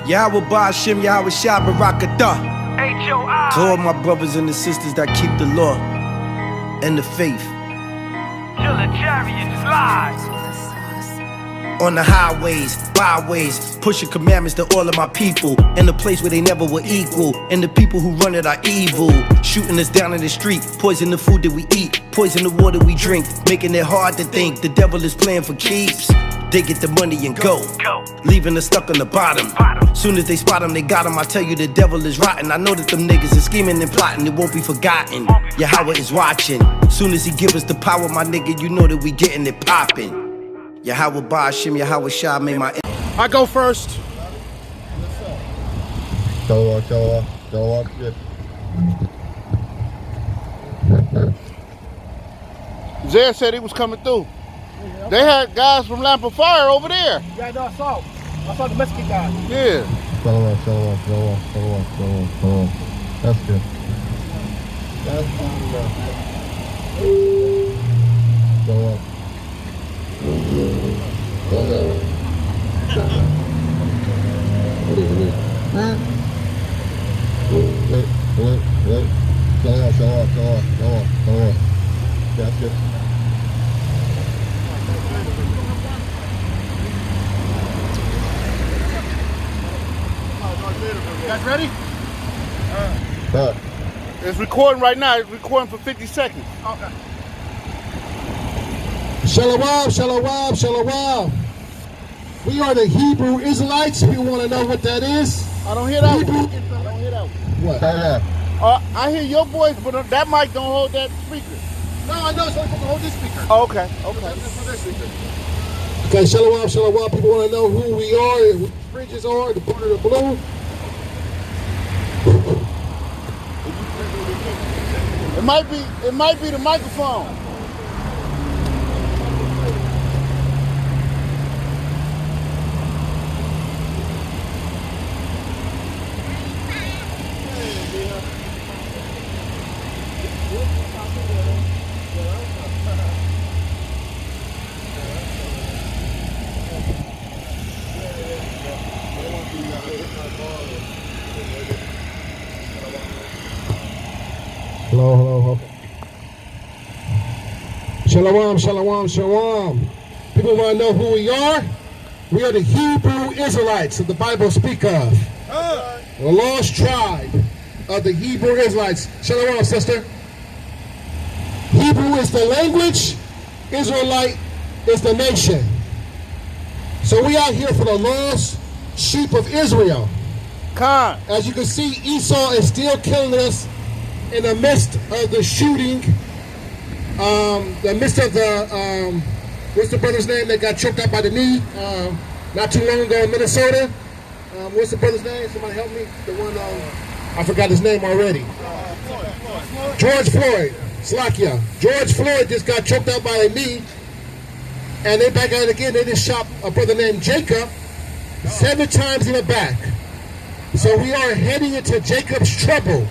Yahweh Ba'Shem, Yahweh Shah Barakatah. H.O.I. To all my brothers and the sisters that keep the law and the faith. Till the chariots fly. On the highways, byways, pushing commandments to all of my people. In a place where they never were equal. And the people who run it are evil. Shooting us down in the street, poison the food that we eat, poison the water we drink, making it hard to think the devil is playing for keeps. They get the money and go, leaving us stuck on the bottom. Soon as they spot him, they got him. I tell you the devil is rotten. I know that them niggas is scheming and plotting. It won't be forgotten. Yahweh is watching. Soon as he give us the power, my nigga, you know that we getting it poppin'. Yahweh Ba'Shem, Yahweh Shah made my... I go first. Go up, yeah. Zed said he was coming through. They had guys from Lamp of Fire over there. Yeah, no, I saw the Mexican guy. Yeah. Go up. That's good. That's good. Go up. Wait. Go up. That's good. You guys ready? It's recording right now. It's recording for 50 seconds. Okay. Shalom. We are the Hebrew Israelites. If you want to know what that is. I don't hear that one. I don't hear that one. What? I hear your voice, but that mic don't hold that speaker. No, I know it's only supposed to hold this speaker. Oh, okay. Okay, shalom. People want to know who we are, who the fringes are, the border of the blue. It might be the microphone. Hello. Shalom. People want to know who we are. We are the Hebrew Israelites that the Bible speak of. The lost tribe of the Hebrew Israelites. Shalom, sister. Hebrew is the language. Israelite is the nation. So we out here for the lost sheep of Israel. As you can see, Esau is still killing us in the midst of the shooting, the midst of the, what's the brother's name that got choked out by the knee not too long ago in Minnesota? What's the brother's name? Somebody help me. The one, I forgot his name already. George Floyd. Slakia. George Floyd just got choked out by a knee, and they back at it again. They just shot a brother named Jacob 7 times in the back. So we are heading into Jacob's trouble.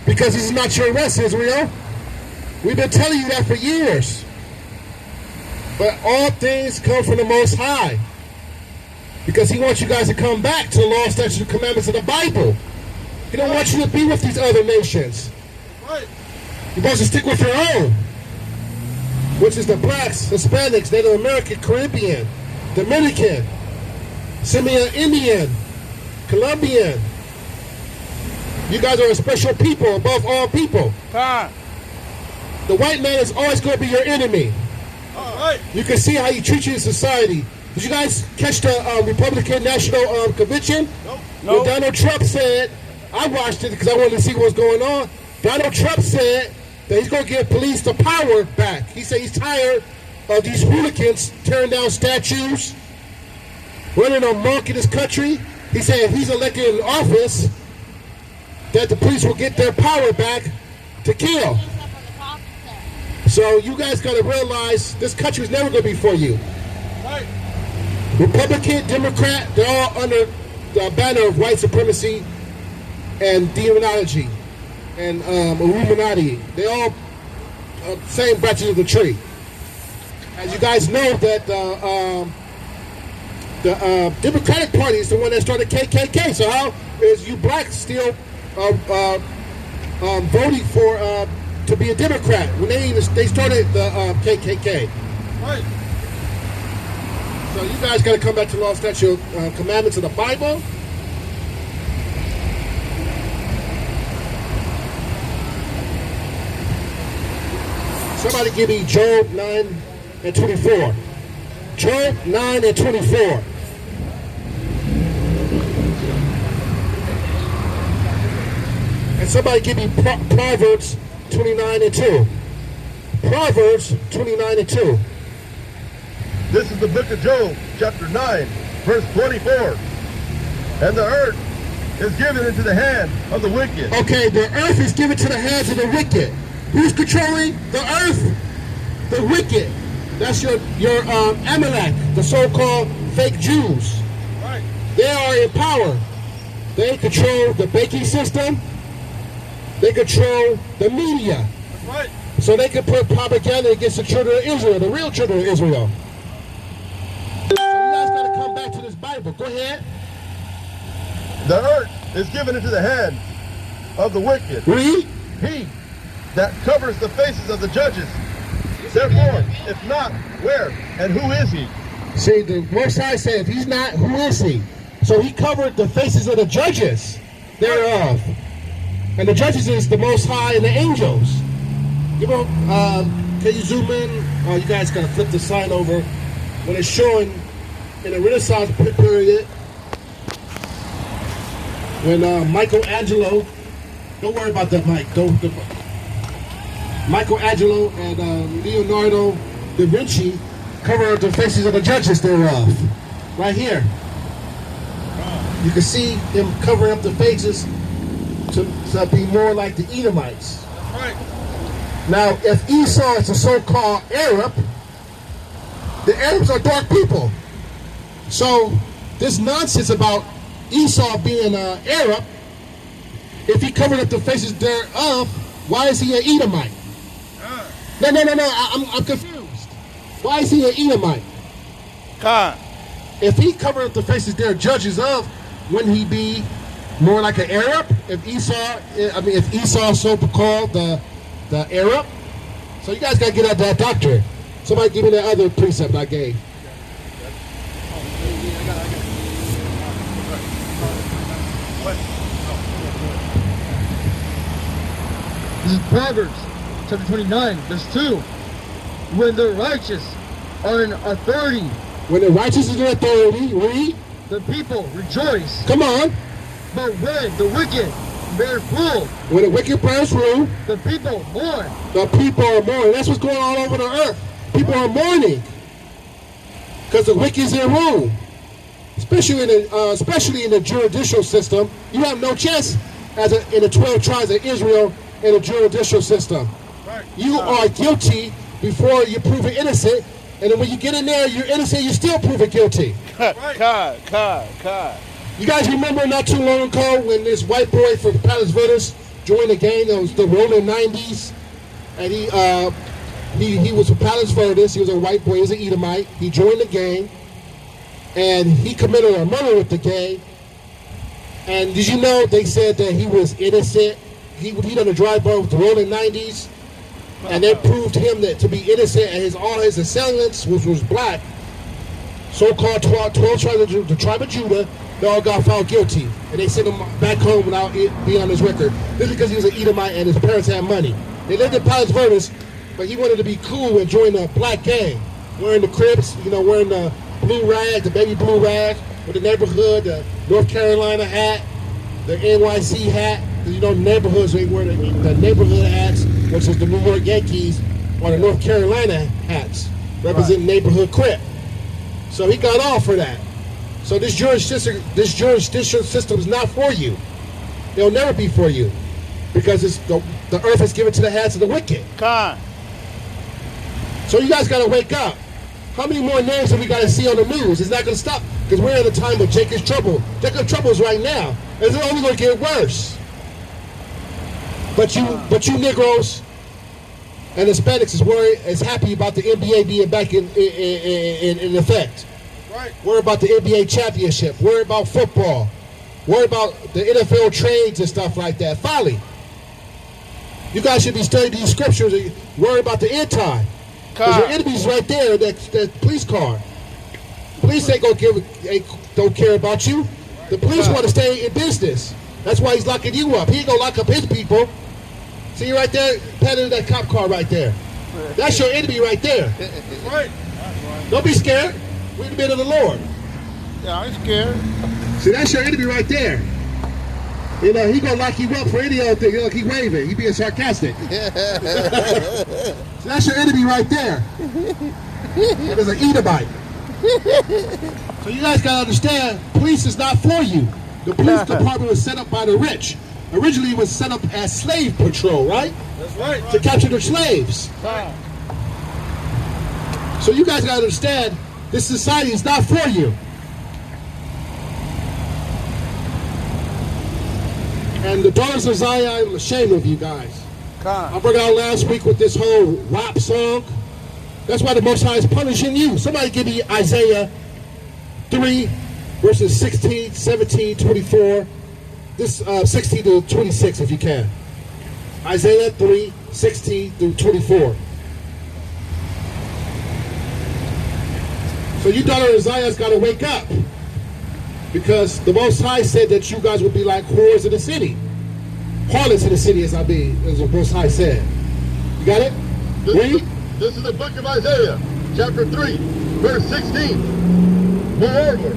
Because this is not your rest, Israel. We've been telling you that for years. But all things come from the Most High. Because he wants you guys to come back to the law, statutes, and commandments of the Bible. He don't want you to be with these other nations. You're supposed to stick with your own. Which is the blacks, Hispanics, Native American, Caribbean, Dominican, Simeon Indian, Colombian. You guys are a special people above all people. The white man is always going to be your enemy. You can see how he treats you in society. Did you guys catch the Republican National Convention? No. When Donald Trump said, I watched it because I wanted to see what's going on. Donald Trump said that he's going to give police the power back. He said he's tired of these hooligans tearing down statues, running amok in this country. He said if he's elected in office, that the police will get their power back to kill. So you guys got to realize this country is never going to be for you. Republican, Democrat, they're all under the banner of white supremacy and demonology and Illuminati. They all same branches of the tree. As you guys know that The Democratic Party is the one that started KKK. So how is you blacks still voting for to be a Democrat when they started the KKK? Right. So you guys got to come back to law, statute, commandments of the Bible. Somebody give me Job 9:24. Job 9:24. And somebody give me Proverbs 29:2. Proverbs 29:2. This is the book of Job, chapter 9, verse 24. And the earth is given into the hand of the wicked. Okay, the earth is given to the hands of the wicked. Who's controlling the earth? The wicked. That's your Amalek, the so-called fake Jews. Right. They are in power. They control the banking system. They control the media. That's right. So they can put propaganda against the children of Israel, the real children of Israel. So you guys got to come back to this Bible. Go ahead. The earth is given into the hand of the wicked. Read. He that covers the faces of the judges. Therefore, if not, where and who is he? See, the Most High said, if he's not, who is he? So he covered the faces of the judges thereof. And the judges is the Most High and the angels. You know, can you zoom in? Oh, you guys got to flip the sign over. When it's showing in the Renaissance period, when Michelangelo, don't worry about that, Mike. Michelangelo and Leonardo da Vinci cover up the faces of the judges thereof. Right here. You can see them covering up the faces to be more like the Edomites. That's right. Now, if Esau is a so-called Arab, the Arabs are dark people. So this nonsense about Esau being an Arab, if he covered up the faces thereof, why is he an Edomite? No, I'm confused. Why is he an Edomite? Khan. If he covered up the faces there judges of, wouldn't he be more like an Arab? If Esau is so-called the Arab? So you guys got to get out that doctrine. Somebody give me that other precept I gave. This is Proverbs chapter 29, verse 2. When the righteous are in authority, When the righteous is in authority, read. the people rejoice. Come on. But when the wicked bear rule, When the wicked bears rule, the people mourn. the people are mourning. That's what's going on all over the earth. People are mourning because the wicked is in rule. Especially in the judicial system, you have no chance in the 12 tribes of Israel in the judicial system. Right. You are guilty before you're proven innocent, and then when you get in there, you're innocent, you still proven guilty. Khan. You guys remember not too long ago when this white boy from Palos Verdes joined the gang? It was the rolling 90s, and he was from Palos Verdes. He was a white boy. He was an Edomite. He joined the gang, and he committed a murder with the gang. And did you know they said that he was innocent? He done a drive-by with the rolling 90s, and they proved him to be innocent, and all his assailants, which was black, so-called 12 tribes of the tribe of Judah, they all got found guilty, and they sent him back home without it being on his record. This is because he was an Edomite and his parents had money. They lived in Palos Verdes, but he wanted to be cool and join the black gang, wearing the Crips, wearing the blue rag, the baby blue rag, with the neighborhood, the North Carolina hat, the NYC hat. Neighborhoods, they wear the neighborhood hats, which is the New York Yankees, or the North Carolina hats, represent neighborhood Crip. So he got off for that. So this jurisdiction system is not for you. It'll never be for you, because the earth is given to the hands of the wicked. Khan. So you guys got to wake up. How many more names have we got to see on the news? It's not going to stop, because we're in a time of Jacob's trouble. Jacob's trouble is right now. It's only going to get worse. But you Negroes and Hispanics is happy about the NBA being back in effect. Right. Worry about the NBA championship. Worry about football. Worry about the NFL trades and stuff like that. Folly. You guys should be studying these scriptures and worry about the end time. Because your enemy's right there, that police car. Police don't care about you. The police want to stay in business. That's why he's locking you up. He ain't gonna lock up his people. See you right there, patting that cop car right there. That's your enemy right there. Right. Don't be scared. We're in the middle of the Lord. Yeah, I ain't scared. See, that's your enemy right there. You know, he gonna lock you up for any old thing. Look, he waving. He being sarcastic. So that's your enemy right there. It is an Edomite. So you guys gotta understand, police is not for you. The police department was set up by the rich. Originally, it was set up as slave patrol, right? That's right. To capture the slaves. So you guys gotta understand, this society is not for you. And the daughters of Zion, I'm ashamed of you guys. I brought out last week with this whole rap song. That's why the Most High is punishing you. Somebody give me Isaiah 3, verses 16, 17, 24. This 16 to 26, if you can. Isaiah 3, 16 through 24. So you daughter of Zion's got to wake up. Because the Most High said that you guys would be like whores in the city. Harlots in the city, as the Most High said. You got it? Read. This is the book of Isaiah, chapter 3, verse 16. Moreover,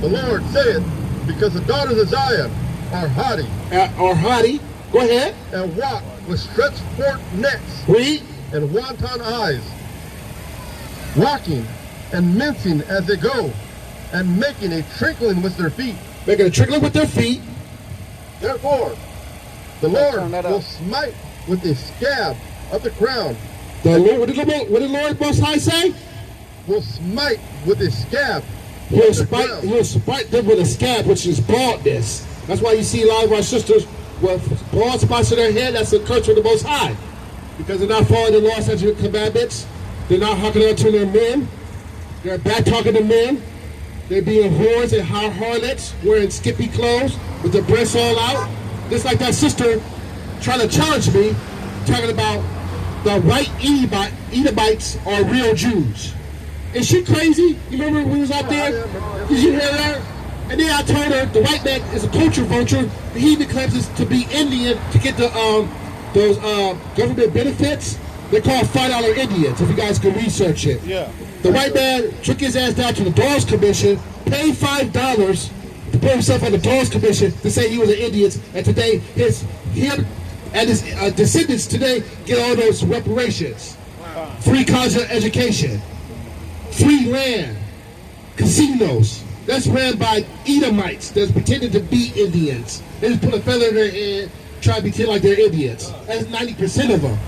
the Lord saith, because the daughters of Zion are haughty. Go ahead. And walk with stretched forth necks. Read. And wanton eyes. Walking and mincing as they go, and making a trickling with their feet. Making a trickling with their feet. Therefore, the Lord will smite with a scab of the crown. The Lord, what did the Lord Most High say? Will smite with a scab. He'll smite them with a scab, which is baldness. That's why you see a lot of our sisters with bald spots in their head. That's a curse from the Most High. Because they're not following the law, statutes, and commandments. They're not hearkening unto their men. They're back talking to men. They're being whores and harlots, wearing skimpy clothes with their breasts all out. Just like that sister trying to challenge me, talking about the white Edomites are real Jews. Is she crazy? You remember when we was out there? Did you hear her? And then I told her the white man is a culture vulture. He even claims to be Indian to get the those government benefits. They're called $5 Indians, if you guys can research it. Yeah. The white man took his ass down to the Dawes Commission, paid $5 to put himself on the Dawes Commission to say he was an Indian, and today him and his descendants today get all those reparations. Free college education, free land, casinos. That's ran by Edomites that's pretending to be Indians. They just put a feather in their head, try to pretend like they're Indians. That's 90% of them.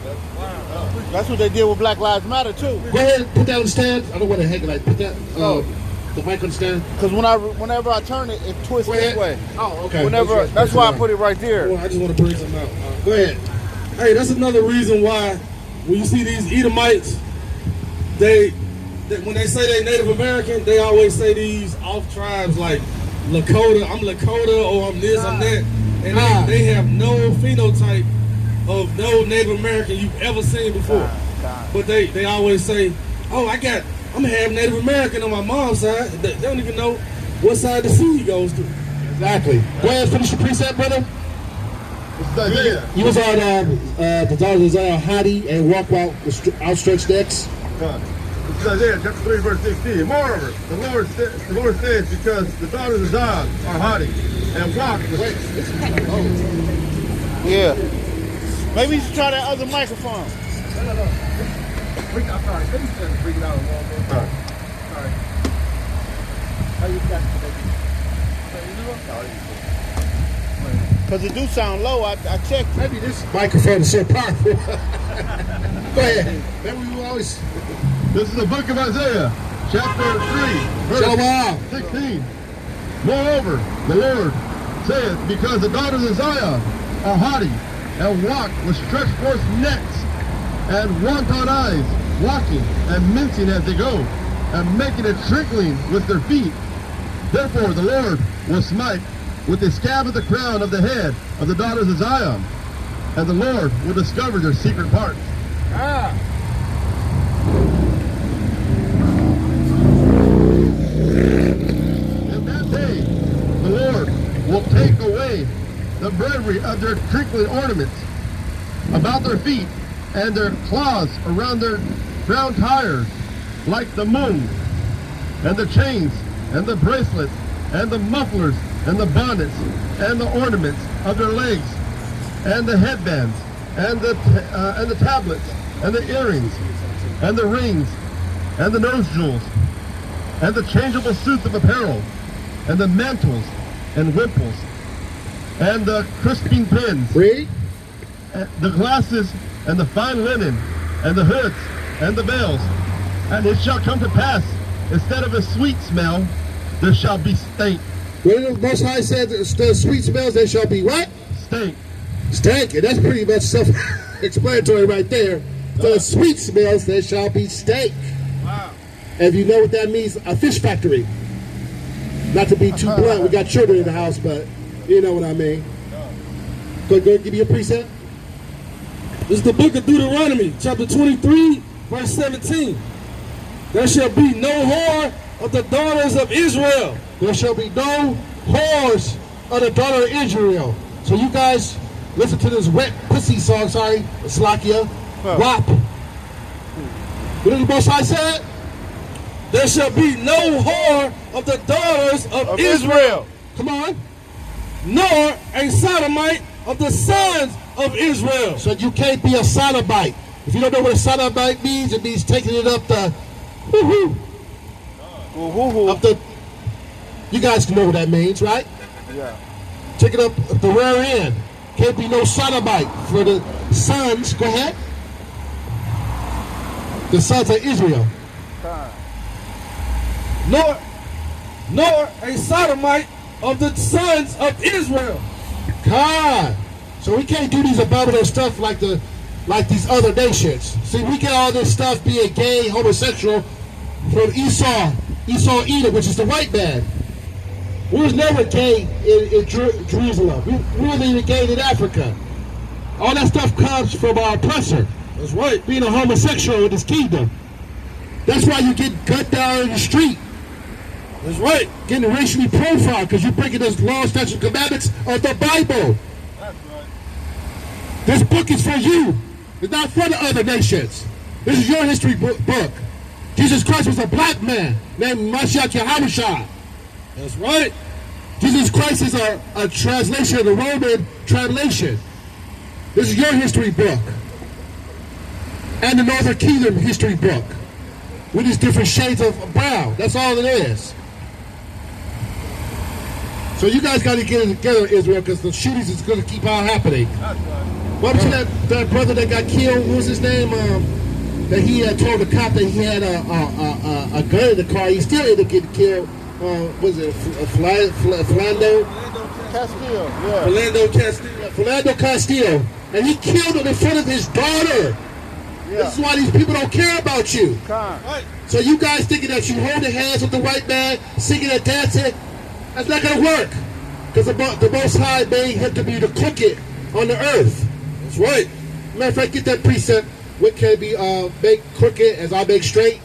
That's what they did with Black Lives Matter too. Go ahead, put that on the stand. I don't want to hang it like put that the mic on the stand. Because whenever I turn it, it twists this way. Oh, okay. That's why I put it right there. Well, I just want to bring some out. Go ahead. Hey, that's another reason why when you see these Edomites, when they say they Native American, they always say these off tribes like Lakota. I'm Lakota, or I'm this, I'm that, and they have no phenotype of no Native American you've ever seen before. But they always say, oh, I'm gonna have Native American on my mom's side. They don't even know what side the sea goes to. Exactly. Go ahead, finish your precept, brother. You was on the daughters of Zion haughty and walk out with outstretched necks. This is Isaiah chapter 3, verse 16. Moreover, the Lord says, because the daughters of Zion are haughty and walk Yeah. Maybe you should try that other microphone. No. I'm sorry. Let me just bring it out a little bit. All right. How you got it? Because it do sound low. I checked. Maybe this microphone is so powerful. Go ahead. Maybe we will always. This is the book of Isaiah, chapter 3, verse 16. Moreover, the Lord saith, because the daughters of Zion are haughty, and walk with stretched forth necks, and wanton eyes, walking and mincing as they go, and making it trickling with their feet. Therefore the Lord will smite with the scab of the crown of the head of the daughters of Zion, and the Lord will discover their secret parts. In that day, the Lord will take away the bravery of their trickling ornaments about their feet, and their claws around their crown tires, like the moon, and the chains, and the bracelets, and the mufflers, and the bonnets, and the ornaments of their legs, and the headbands, and the tablets, and the earrings, and the rings, and the nose jewels, and the changeable suits of apparel, and the mantles, and wimples, and the crisping pins, the glasses, and the fine linen, and the hoods, and the veils. And it shall come to pass, instead of a sweet smell, there shall be stink. When the Most High said the sweet smells, there shall be what? Stink. Stank. And that's pretty much self-explanatory right there. The sweet smells, there shall be stank. Wow. And if you know what that means, a fish factory. Not to be too blunt, we got children in the house, but you know what I mean. Go ahead, give me a precept. This is the book of Deuteronomy, chapter 23, verse 17. There shall be no whore of the daughters of Israel. There shall be no whores of the daughter of Israel. So you guys listen to this wet pussy song, sorry, Slakia. WAP. What did the Most High said? There shall be no whore of the daughters of Israel. Come on. Nor a sodomite of the sons of Israel. So you can't be a sodomite. If you don't know what a sodomite means, it means taking it up the woo-hoo. Up the, you guys know what that means, right? Yeah. Take it up the rear end. Can't be no sodomite for the sons. Go ahead. The sons of Israel. Nor a sodomite of the sons of Israel. God. So we can't do these abominable stuff like these other nations. See, we get all this stuff being gay, homosexual from Esau Edom, which is the white man. We was never gay in Jerusalem. We wasn't even gay in Africa. All that stuff comes from our oppressor. That's right. Being a homosexual in his kingdom. That's why you get cut down in the street. That's right. Getting racially profiled because you're breaking those laws, statutes, and commandments of the Bible. That's right. This book is for you. It's not for the other nations. This is your history book. Jesus Christ was a black man named Mashiach Yahushua. That's right. Jesus Christ is a translation of the Roman translation. This is your history book. And the Northern Kingdom history book. With these different shades of brown. That's all it is. So you guys got to get it together, Israel, because the shootings is going to keep on happening. That's right. What was that brother that got killed? What was his name? That he had told the cop that he had a gun in the car. He still ended up getting killed. Was it Philando? Castillo, yeah. Philando Castillo. And he killed him in front of his daughter. Yeah. This is why these people don't care about you. Right. So you guys thinking that you holding hands with the white man, singing and dancing, that's not going to work. Because the Most High made him to be the crooked on the earth. That's right. Matter of fact, get that precept. What can be make crooked as I make straight?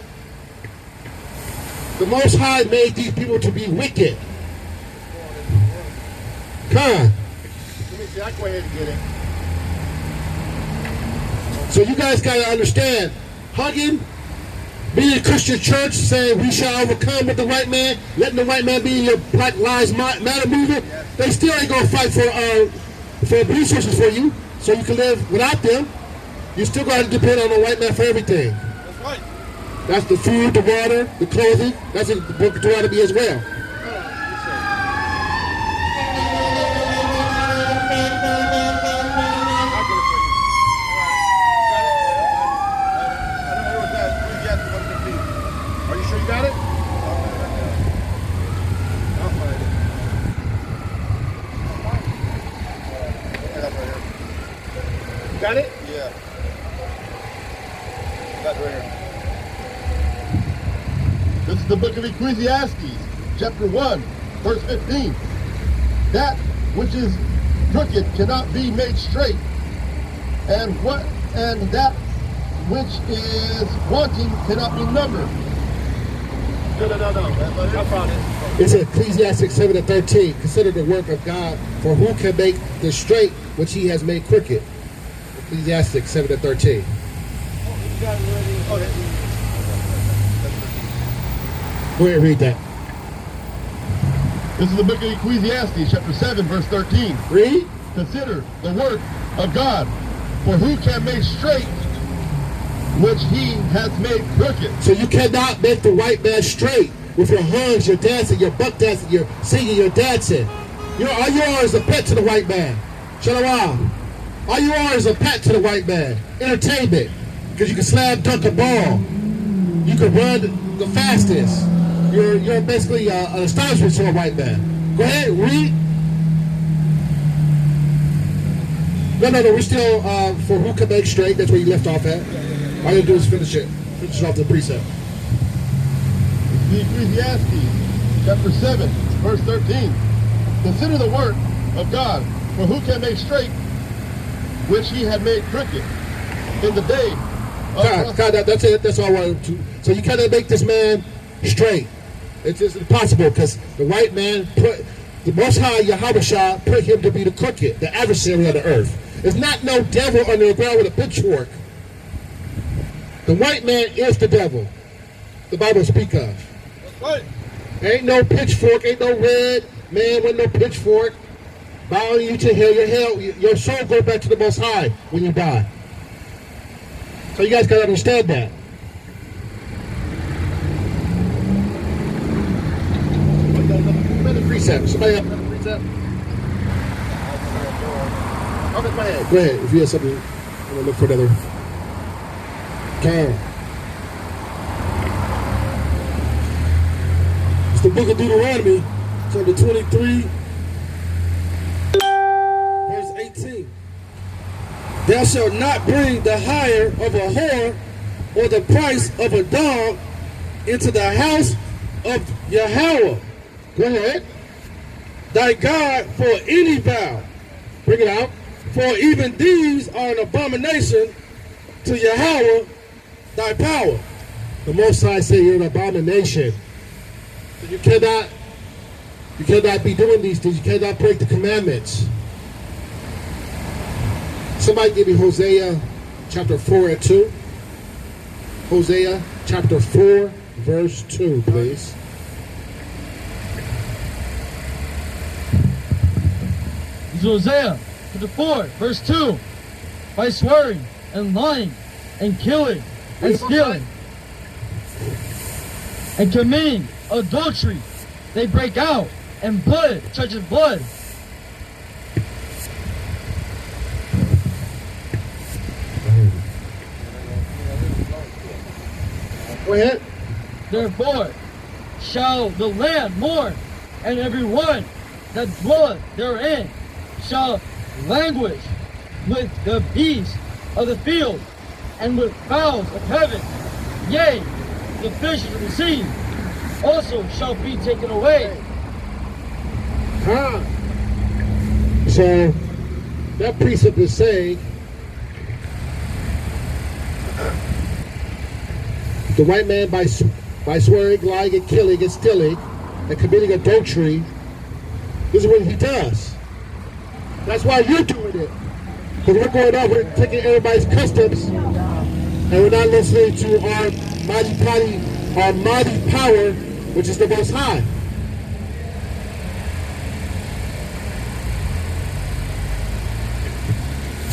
The Most High made these people to be wicked. Come on. Let me see. I can go ahead and get it. So you guys got to understand, hugging, being a Christian church, saying we shall overcome with the white man, letting the white man be in your Black Lives Matter movement, they still ain't going to fight for resources for you so you can live without them. You still got to depend on the white man for everything. That's right. That's the food, the water, the clothing. That's in the book of Deuteronomy as well. Are you sure you got it? I'll find it. Got it? Yeah. Got it right here. book of Ecclesiastes, chapter 1, verse 15. That which is crooked cannot be made straight, and that which is wanting cannot be numbered. No. I found it. It's Ecclesiastes 7:13. Consider the work of God, for who can make the straight which he has made crooked? Ecclesiastes 7:13. Go ahead and read that. This is the book of Ecclesiastes, chapter 7, verse 13. Read. Consider the work of God, for who can make straight which he has made crooked? So you cannot make the white man straight with your hugs, your dancing, your buck dancing, your singing, your dancing. All you are is a pet to the white man. Shalom. All you are is a pet to the white man. Entertainment. Because you can slam dunk a ball. You can run the fastest. You're basically an astonishment to a white man. Go ahead, read. No, we're still for who can make straight. That's where you left off at. All you do is finish it. Finish off the precept. The Ecclesiastes, chapter 7, verse 13. Consider the work of God, for who can make straight which he had made crooked in the day of... God, that's it. That's all I wanted to. So you cannot make this man straight. It's just impossible because the white man put, the Most High Yahweh put him to be the crooked, the adversary of the earth. There's not no devil under the ground with a pitchfork. The white man is the devil. The Bible speak of. Right. Ain't no pitchfork, ain't no red man with no pitchfork bowing you to hell. Your soul goes back to the Most High when you die. So you guys gotta understand that. Another precept. Somebody have another precept? Okay, go ahead. Go ahead. If you have something, I'm gonna look for another. Okay. It's the book of Deuteronomy, chapter 23, verse 18. Thou shalt not bring the hire of a whore or the price of a dog into the house of Yahweh. Go ahead. Thy God for any vow. Bring it out. For even these are an abomination to Yahweh, thy power. The Most High said you're an abomination. So you cannot be doing these things. You cannot break the commandments. Somebody give me Hosea chapter 4 and 2. Hosea chapter 4, verse 2, please. This is Hosea chapter 4, verse 2. By swearing and lying and killing and stealing and committing adultery, they break out, and blood touches blood. Go ahead. Therefore shall the land mourn, and every one that dwelleth therein shall languish with the beasts of the field, and with fowls of heaven. Yea, the fish of the sea also shall be taken away. So that precept is saying the white man by swearing, lying, and killing, and stealing, and committing adultery, this is what he does. That's why you're doing it. Because we're going out, we're taking everybody's customs, and we're not listening to our mighty power, which is the Most High.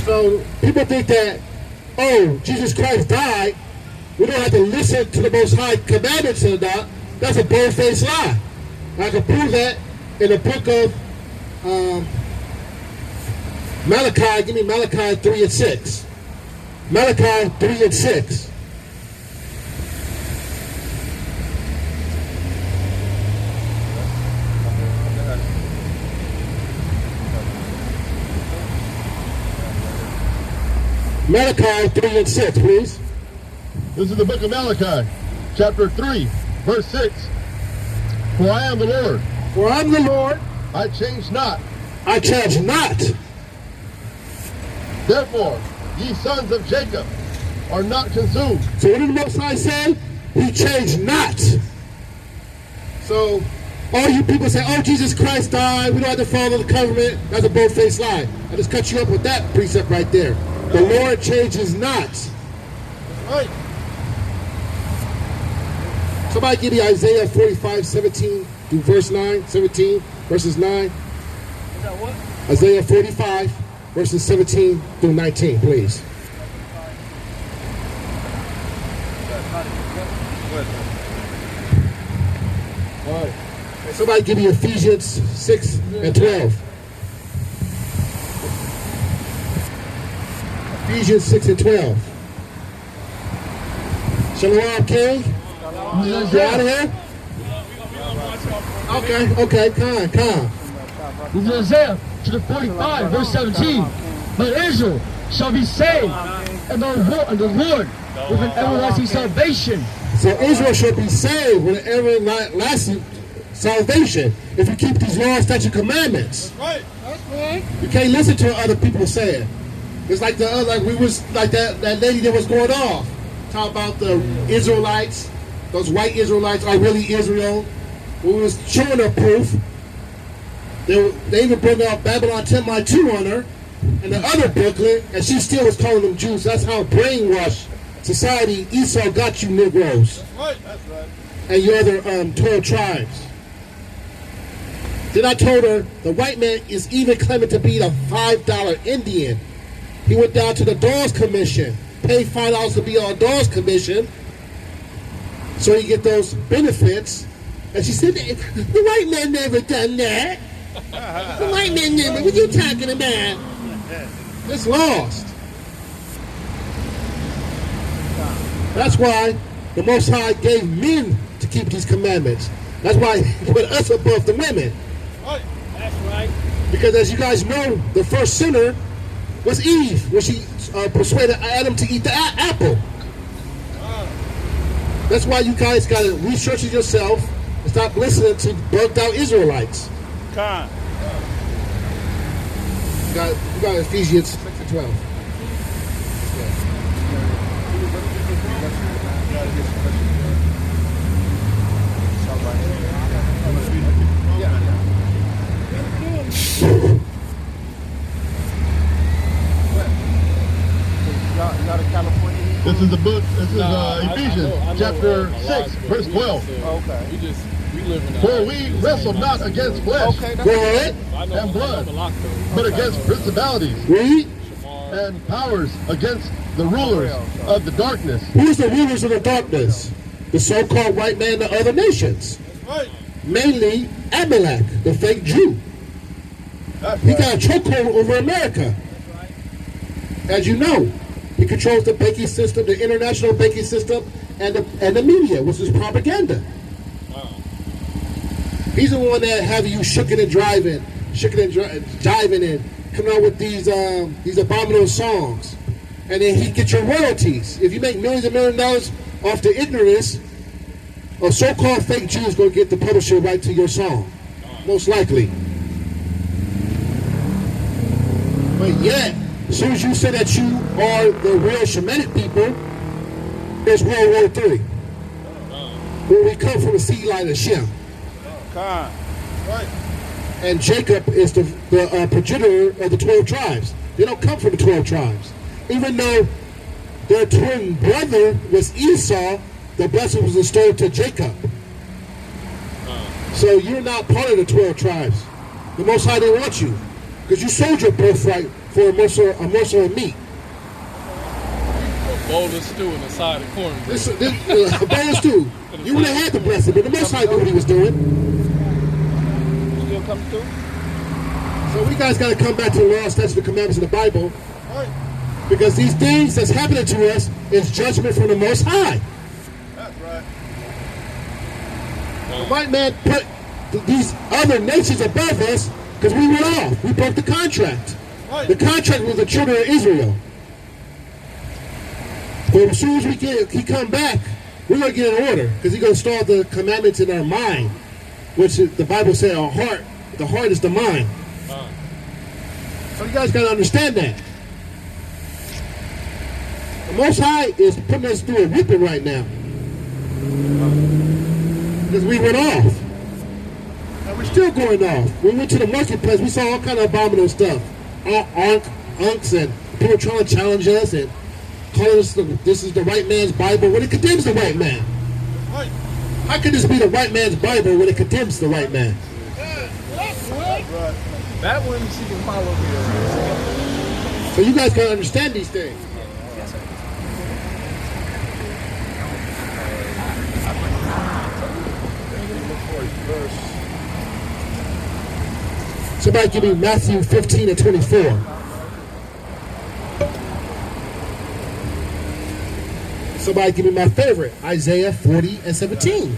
So people think that, oh, Jesus Christ died, we don't have to listen to the Most High commandments or not. That's a bold-faced lie. I can prove that in the book of Malachi. Give me Malachi 3 and 6. Malachi 3 and 6. Malachi 3 and 6, please. This is the book of Malachi, chapter 3, verse 6. For I am the Lord. For I am the Lord. I change not. I change not. Therefore, ye sons of Jacob are not consumed. So what did the Most High say? He changed not. So all you people say, oh, Jesus Christ died, we don't have to follow the covenant. That's a bold-faced lie. I just cut you up with that precept right there. The Lord changes not. Right. Somebody give me Isaiah 45, 17 through verse 9, 17, verses 9. Is that what? Isaiah 45, verses 17 through 19, please. All right. And somebody give me Ephesians 6 and 12. Ephesians 6 and 12. Shalom, King. You out of here? Okay, come. This is Isaiah chapter 45, verse 17. But Israel shall be saved, and the Lord with an everlasting salvation. So Israel shall be saved with an everlasting salvation if you keep these laws, statutes, commandments. Right. That's right. You can't listen to what other people saying. It's like the other, like we was like that lady that was going off. Talk about the Israelites, those white Israelites are really Israel. We was showing her proof. They even bring up Babylon 10:2 on her and the other booklet, and she still was calling them Jews. That's how brainwashed society Esau got you Negroes. That's right. That's right. And your other 12 tribes. Then I told her the white man is even claiming to be the $5 Indian. He went down to the Dawes Commission, paid $5 to be on Dawes Commission, so he get those benefits. And she said, the white man never done that. The white man never, what you talking about? It's lost. That's why the Most High gave men to keep these commandments. That's why he put us above the women. Right. That's right. Because as you guys know, the first sinner was Eve, when she persuaded Adam to eat the apple. That's why you guys got to research it yourself and stop listening to bugged out Israelites. Con. You got Ephesians 6 and 12. This is the book. This is Ephesians chapter 6, verse 12. Okay. We live in For we wrestle not against flesh Okay. Go ahead. and blood, but against principalities Read. and powers, against the rulers of the darkness. Who's the rulers of the darkness? The so-called white man and the other nations. Right. Mainly Amalek, the fake Jew. He got a chokehold over America. As you know, he controls the banking system, the international banking system, and the media, which is propaganda. He's the one that have you shooking and driving, jiving and coming out with these abominable songs. And then he gets your royalties. If you make millions and millions of dollars off the ignorance, a so-called fake Jew is going to get the publisher right to your song. Most likely. But yet, as soon as you say that you are the real Shemitic people, there's World War III. Where we come from the seed line of Shem. Con. Right. And Jacob is the progenitor of the 12 tribes. They don't come from the 12 tribes. Even though their twin brother was Esau, the blessing was restored to Jacob. So you're not part of the 12 tribes. The Most High didn't want you. Because you sold your birthright for a morsel of meat. A bowl of stew in the side of corn. A bowl of stew. You would have had the blessing, but the Most High knew what he was doing. Still coming through? So we guys got to come back to the law, statutes, and commandments of the Bible. Right. Because these things that's happening to us is judgment from the Most High. That's right. The white man put these other nations above us because we went off. We broke the contract. Right. The contract was the children of Israel. But as soon as he come back, we're going to get in order because he's going to start the commandments in our mind. which is, the Bible says our heart, the heart is the mind. So you guys got to understand that. The Most High is putting us through a whipping right now. Because we went off. And we're still going off. We went to the marketplace, we saw all kind of abominable stuff. All unks and people trying to challenge us and calling us this is the white man's Bible when it condemns the white man. How can this be the white man's Bible when it condemns the white man? That one she can follow me. So you guys gotta understand these things. Somebody give me Matthew 15 and 24. Somebody give me my favorite, Isaiah 40 and 17.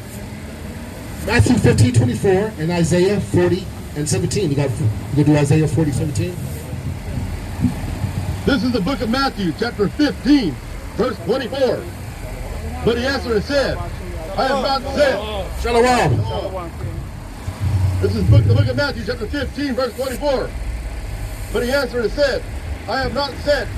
Matthew 15, 24 and Isaiah 40 and 17. You can do Isaiah 40, 17? This is the book of Matthew, chapter 15, verse 24. But he answered and said, I am not sent. Shalom. This is the book of Matthew, chapter 15, verse 24. But he answered and said, I am not sent,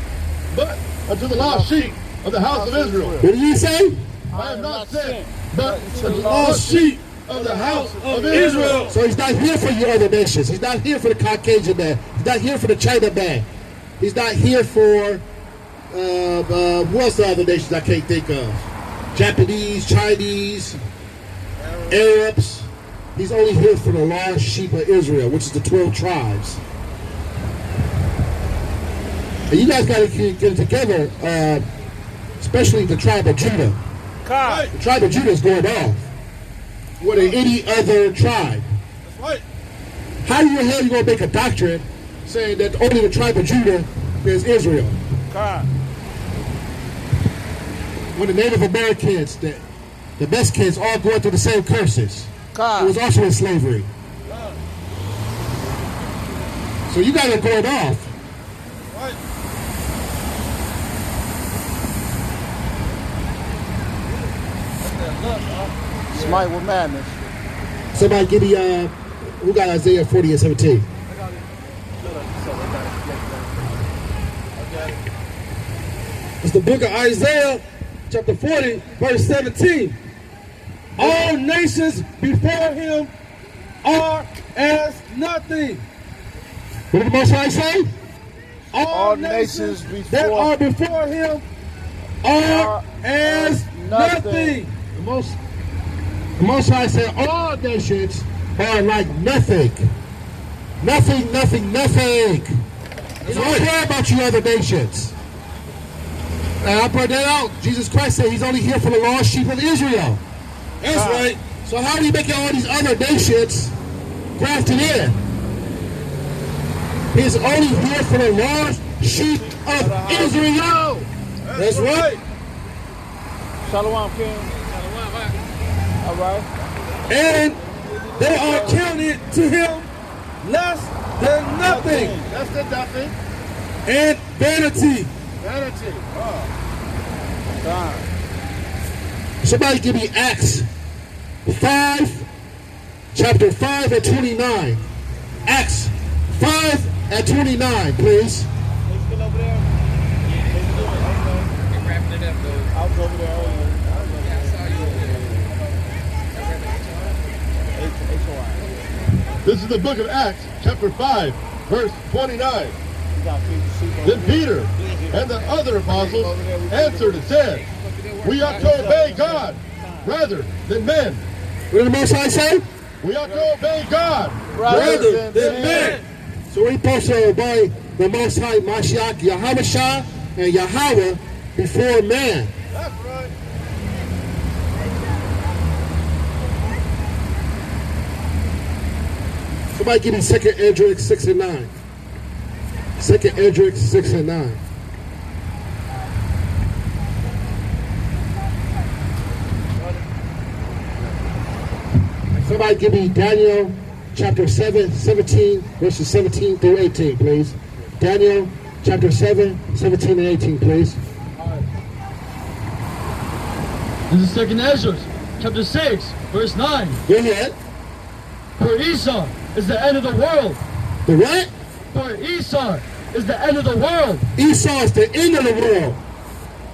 but unto the lost sheep of the house of Israel. What did he say? I am not sent, but to the lost sheep of the house of Israel. So he's not here for you other nations. He's not here for the Caucasian man. He's not here for the China man. He's not here for, what's the other nations I can't think of? Japanese, Chinese, Arabs. He's only here for the lost sheep of Israel, which is the 12 tribes. And you guys got to get it together, especially the tribe of Judah. The tribe of Judah is going off more than any other tribe. That's right. How in the hell are you going to make a doctrine saying that only the tribe of Judah is Israel? When the Native Americans, the Mexicans, all going through the same curses. It was also in slavery. So you guys are going off. Right. Smite with madness. Somebody give me, who got Isaiah 40 and 17? It's the book of Isaiah, chapter 40, verse 17. All nations before him are as nothing. What did the Most High say? All nations that are before him are as nothing. The Most High said all nations are like nothing. Nothing, nothing, nothing. He don't care about you other nations. And I brought that out. Jesus Christ said he's only here for the lost sheep of Israel. That's right. So how are you making all these other nations grafted in? He's only here for the lost sheep of Israel. That's right. Shalom, King. All right. And they are counted to him less than nothing. Less than nothing. And vanity. Vanity. Somebody give me Acts 5, chapter 5 and 29. Acts 5 and 29, please. This is the book of Acts, chapter 5, verse 29. Then Peter and the other apostles answered and said, we ought to obey God rather than men. What did the Most High say? We ought to obey God Rather than men. So we're supposed to obey the Most High, Mashiach, Yahweh and Yahweh before man. That's right. Somebody give me 2nd Esdras 6 and 9. 2nd Esdras 6 and 9. Somebody give me Daniel chapter 7, 17, verses 17 through 18, please. Daniel chapter 7, 17 and 18, please. This is 2nd Ezra, chapter 6, verse 9. Go ahead. For Esau is the end of the world. The what? For Esau is the end of the world. Esau is the end of the world.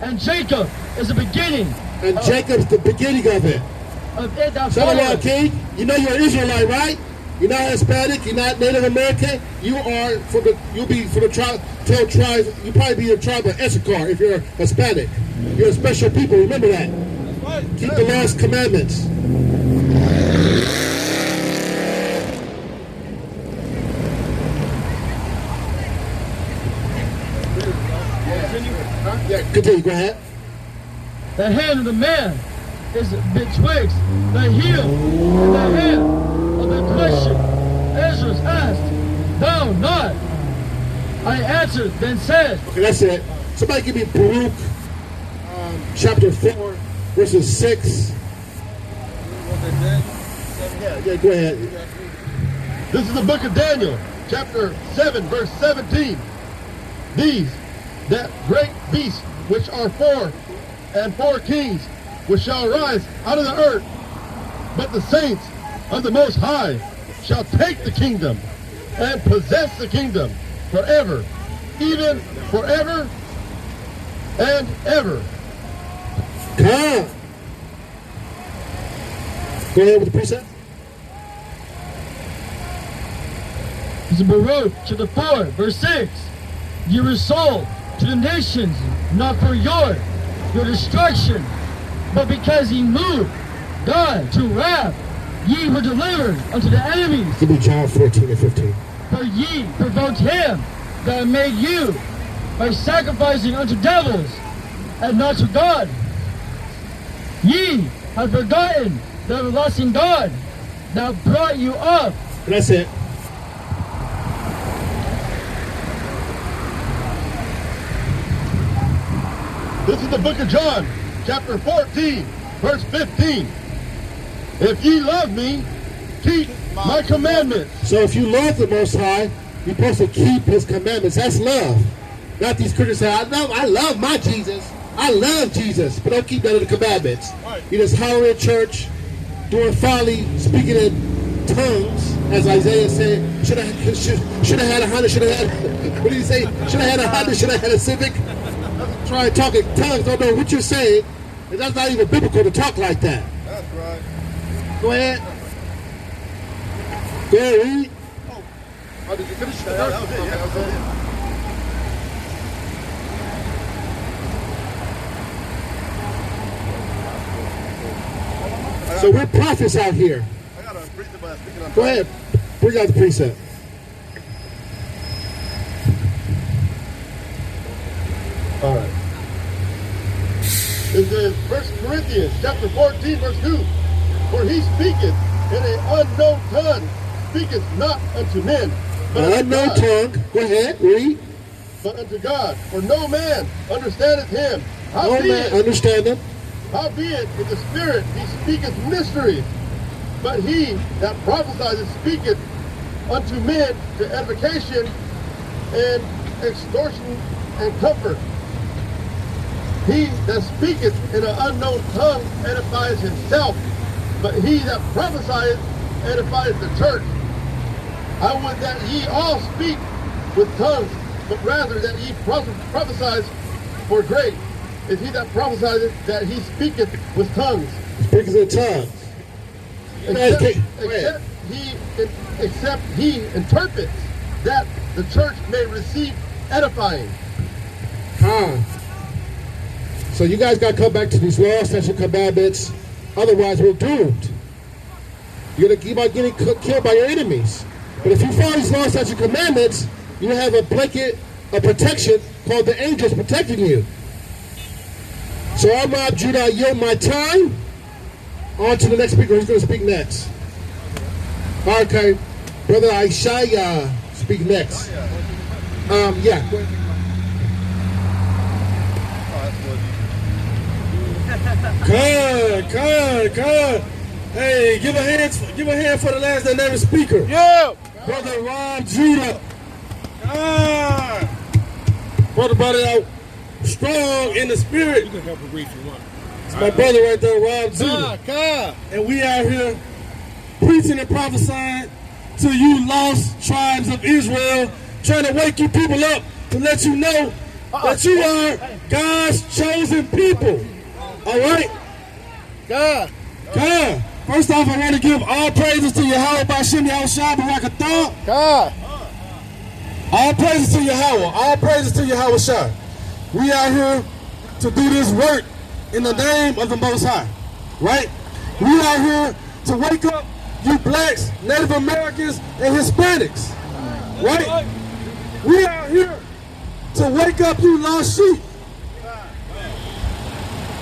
And Jacob is the beginning. And Jacob's the beginning of it. Of it that Shalom, follows. King. You know you're an Israelite, right? You're not Hispanic. You're not Native American. You'll be for the tribe. 12 tribes. You probably be a tribe of Issachar if you're Hispanic. You're a special people. Remember that. Keep the last commandments. Yeah, continue. Go ahead. The hand of the man is betwixt the heel and the hand of the question. Ezra asked, thou not? I answered, then said. Okay, that's it. Somebody give me Baruch chapter 4, verses 6. Yeah, go ahead. This is the book of Daniel, chapter 7, verse 17. These, that great beasts which are four kings, which shall arise out of the earth, but the saints of the Most High shall take the kingdom and possess the kingdom forever, even forever and ever. Come. Go ahead with the precept. This is Baruch chapter 4, verse 6. You were sold to the nations, not for your destruction, but because ye moved God to wrath, ye were delivered unto the enemies. Give me John 14 and 15. For ye provoked him that made you by sacrificing unto devils and not to God. Ye have forgotten the everlasting God that brought you up. That's it. This is the book of John, chapter 14, verse 15. If ye love me, keep my commandments. So if you love the Most High, you're supposed to keep His commandments. That's love. Not these Christians say, I love my Jesus. I love Jesus, but don't keep none of the commandments. You just holler in church, doing folly, speaking in tongues, as Isaiah said. Should have had a Honda. Should have had. What did he say? Should have had a Honda. Should have had a Civic. Try and talk in tongues. Don't know what you're saying. And that's not even biblical to talk like that. That's right. Go ahead. Go ahead, read. Oh, did you finish that? That was it. Yeah, that was it. So we're prophets out here. I got a precept by speaking on. Go ahead. Bring out the precept. All right. This is 1 Corinthians chapter 14, verse 2. For he speaketh in an unknown tongue, speaketh not unto men, but An unto unknown God. tongue. Go ahead, read. But unto God. For no man understandeth him. No man understand them. Howbeit in the spirit he speaketh mysteries. But he that prophesieth speaketh unto men to edification and extortion and comfort. He that speaketh in an unknown tongue edifies himself, but he that prophesieth edifies the church. I would that ye all speak with tongues, but rather that ye prophesize, for great is he that prophesieth that he speaketh with tongues. Speakers in tongues. Except he interprets, that the church may receive edifying. So you guys got to come back to these laws, statutes, commandments. Otherwise, we're doomed. You might get killed by your enemies. But if you follow these laws, statutes, commandments, you have a blanket of protection called the angels protecting you. So I'm Rob Judah. I yield my time. On to the next speaker. Who's going to speak next? Okay. Brother H.O.I. speak next. Yeah. Go ahead. Good. Hey, give a hand for the last dynamic speaker. Yeah. Brother Rob Judah. Brother out strong in the spirit. You can help him read if you want. It's my brother right there, Rob Judah. And we out here preaching and prophesying to you lost tribes of Israel, trying to wake you people up to let you know that you are God's chosen people. All right? God. God. First off, I want to give all praises to Yahweh B'Shem Yahushua Barakatah. God. All praises to Yahweh. All praises to Yahweh Shah. We are here to do this work in the name of the Most High. Right? We are here to wake up you blacks, Native Americans, and Hispanics. Right? We are here to wake up you lost sheep.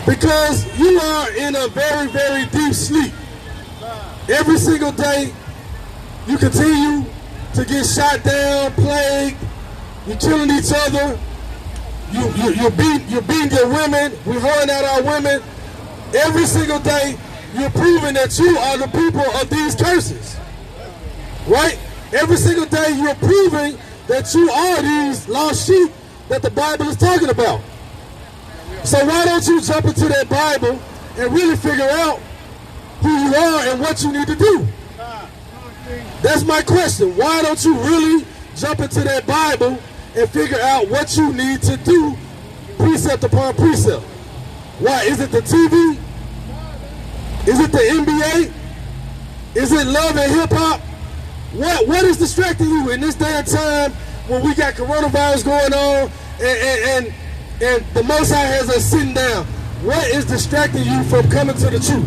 Because you are in a very, very deep sleep. Every single day, you continue to get shot down, plagued, you're killing each other, you're beating your women, we're holding out our women. Every single day, you're proving that you are the people of these curses. Right? Every single day, you're proving that you are these lost sheep that the Bible is talking about. So why don't you jump into that Bible and really figure out who you are and what you need to do? That's my question. Why don't you really jump into that Bible and figure out what you need to do, precept upon precept? Why? Is it the TV? Is it the NBA? Is it love and hip hop? What is distracting you in this day and time when we got coronavirus going on and the Most High has us sitting down? What is distracting you from coming to the truth?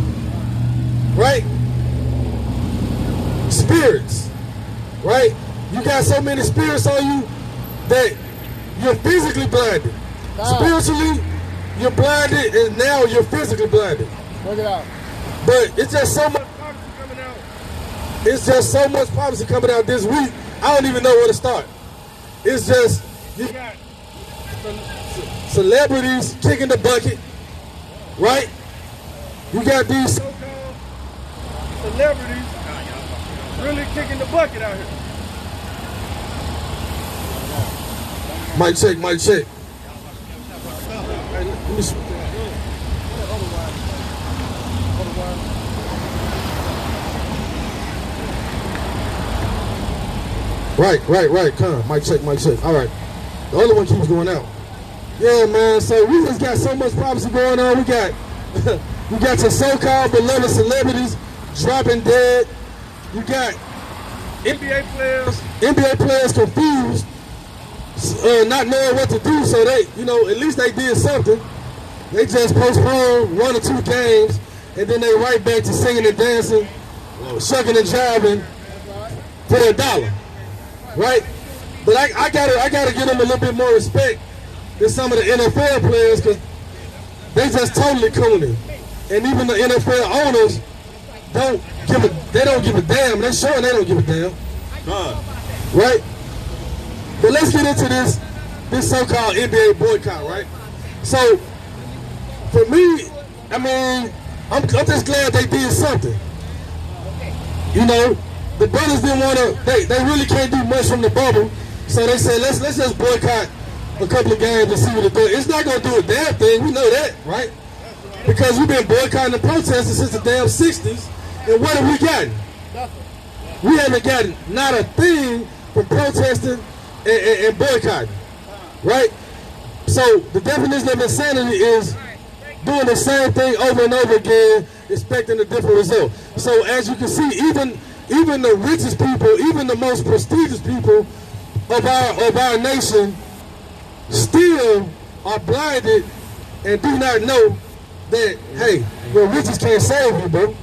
Right? Spirits. Right? You got so many spirits on you that you're physically blinded. Spiritually, you're blinded, and now you're physically blinded. Look it out. But it's just so much prophecy coming out. It's just so much prophecy coming out this week. I don't even know where to start. It's just, you got celebrities kicking the bucket, right? You got these so-called celebrities really kicking the bucket out here. Mic check, mic check. Hey, let me see. Right. Come on, mic check, mic check. All right. The other one keeps going out. Yeah, man. So we just got so much prophecy going on. We got your so-called beloved celebrities dropping dead. You got NBA players confused, not knowing what to do. So they, at least they did something. They just postponed 1 or 2 games, and then they right back to singing and dancing, shucking and jiving for $1. Right? But I gotta give them a little bit more respect than some of the NFL players, because they just totally cooning. And even the NFL owners don't give a damn. They're showing they don't give a damn. Right? But let's get into this so-called NBA boycott, right? So for me, I mean, I'm just glad they did something. The brothers didn't want to, they really can't do much from the bubble. So they said, let's just boycott a couple of games and see what it does. It's not going to do a damn thing. We know that, right? Because we've been boycotting and protesting since the damn 60s. And what have we gotten? We haven't gotten not a thing from protesting and boycotting, right? So the definition of insanity is doing the same thing over and over again, expecting a different result. So as you can see, even the richest people, even the most prestigious people of our nation still are blinded and do not know that, hey, your riches can't save you, bro.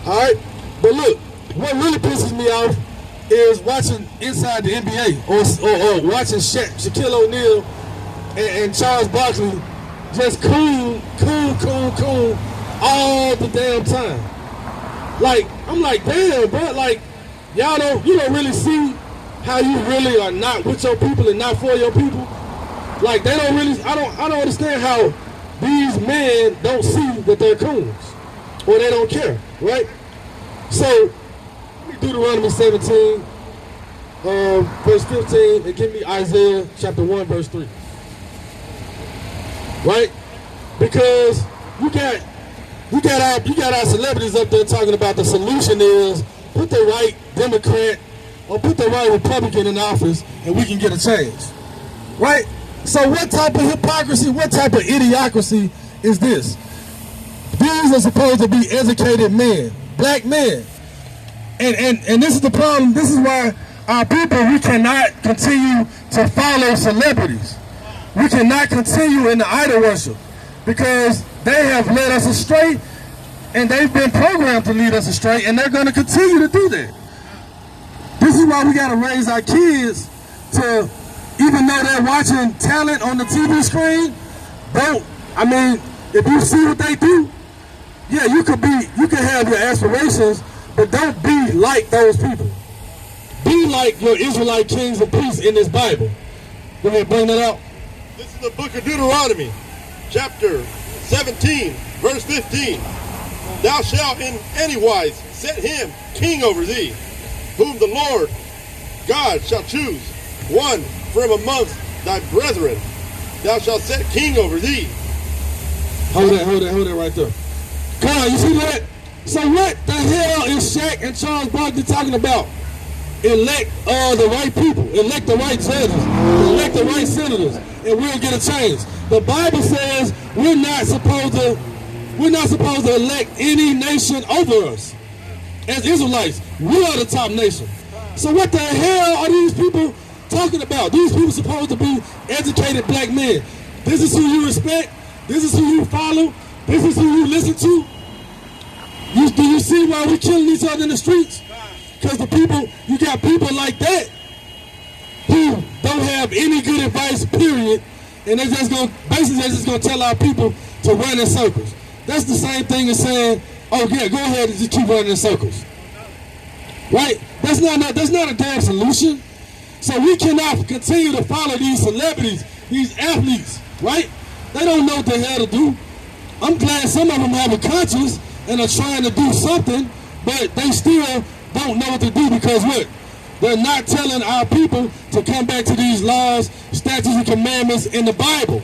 All right? But look, what really pisses me off is watching inside the NBA or watching Shaquille O'Neal and Charles Barkley just cool all the damn time. Like, I'm like, damn, bro, like, you don't really see how you really are not with your people and not for your people. Like, they don't really, I don't understand how these men don't see that they're coons or they don't care, right? So, let me Deuteronomy 17, verse 15, and give me Isaiah chapter 1, verse 3. Right? Because you got you got our celebrities up there talking about the solution is put the right Democrat or put the right Republican in office and we can get a change, right? So what type of hypocrisy, what type of idiocracy is this? These are supposed to be educated men, black men. And this is the problem. This is why our people, we cannot continue to follow celebrities. We cannot continue in the idol worship because they have led us astray and they've been programmed to lead us astray and they're going to continue to do that. This is why we got to raise our kids to, even though they're watching talent on the TV screen, if you see what they do, yeah, you can have your aspirations, but don't be like those people. Be like your Israelite kings and priests in this Bible. Go ahead, bring that out. This is the book of Deuteronomy, chapter 17, verse 15. Thou shalt in any wise set him king over thee, whom the Lord God shall choose, one from amongst thy brethren. Thou shalt set king over thee. Hold that right there. Come on, you see that? So what the hell is Shaq and Charles Barkley talking about? Elect the right people, elect the right judges, elect the right senators, and we'll get a change. The Bible says we're not supposed to elect any nation over us. As Israelites, we are the top nation. So what the hell are these people talking about? These people supposed to be educated black men. This is who you respect. This is who you follow. This is who you listen to. Do you see why we're killing each other in the streets? Because you got people like that who don't have any good advice, period, and they're just gonna tell our people to run in circles. That's the same thing as saying, oh yeah, go ahead and just keep running in circles. Right? That's not a damn solution. So we cannot continue to follow these celebrities, these athletes, right? They don't know what the hell to do. I'm glad some of them have a conscience and are trying to do something, but they still don't know what to do because what? They're not telling our people to come back to these laws, statutes, and commandments in the Bible,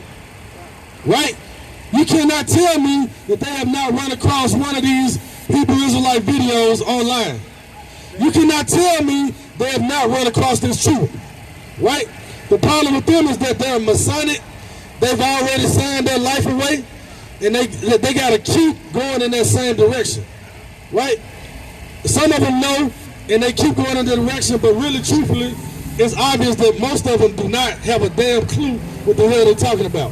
right? You cannot tell me that they have not run across one of these Hebrew Israelite videos online. You cannot tell me they have not run across this truth, right? The problem with them is that they're Masonic. They've already signed their life away, and they got to keep going in that same direction, right? Some of them know, and they keep going in the direction, but really, truthfully, it's obvious that most of them do not have a damn clue what the hell they're talking about.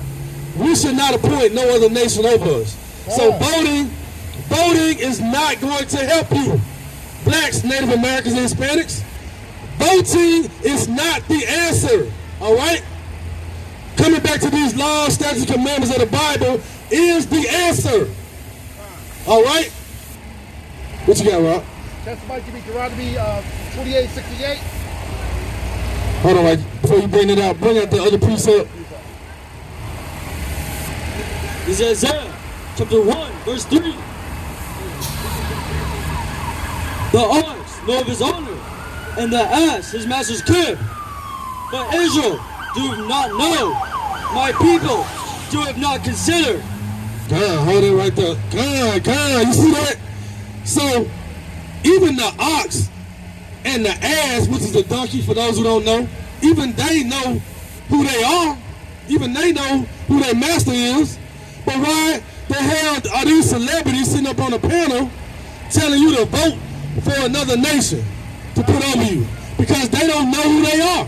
We should not appoint no other nation over us. So voting is not going to help you. Blacks, Native Americans, and Hispanics, voting is not the answer, all right? Coming back to these laws, statutes, commandments of the Bible is the answer, all right? What you got, Rob? Testimony to me, Deuteronomy 28:68. Hold on, right before you bring it out, bring out the other precept. This is Isaiah chapter 1, verse 3. The ox know of his owner, and the ass his master's crib. But Israel do not know, my people do have not considered. God, hold it right there. God, you see that? So, even the ox and the ass, which is a donkey for those who don't know, even they know who they are. Even they know who their master is. But why the hell are these celebrities sitting up on a panel telling you to vote for another nation to put over you? Because they don't know who they are.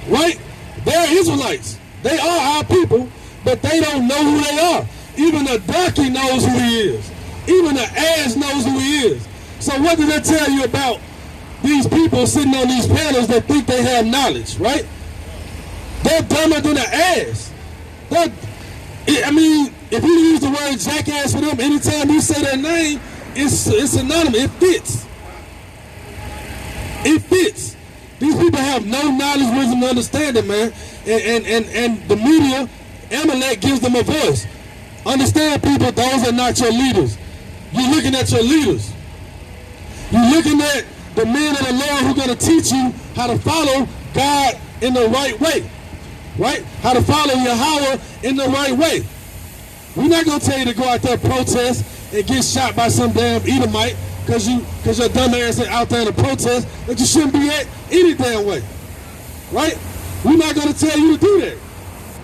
Right? They're Israelites. They are our people, but they don't know who they are. Even the donkey knows who he is. Even the ass knows who he is. So what did that tell you about these people sitting on these panels that think they have knowledge, right? They're dumber than an ass. If you use the word jackass for them, anytime you say their name, it's synonymous. It fits. It fits. These people have no knowledge, wisdom, and understanding, man. And the media, Amalek, gives them a voice. Understand, people, those are not your leaders. You're looking at your leaders. You're looking at the men of the Lord who are going to teach you how to follow God in the right way. Right? How to follow Yahweh in the right way. We're not gonna tell you to go out there and protest and get shot by some damn Edomite because your dumb ass are out there in a protest that you shouldn't be at any damn way. Right? We're not gonna tell you to do that.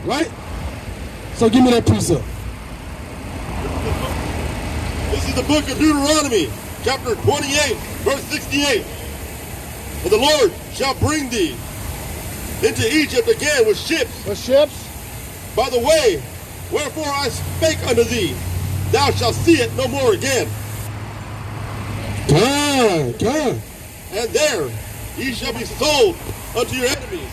Right? So give me that precept. This is the book of Deuteronomy, chapter 28, verse 68. And the Lord shall bring thee into Egypt again with ships. With ships? By the way, wherefore I spake unto thee, thou shalt see it no more again. God. And there ye shall be sold unto your enemies,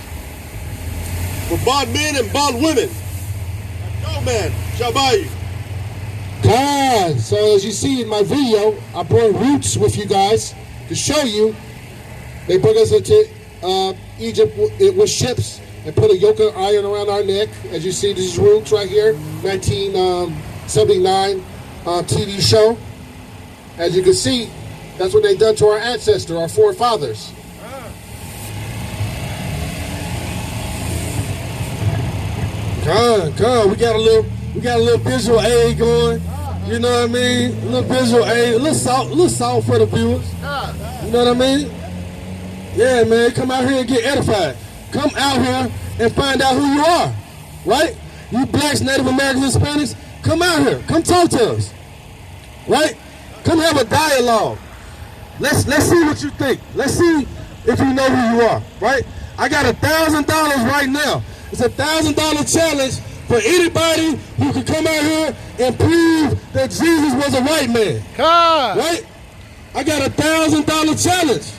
for bondmen and bondwomen, and no man shall buy you. God. So as you see in my video, I brought roots with you guys to show you. They brought us into Egypt with ships and put a yoke of iron around our neck. As you see, these roots right here, 1979 TV show. As you can see, that's what they done to our ancestor, our forefathers. God, we got a little visual aid going. You know what I mean? A little visual aid, a little salt for the viewers. You know what I mean? Yeah, man, come out here and get edified. Come out here and find out who you are, right? You blacks, Native Americans, Hispanics, come out here. Come talk to us, right? Come have a dialogue. Let's see what you think. Let's see if you know who you are, right? I got $1,000 right now. It's a $1,000 challenge for anybody who can come out here and prove that Jesus was a white man. God. Right? I got $1,000 challenge.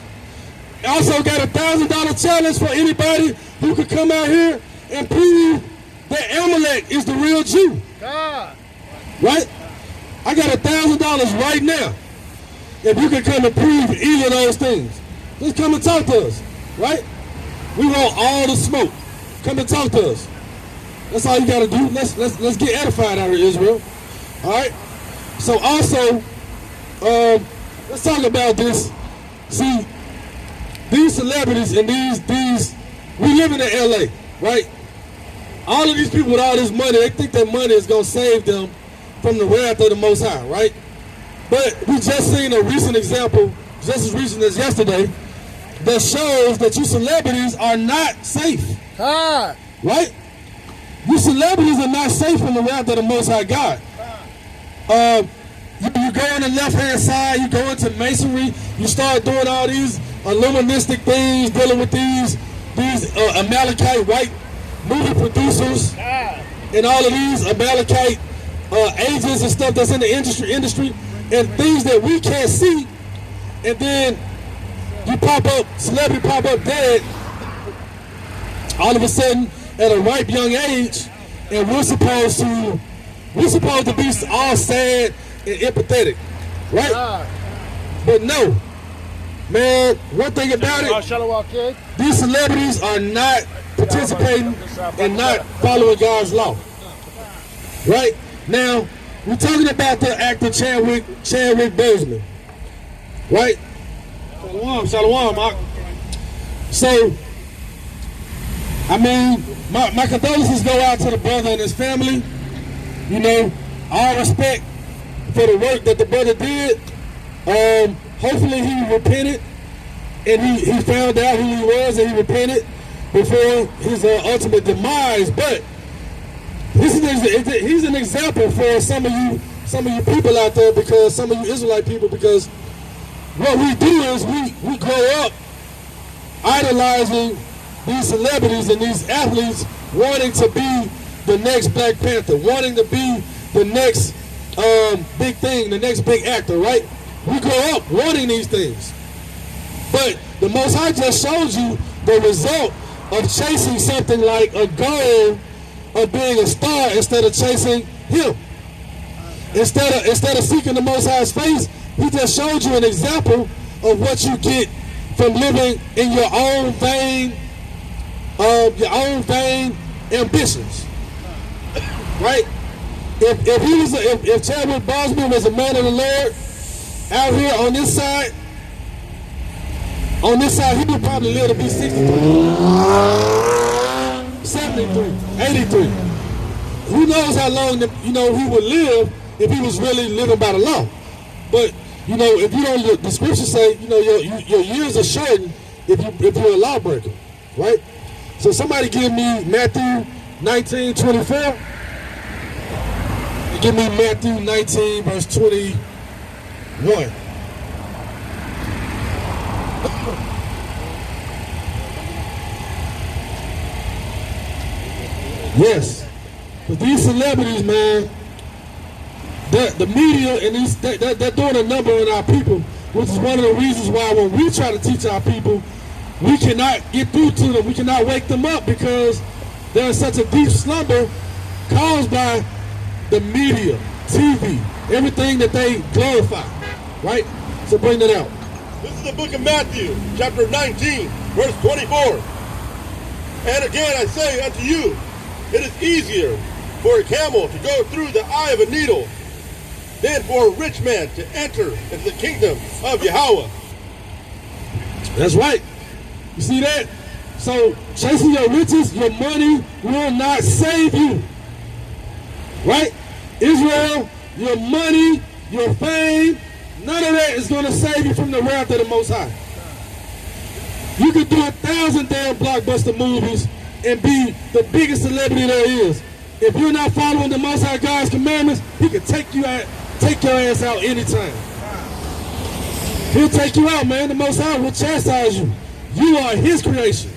I also got $1,000 challenge for anybody who could come out here and prove that Amalek is the real Jew. God. Right? I got $1,000 right now. If you can come and prove either of those things, just come and talk to us. Right? We want all the smoke. Come and talk to us. That's all you gotta do. Let's get edified out of Israel. All right. So also, let's talk about this. See, these celebrities and these we living in LA, right? All of these people with all this money, they think that money is gonna save them from the wrath of the Most High, right? But we just seen a recent example, just as recent as yesterday, that shows that you celebrities are not safe. God. Right? You celebrities are not safe from the wrath of the Most High God. You go on the left-hand side, you go into masonry, you start doing all these illuministic things, dealing with these Amalekite white movie producers and all of these Amalekite agents and stuff that's in the industry and things that we can't see, and then you pop up, celebrity pop up dead, all of a sudden at a ripe young age, and we're supposed to be all sad and empathetic, right? But no, man, one thing about it, these celebrities are not participating and not following God's law, right? Now, we're talking about the actor Chadwick Boseman, right? Shalom, Mark. So, I mean, my condolences go out to the brother and his family. You know, all respect for the work that the brother did. Hopefully he repented and he found out who he was and he repented before his ultimate demise. But he's an example for some of you people out there, because some of you Israelite people, because what we do is we grow up idolizing these celebrities and these athletes, wanting to be the next Black Panther, wanting to be the next big thing, the next big actor, right? We grow up wanting these things. But the Most High just shows you the result of chasing something like a goal of being a star instead of chasing him. Instead of seeking the Most High's face, he just showed you an example of what you get from living in your own vain ambitions, right? If Chadwick Boseman was a man of the Lord out here on this side, he would probably live to be 63, 73, 83. who knows how long he would live if he was really living by the law. But if you don't, the scriptures say your years are shortened if you're a lawbreaker, right? So somebody give me Matthew 19:24. Give me Matthew 19 verse 21. Yes, but these celebrities, man, the media and they're doing a number on our people, which is one of the reasons why when we try to teach our people, we cannot get through to them. We cannot wake them up because they're in such a deep slumber caused by the media, TV, everything that they glorify, right? So bring that out. This is the book of Matthew, chapter 19, verse 24. And again I say unto you, it is easier for a camel to go through the eye of a needle than for a rich man to enter into the kingdom of Yahweh. That's right. You see that? So chasing your riches, your money will not save you. Right? Israel, your money, your fame, none of that is going to save you from the wrath of the Most High. You could do 1,000 damn blockbuster movies and be the biggest celebrity there is. If you're not following the Most High God's commandments, he can take your ass out anytime. He'll take you out, man. The Most High will chastise you. You are his creation.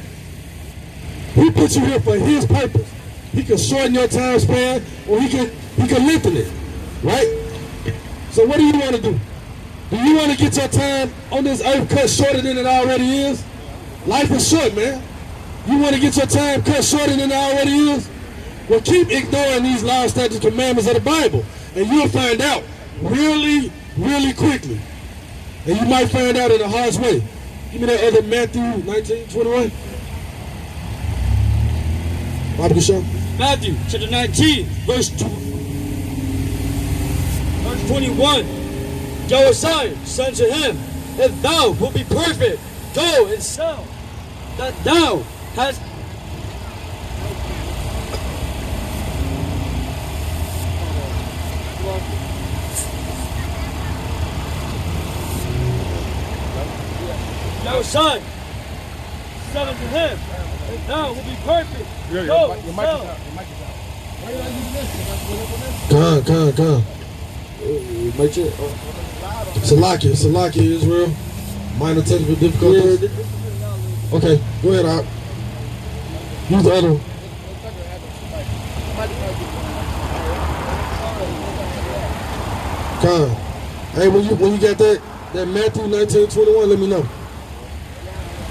He put you here for his purpose. He can shorten your time span, or he can lengthen it, right? So what do you want to do? Do you want to get your time on this earth cut shorter than it already is? Life is short, man. You want to get your time cut shorter than it already is? Well, keep ignoring these laws, statutes, commandments of the Bible, and you'll find out really, really quickly. And you might find out in a harsh way. Give me that other Matthew 19:21. Bible show. Matthew chapter 19, verse 21. H.O.I said to him, if thou wilt be perfect, go and sell that thou hast. H.O.I said unto him, if thou wilt be perfect, go and sell. Come. Make sure. Salakia, Israel. Minor technical difficulties. Okay, go ahead, Op. Use the other one. Come. Hey, when you got that Matthew 19:21, let me know.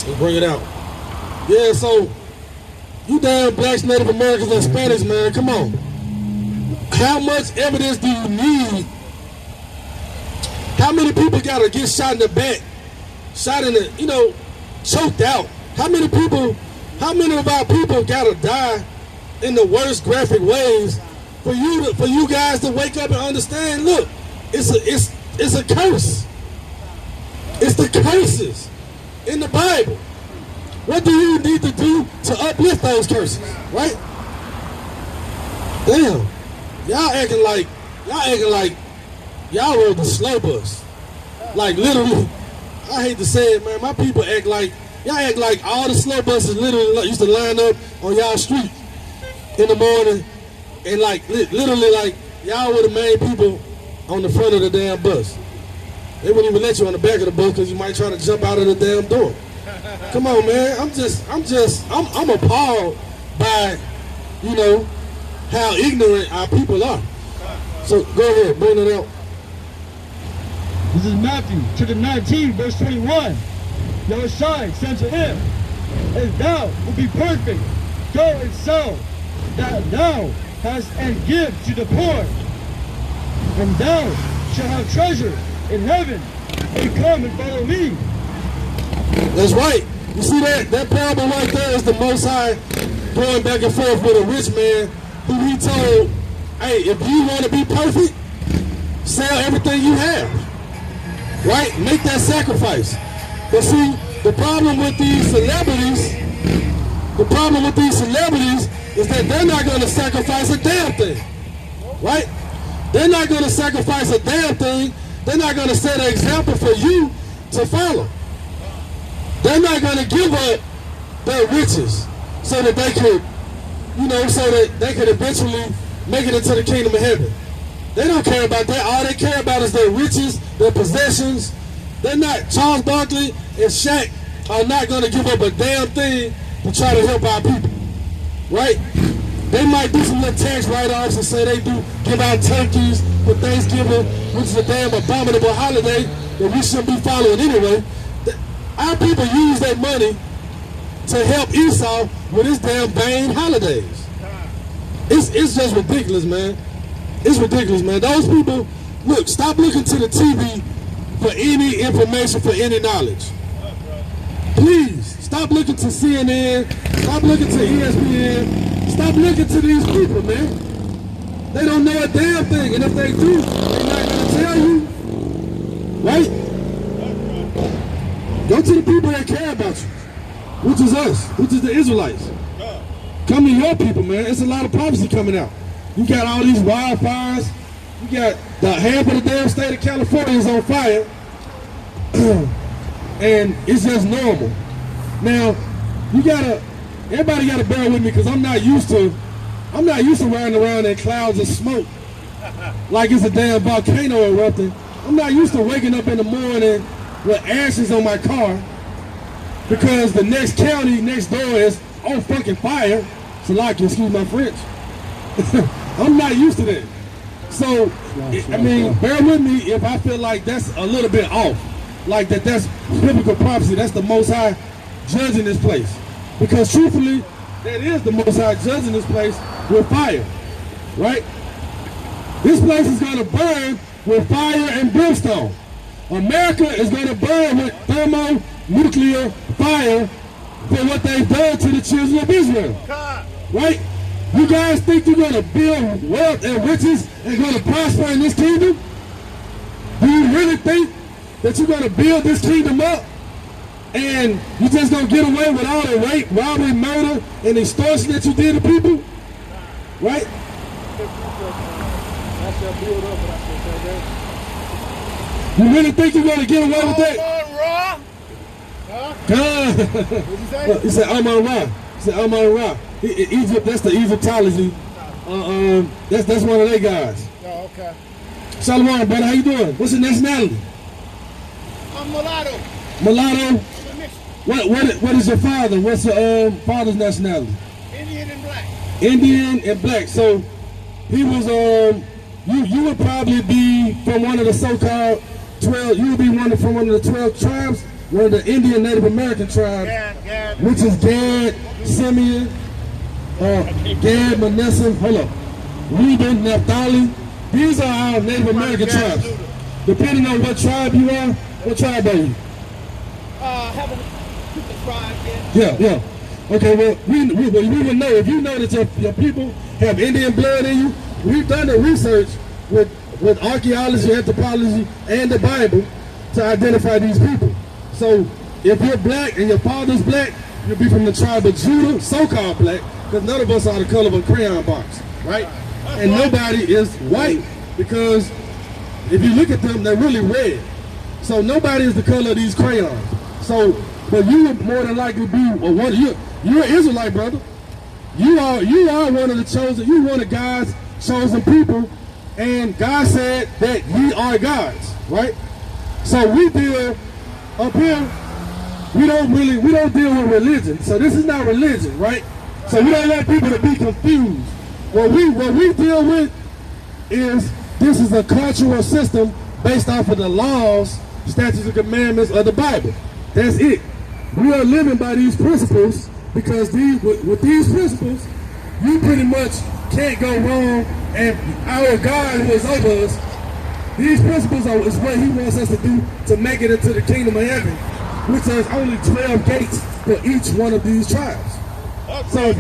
Let's bring it out. Yeah, so you damn blacks, Native Americans, and Hispanics, man, come on. How much evidence do you need? How many people gotta get shot in the back, shot in the, choked out? How many of our people gotta die in the worst graphic ways for you guys to wake up and understand? Look, it's a curse. It's the curses in the Bible. What do you need to do to uplift those curses, right? Damn, y'all acting like y'all rode the slow bus. Like literally, I hate to say it, man. My people act like all the slow buses literally used to line up on y'all street in the morning, and literally y'all were the main people on the front of the damn bus. They wouldn't even let you on the back of the bus because you might try to jump out of the damn door. Come on, man. I'm appalled by, how ignorant our people are. So go ahead, bring it out. This is Matthew chapter 19, verse 21. H.O.I said to him, if thou wilt be perfect, go and sell that thou hast and give to the poor, and thou shalt have treasure in heaven, and come and follow me. That's right. You see that parable right there is the Most High going back and forth with a rich man who he told, hey, if you want to be perfect, sell everything you have. Right? Make that sacrifice. But see, the problem with these celebrities is that they're not going to sacrifice a damn thing, right? They're not going to sacrifice a damn thing. They're not going to set an example for you to follow. They're not going to give up their riches so that they could, so that they could eventually make it into the kingdom of heaven. They don't care about that. All they care about is their riches, their possessions. They're not, Charles Barkley and Shaq are not going to give up a damn thing to try to help our people, right? They might do some little tax write-offs and say they do give out turkeys for Thanksgiving, which is a damn abominable holiday that we shouldn't be following anyway. Our people use that money to help Esau with his damn vain holidays. It's just ridiculous, man. It's ridiculous, man. Those people, look, stop looking to the TV for any information, for any knowledge. Please, stop looking to CNN, stop looking to ESPN, stop looking to these people, man. They don't know a damn thing, and if they do, they're not going to tell you, right? Go to the people that care about you, which is us, which is the Israelites. Come to your people, man. It's a lot of prophecy coming out. You got all these wildfires. You got the half of the damn state of California is on fire. And it's just normal. Now, everybody gotta bear with me because I'm not used to riding around in clouds of smoke like it's a damn volcano erupting. I'm not used to waking up in the morning with ashes on my car because the next county next door is on fucking fire. So like, excuse my French. I'm not used to that. So, I mean, bear with me if I feel like that's a little bit off. Like that's biblical prophecy. That's the Most High judging this place. Because truthfully, that is the Most High judging this place with fire. Right? This place is going to burn with fire and brimstone. America is going to burn with thermonuclear fire for what they've done to the children of Israel. Right? You guys think you're going to build wealth and riches and going to prosper in this kingdom? Do you really think that you're going to build this kingdom up and you just going to get away with all the rape, robbery, murder, and extortion that you did to people? Right? You really think you're going to get away with that? What'd you say? He said, I'm on Ra. He said, I'm on Ra. Egypt, that's the Egyptology. That's one of their guys. Oh, okay. Shalom, brother. How you doing? What's your nationality? I'm mulatto. Mulatto? What is your father? What's your father's nationality? Indian and black. Indian and black. So he was you would probably be from one of the so-called 12. You would be from one of the 12 tribes, one of the Indian Native American tribes, Gad. which is Gad, Simeon, Gad, Manasseh. Hold up, Reuben, Naphtali. These are our Native American tribes. Depending on what tribe you are, what tribe are you? Haven't picked the tribe yet. Yeah. Okay, well, we would know. If you know that your people have Indian blood in you, we've done the research with archaeology, anthropology, and the Bible to identify these people. So if you're black and your father's black, you'll be from the tribe of Judah, so-called black, because none of us are the color of a crayon box, right? And nobody is white, because if you look at them, they're really red. So nobody is the color of these crayons. So, but you would more than likely be you're an Israelite, brother. You are one of the chosen. You're one of God's chosen people, and God said that ye are gods, right? So we deal up here. We don't deal with religion. So this is not religion, right? So we don't want people to be confused. What we deal with is this is a cultural system based off of the laws, statutes, and commandments of the Bible. That's it. We are living by these principles because with these principles, you pretty much can't go wrong. And our God who is over us, these principles is what He wants us to do to make it into the kingdom of heaven, which has only 12 gates for each one of these tribes. So if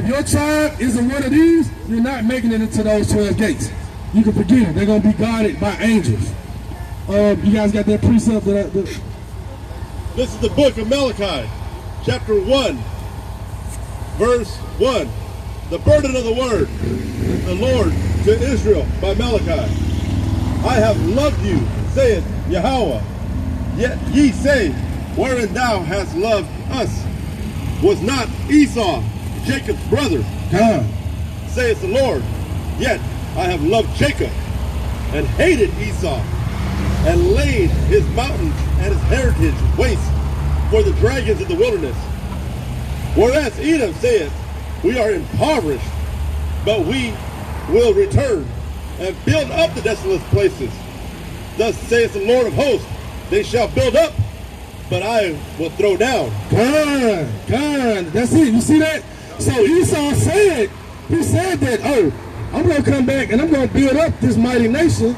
your tribe isn't one of these, you're not making it into those 12 gates. You can forget it. They're going to be guarded by angels. You guys got that precept? This is the book of Malachi, chapter 1, verse 1. The burden of the word, the Lord to Israel by Malachi. I have loved you, saith Yahweh. Yet ye say, wherein thou hast loved us. Was not Esau Jacob's brother? God. Saith the Lord. Yet I have loved Jacob and hated Esau, and laid his mountains and his heritage waste for the dragons of the wilderness. Whereas Edom saith, we are impoverished, but we will return and build up the desolate places. Thus saith the Lord of hosts, they shall build up, but I will throw down. God, that's it. You see that? So Esau said, he said that, oh, I'm going to come back and I'm going to build up this mighty nation,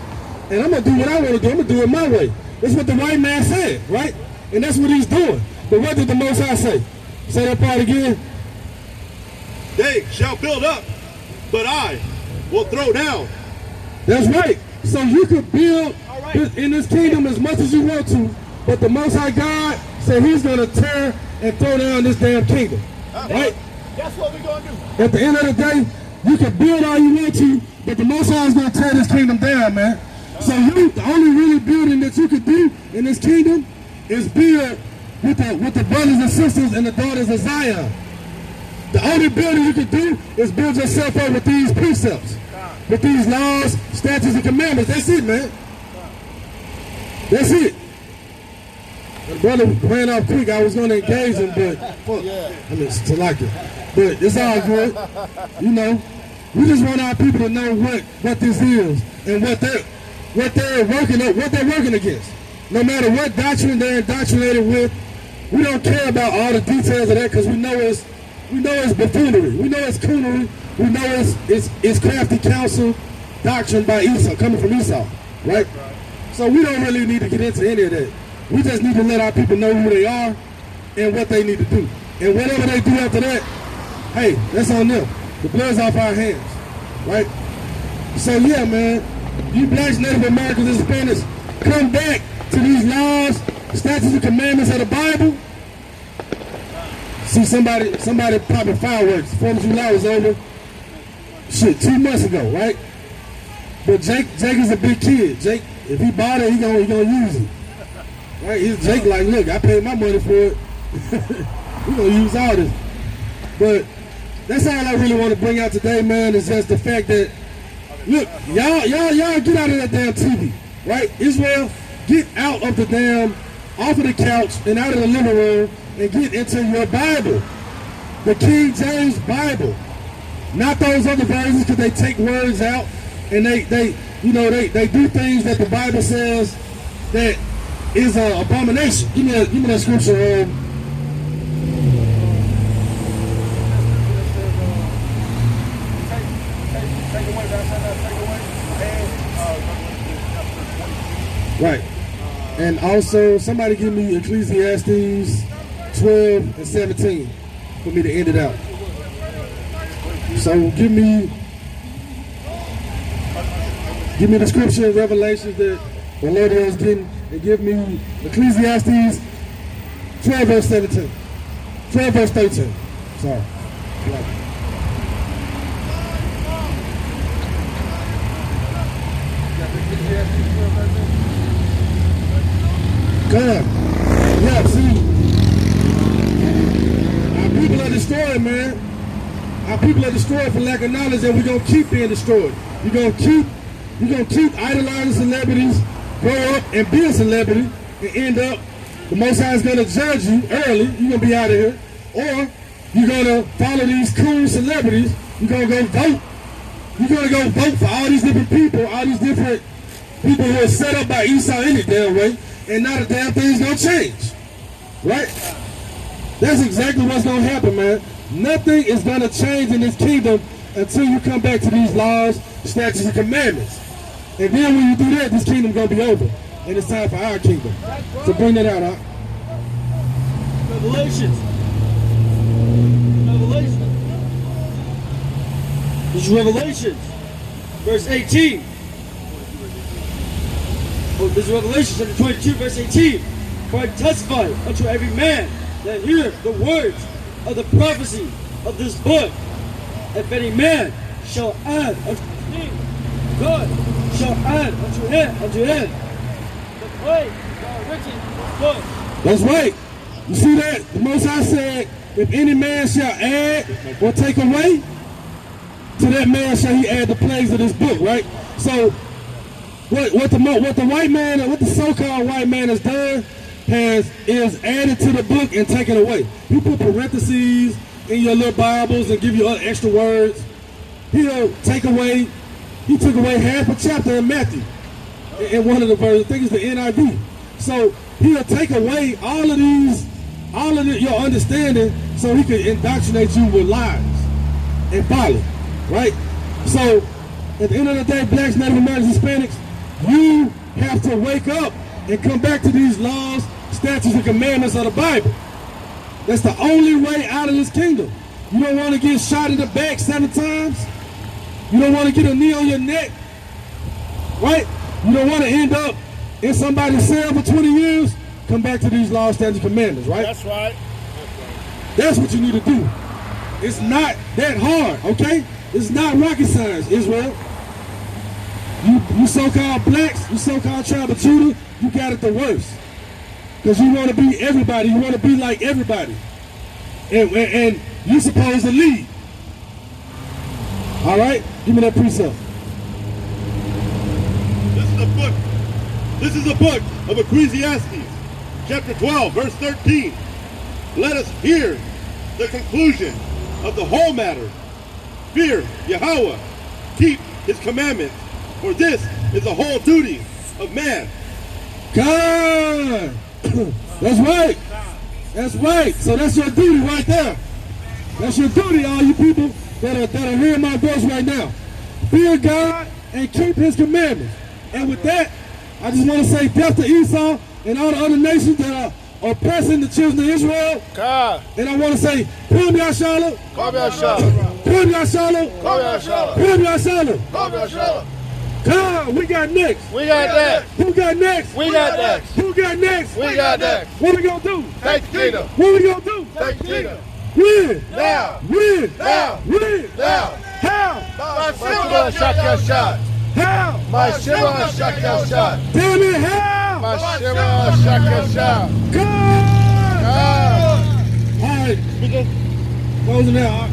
and I'm going to do what I want to do. I'm going to do it my way. That's what the white man said, right? And that's what he's doing. But what did the Most High say? Say that part again. They shall build up, but I will throw down. That's right. So you could build in this kingdom as much as you want to, but the Most High God said he's going to tear and throw down this damn kingdom. Right? That's what we're going to do. At the end of the day, you can build all you want to, but the Most High is going to tear this kingdom down, man. So the only really building that you could do in this kingdom is build with the brothers and sisters and the daughters of Zion. The only building you can do is build yourself up with these precepts, with these laws, statutes, and commandments. That's it, man. That's it. The brother ran off quick. I was going to engage him, but I mean, to like it. But it's all good. You know, we just want our people to know what this is and what they're working against. No matter what doctrine they're indoctrinated with, we don't care about all the details of that because we know it's buffoonery. We know it's coonery. We know it's crafty counsel doctrine by Esau, coming from Esau, right? So we don't really need to get into any of that. We just need to let our people know who they are and what they need to do. And whatever they do after that, hey, that's on them. The blood's off our hands, right? So yeah, man, you blacks, Native Americans, and Hispanics, come back to these laws, statutes, and commandments of the Bible. See somebody popping fireworks. 4th of July was over, 2 months ago, right? But Jake is a big kid. Jake, if he bought it, he gonna use it. Right? Jake like, look, I paid my money for it. We gonna use all this. But that's all I really want to bring out today, man, is just the fact that, look, y'all get out of that damn TV, right? Israel, get out of the damn, off of the couch and out of the living room and get into your Bible. The King James Bible. Not those other versions, because they take words out and they do things that the Bible says that is an abomination. Give me that scripture. Right. And also, somebody give me Ecclesiastes 12 and 17 for me to end it out. So give me the scripture in Revelations that the Lord is getting, and give me Ecclesiastes 12 verse 17. 12 verse 13. Sorry. God. Yeah, see, our people are destroyed, man. Our people are destroyed for lack of knowledge, and we're gonna keep being destroyed. We're gonna keep idolizing celebrities, grow up and be a celebrity, and end up the Most High is gonna judge you early. You're gonna be out of here, or you're gonna follow these cool celebrities. You're gonna go vote. You're gonna go vote for all these different people, all these different people who are set up by Esau any damn way. And not a damn thing's gonna change, right? That's exactly what's gonna happen, man. Nothing is gonna change in this kingdom until you come back to these laws, statutes, and commandments. And then when you do that, this kingdom gonna be over, and it's time for our kingdom. So bring that out, huh? Revelations. This is Revelations, verse 18. This is Revelation chapter 22, verse 18. For I testify unto every man that heareth the words of the prophecy of this book. If any man shall add unto thee, God shall add unto him the plagues that are written in this book. That's right. You see that? The Most High said, if any man shall add or take away, to that man shall he add the plagues of this book, right? So what the white man and what the so-called white man has done is added to the book and taken away. He put parentheses in your little Bibles and give you other extra words. He took away half a chapter in Matthew in one of the verses. I think it's the NIV. So he'll take away all of your understanding so he can indoctrinate you with lies and folly, right? So at the end of the day, blacks, Native Americans, Hispanics, you have to wake up and come back to these laws, statutes, and commandments of the Bible. That's the only way out of this kingdom. You don't want to get shot in the back 7 times. You don't want to get a knee on your neck, right? You don't want to end up in somebody's cell for 20 years. Come back to these laws, statutes, and commandments, right? That's right. That's what you need to do. It's not that hard, okay? It's not rocket science, Israel. You so-called blacks, you so-called tribe of Judah, you got it the worst. Because you want to be everybody. You want to be like everybody. And you're supposed to lead. All right? Give me that precept. This is a book of Ecclesiastes, chapter 12, verse 13. Let us hear the conclusion of the whole matter. Fear Yahweh, keep his commandments, for this is the whole duty of man. God! That's right. That's right. So that's your duty right there. That's your duty, all you people that are hearing my voice right now. Fear God and keep his commandments. And with that, I just want to say death to Esau and all the other nations that are oppressing the children of Israel. God. And I want to say, Pum Yashala. Pum Yashala. Pum Yashala. Pum Yashala. Pum Yashala. Pum Yashala. God, we got next. We got next. Who got next? We got next. Who got next? We got next. What we gonna do? Take the kingdom. What we gonna do? Take the kingdom. Win. Now. Win. Now. Win. Now. How? My Shiva shot your shot. How? My Shiva shot your shot. Tell me how. My Shiva shot your shot. God. God. All right, speaker. Closing out.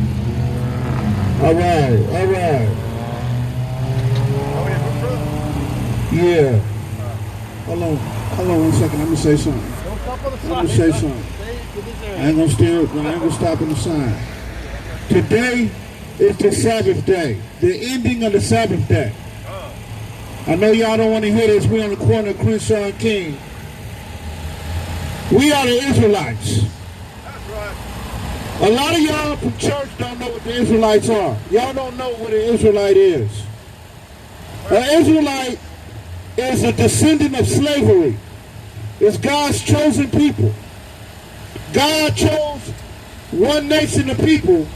All right. Yeah. Hold on 1 second. Let me say something. I ain't gonna stop in the sign. Today is the Sabbath day, the ending of the Sabbath day. I know y'all don't want to hear this. We on the corner of Crenshaw and King. We are the Israelites. That's right. A lot of y'all from church don't know what the Israelites are. Y'all don't know what an Israelite is. An Israelite is a descendant of slavery. It's God's chosen people. God chose one nation of people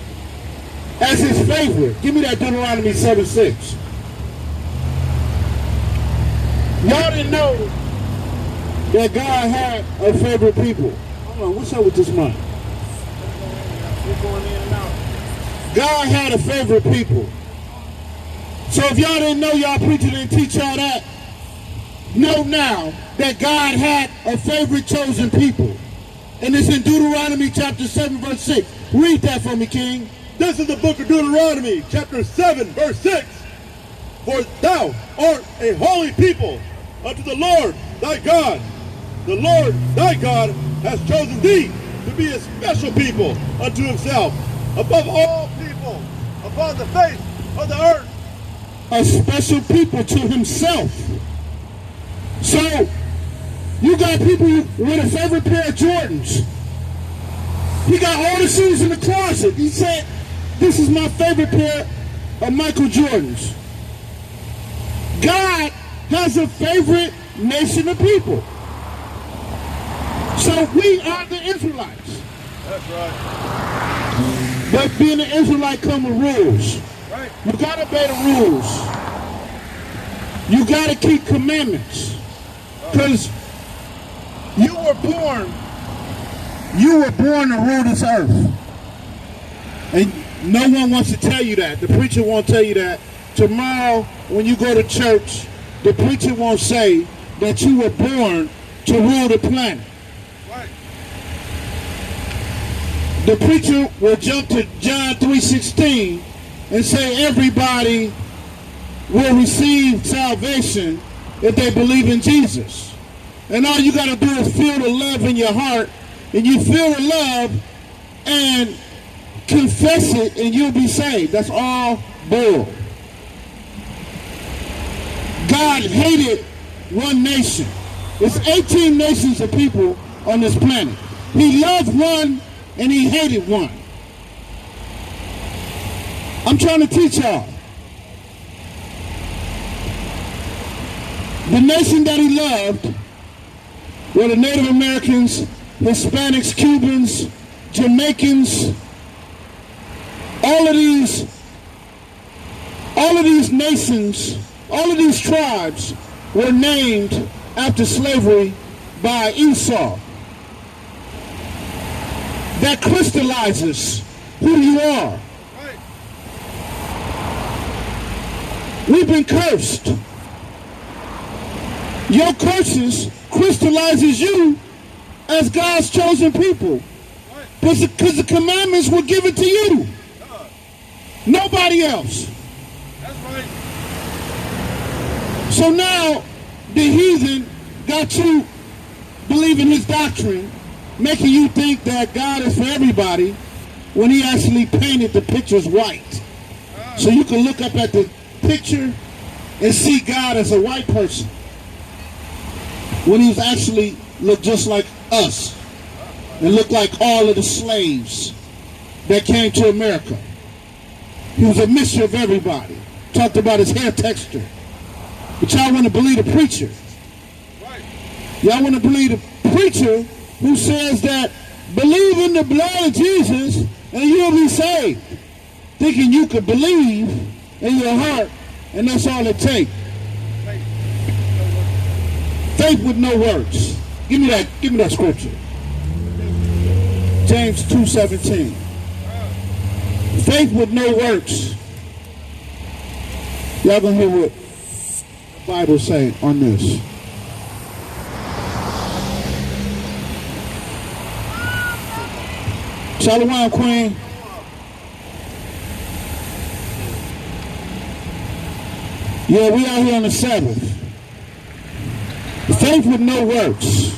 as his favorite. Give me that Deuteronomy 7:6. Y'all didn't know that God had a favorite people. Hold on, what's up with this mic? God had a favorite people. So if y'all didn't know, y'all preacher didn't teach y'all that. Know now that God had a favorite chosen people. And it's in Deuteronomy chapter 7, verse 6. Read that for me, King. This is the book of Deuteronomy, chapter 7, verse 6. For thou art a holy people unto the Lord thy God. The Lord thy God has chosen thee to be a special people unto himself, above all people upon the face of the earth. A special people to himself. So, you got people with a favorite pair of Jordans. He got all the shoes in the closet. He said, this is my favorite pair of Michael Jordans. God has a favorite nation of people. So we are the Israelites. That's right. But being an Israelite comes with rules. Right. You got to obey the rules. You got to keep commandments. Because you were born to rule this earth. And no one wants to tell you that. The preacher won't tell you that. Tomorrow, when you go to church, the preacher won't say that you were born to rule the planet. Right. The preacher will jump to John 3:16 and say everybody will receive salvation if they believe in Jesus. And all you got to do is feel the love in your heart, and you feel the love and confess it, and you'll be saved. That's all bull. God hated one nation. There's 18 nations of people on this planet. He loved one and he hated one. I'm trying to teach y'all. The nation that he loved were the Native Americans, Hispanics, Cubans, Jamaicans. All of these nations, all of these tribes were named after slavery by Esau. That crystallizes who you are. We've been cursed. Your curses crystallizes you as God's chosen people. Because the commandments were given to you. Nobody else. That's right. So now the heathen got you believing his doctrine, making you think that God is for everybody when he actually painted the pictures white. So you can look up at the picture and see God as a white person when he was actually looked just like us and looked like all of the slaves that came to America. He was a mixture of everybody. Talked about his hair texture. But y'all want to believe the preacher. Y'all want to believe the preacher who says that believe in the blood of Jesus and you'll be saved. Thinking you could believe in your heart and that's all it takes. Faith with no works. Give me that scripture. James 2:17. Faith with no works. Y'all gonna hear what the Bible say on this. Shalom, Queen. Yeah, we out here on the Sabbath. Faith with no works.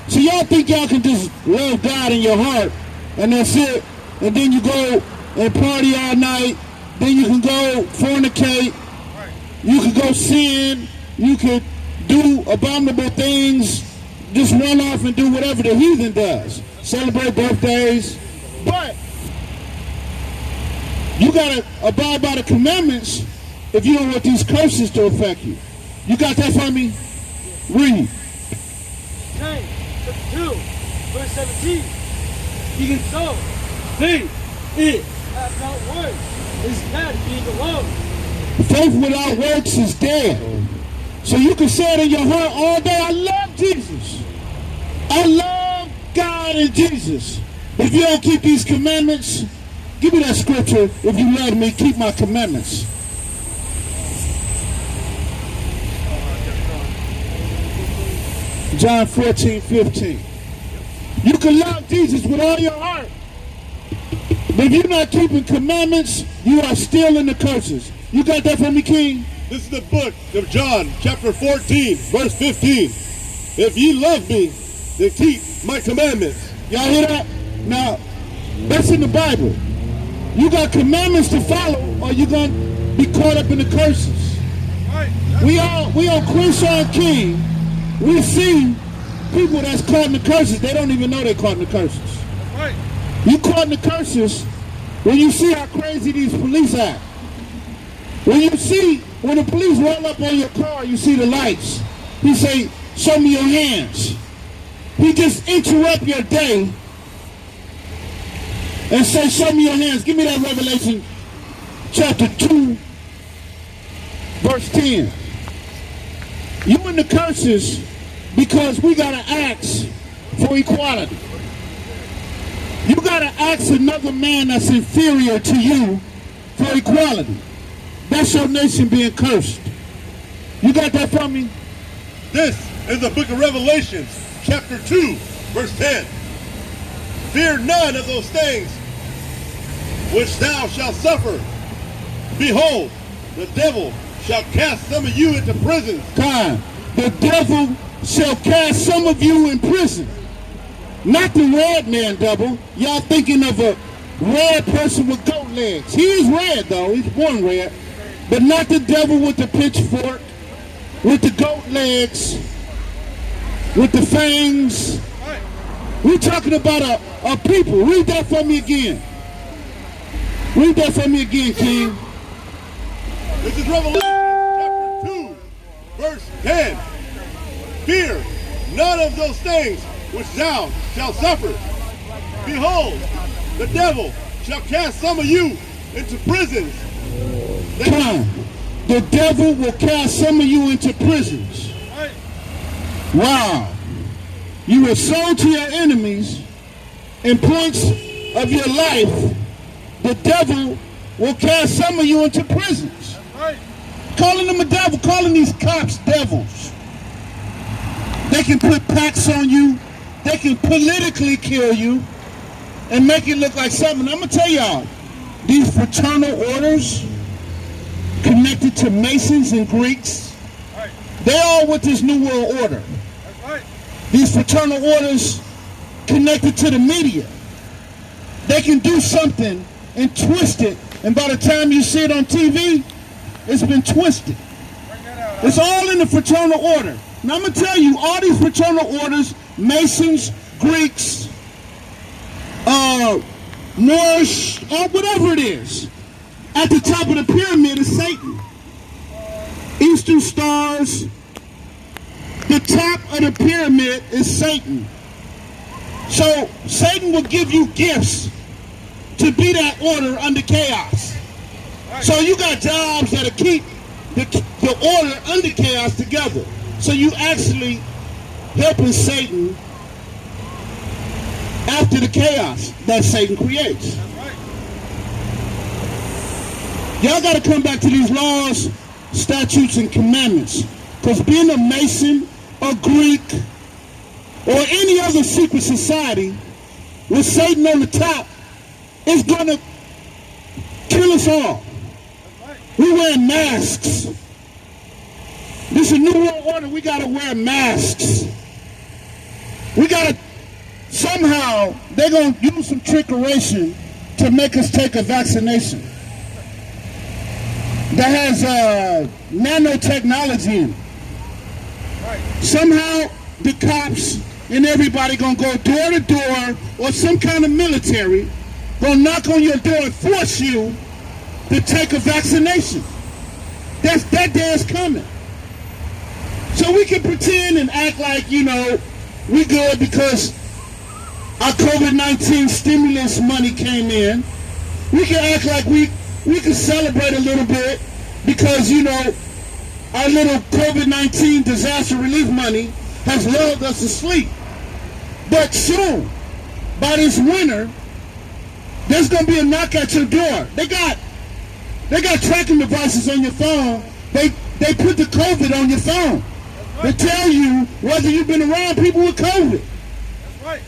So y'all think y'all can just love God in your heart and that's it, and then you go and party all night, then you can go fornicate, you can go sin, you can do abominable things, just run off and do whatever the heathen does. Celebrate birthdays. But you gotta abide by the commandments if you don't want these curses to affect you. You got that for me? Read. James 2, verse 17. Even so, faith is not works, is dead being alone. Faith without works is dead. So you can say it in your heart all day, I love Jesus. I love God and Jesus. If you don't keep these commandments, give me that scripture. If you love me, keep my commandments. John 14:15. You can love Jesus with all your heart. But if you're not keeping commandments, you are still in the curses. You got that from me, King? This is the book of John, chapter 14, verse 15. If ye love me, then keep my commandments. Y'all hear that? Now, that's in the Bible. You got commandments to follow, or you're going to be caught up in the curses. We on Crenshaw King, we see people that's caught in the curses. They don't even know they're caught in the curses. You caught in the curses when you see how crazy these police act. When the police roll up on your car, you see the lights. He say, show me your hands. He just interrupt your day and say, show me your hands. Give me that Revelation chapter 2, verse 10. You in the curses because we got to ask for equality. You got to ask another man that's inferior to you for equality. That's your nation being cursed. You got that from me? This is the book of Revelation, chapter 2, verse 10. Fear none of those things which thou shalt suffer. Behold, the devil shall cast some of you into prison. God, the devil shall cast some of you in prison. Not the red man devil. Y'all thinking of a red person with goat legs. He is red though, he's born red. But not the devil with the pitchfork, with the goat legs, with the fangs. We're talking about a people. Read that for me again. Read that for me again, King. This is Revelation chapter 2, verse 10. Fear none of those things which thou shalt suffer. Behold, the devil shall cast some of you into prisons. Come, the devil will cast some of you into prisons. Wow. You were sold to your enemies in points of your life. The devil will cast some of you into prisons. Calling them a devil, calling these cops devils. They can put packs on you. They can politically kill you and make it look like something. I'm going to tell y'all, these fraternal orders connected to Masons and Greeks, they all with this New World Order. These fraternal orders connected to the media. They can do something and twist it, and by the time you see it on TV, it's been twisted. It's all in the fraternal order. Now I'm going to tell you, all these fraternal orders, Masons, Greeks, Moorish, or whatever it is, at the top of the pyramid is Satan. Eastern stars, the top of the pyramid is Satan. So Satan will give you gifts to be that order under chaos. So you got jobs that'll keep the order under chaos together. So you actually helping Satan after the chaos that Satan creates. Y'all got to come back to these laws, statutes, and commandments. Because being a Mason, a Greek, or any other secret society with Satan on the top is going to kill us all. We wear masks. This is a New World Order. We got to wear masks. We got to, somehow, they're going to use some trickeration to make us take a vaccination that has nanotechnology in it. Somehow, the cops and everybody going to go door to door, or some kind of military going to knock on your door and force you to take a vaccination. That day is coming. So we can pretend and act like, you know, we good because our COVID-19 stimulus money came in. We can act like we can celebrate a little bit because, you know, our little COVID-19 disaster relief money has lulled us to sleep. But soon, by this winter, there's going to be a knock at your door. They got tracking devices on your phone. They put the COVID on your phone. They tell you whether you've been around people with COVID. That's right.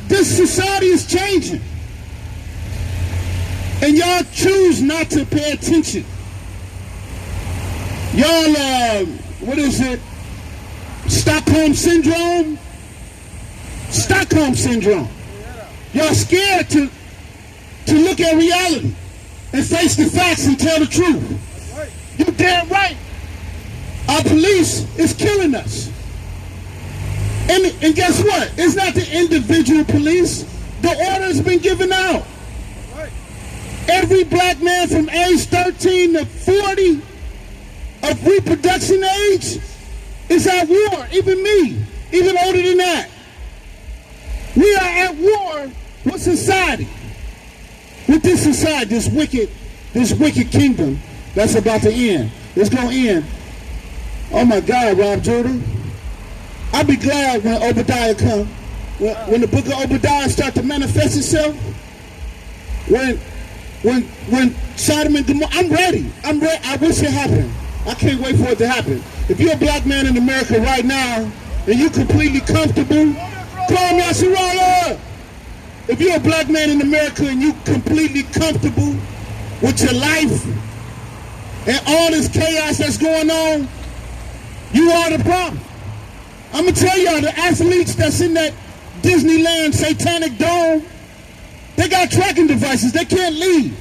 This society is changing. And y'all choose not to pay attention. Y'all, what is it? Stockholm Syndrome? Stockholm Syndrome. Y'all scared to look at reality and face the facts and tell the truth. Right. You're damn right. Our police is killing us. And guess what? It's not the individual police. The order's been given out. Right. Every black man from age 13 to 40 of reproduction age is at war. Even me, even older than that. We are at war with society. With this society, this wicked kingdom that's about to end. It's going to end. Oh my God, Rob Judah. I'll be glad when Obadiah come when the book of Obadiah start to manifest itself, when Sodom and Gomorrah, I'm ready. I wish it happened. I can't wait for it to happen. If you're a black man in America right now and you're completely comfortable, call me Nasrallah. If you're a black man in America and you're completely comfortable with your life and all this chaos that's going on, you are the problem. I'm going to tell y'all, the athletes that's in that Disneyland satanic dome, they got tracking devices. They can't leave.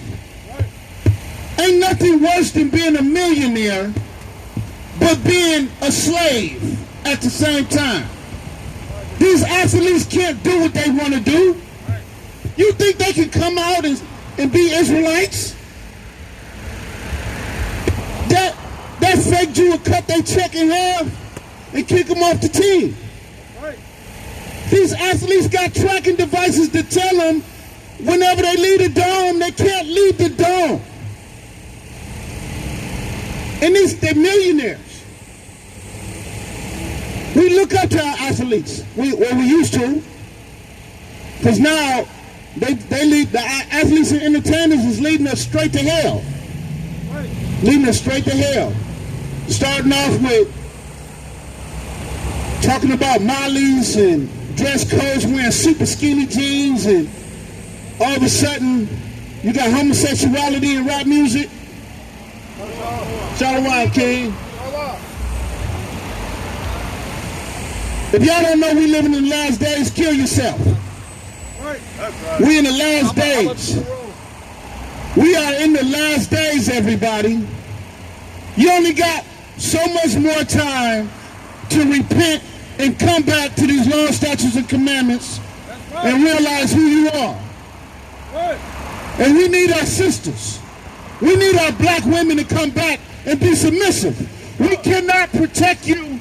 Ain't nothing worse than being a millionaire but being a slave at the same time. These athletes can't do what they want to do. You think they can come out and be Israelites? That fake Jew will cut their check in half and kick them off the team. These athletes got tracking devices to tell them whenever they leave the dome, they can't leave the dome. And they're millionaires. We look up to our athletes. We used to. Because now, they lead, the athletes and entertainers is leading us straight to hell. Leading us straight to hell. Starting off with talking about Molly's and dress codes, wearing super skinny jeans, and all of a sudden, you got homosexuality in rap music. H.O.I, King. If y'all don't know we living in the last days, kill yourself. We in the last days. We are in the last days, everybody. You only got so much more time to repent and come back to these laws, statutes, and commandments and realize who you are. And we need our sisters. We need our black women to come back and be submissive. We cannot protect you,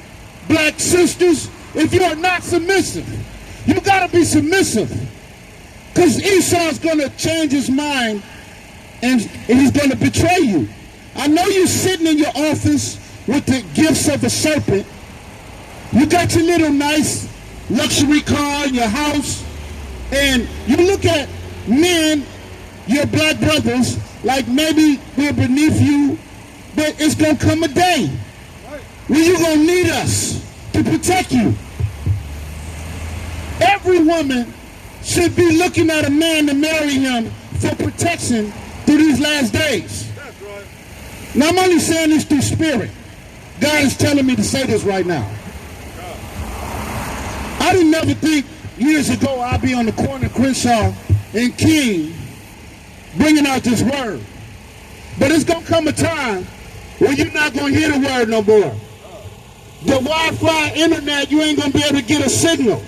black sisters, if you are not submissive. You got to be submissive. Because Esau's going to change his mind and he's going to betray you. I know you're sitting in your office with the gifts of a serpent. You got your little nice luxury car in your house, and you look at men, your black brothers, like maybe we're beneath you, but it's going to come a day when you're going to need us to protect you. Every woman should be looking at a man to marry him for protection through these last days. Now, I'm only saying this through spirit. God is telling me to say this right now. I didn't never think years ago I'd be on the corner of Crenshaw and King bringing out this word. But it's going to come a time where you're not going to hear the word no more. The Wi-Fi internet, you ain't going to be able to get a signal.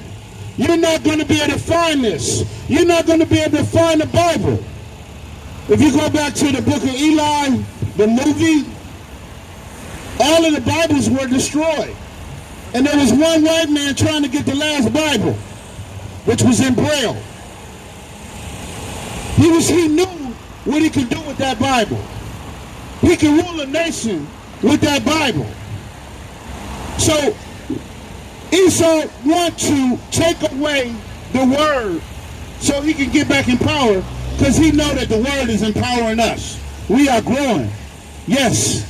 You're not going to be able to find this. You're not going to be able to find the Bible. If you go back to the book of Eli, the movie, all of the Bibles were destroyed. And there was one white man trying to get the last Bible, which was in Braille. He knew what he could do with that Bible. He could rule a nation with that Bible. So Esau wants to take away the word so he can get back in power, because he knows that the word is empowering us. We are growing. Yes,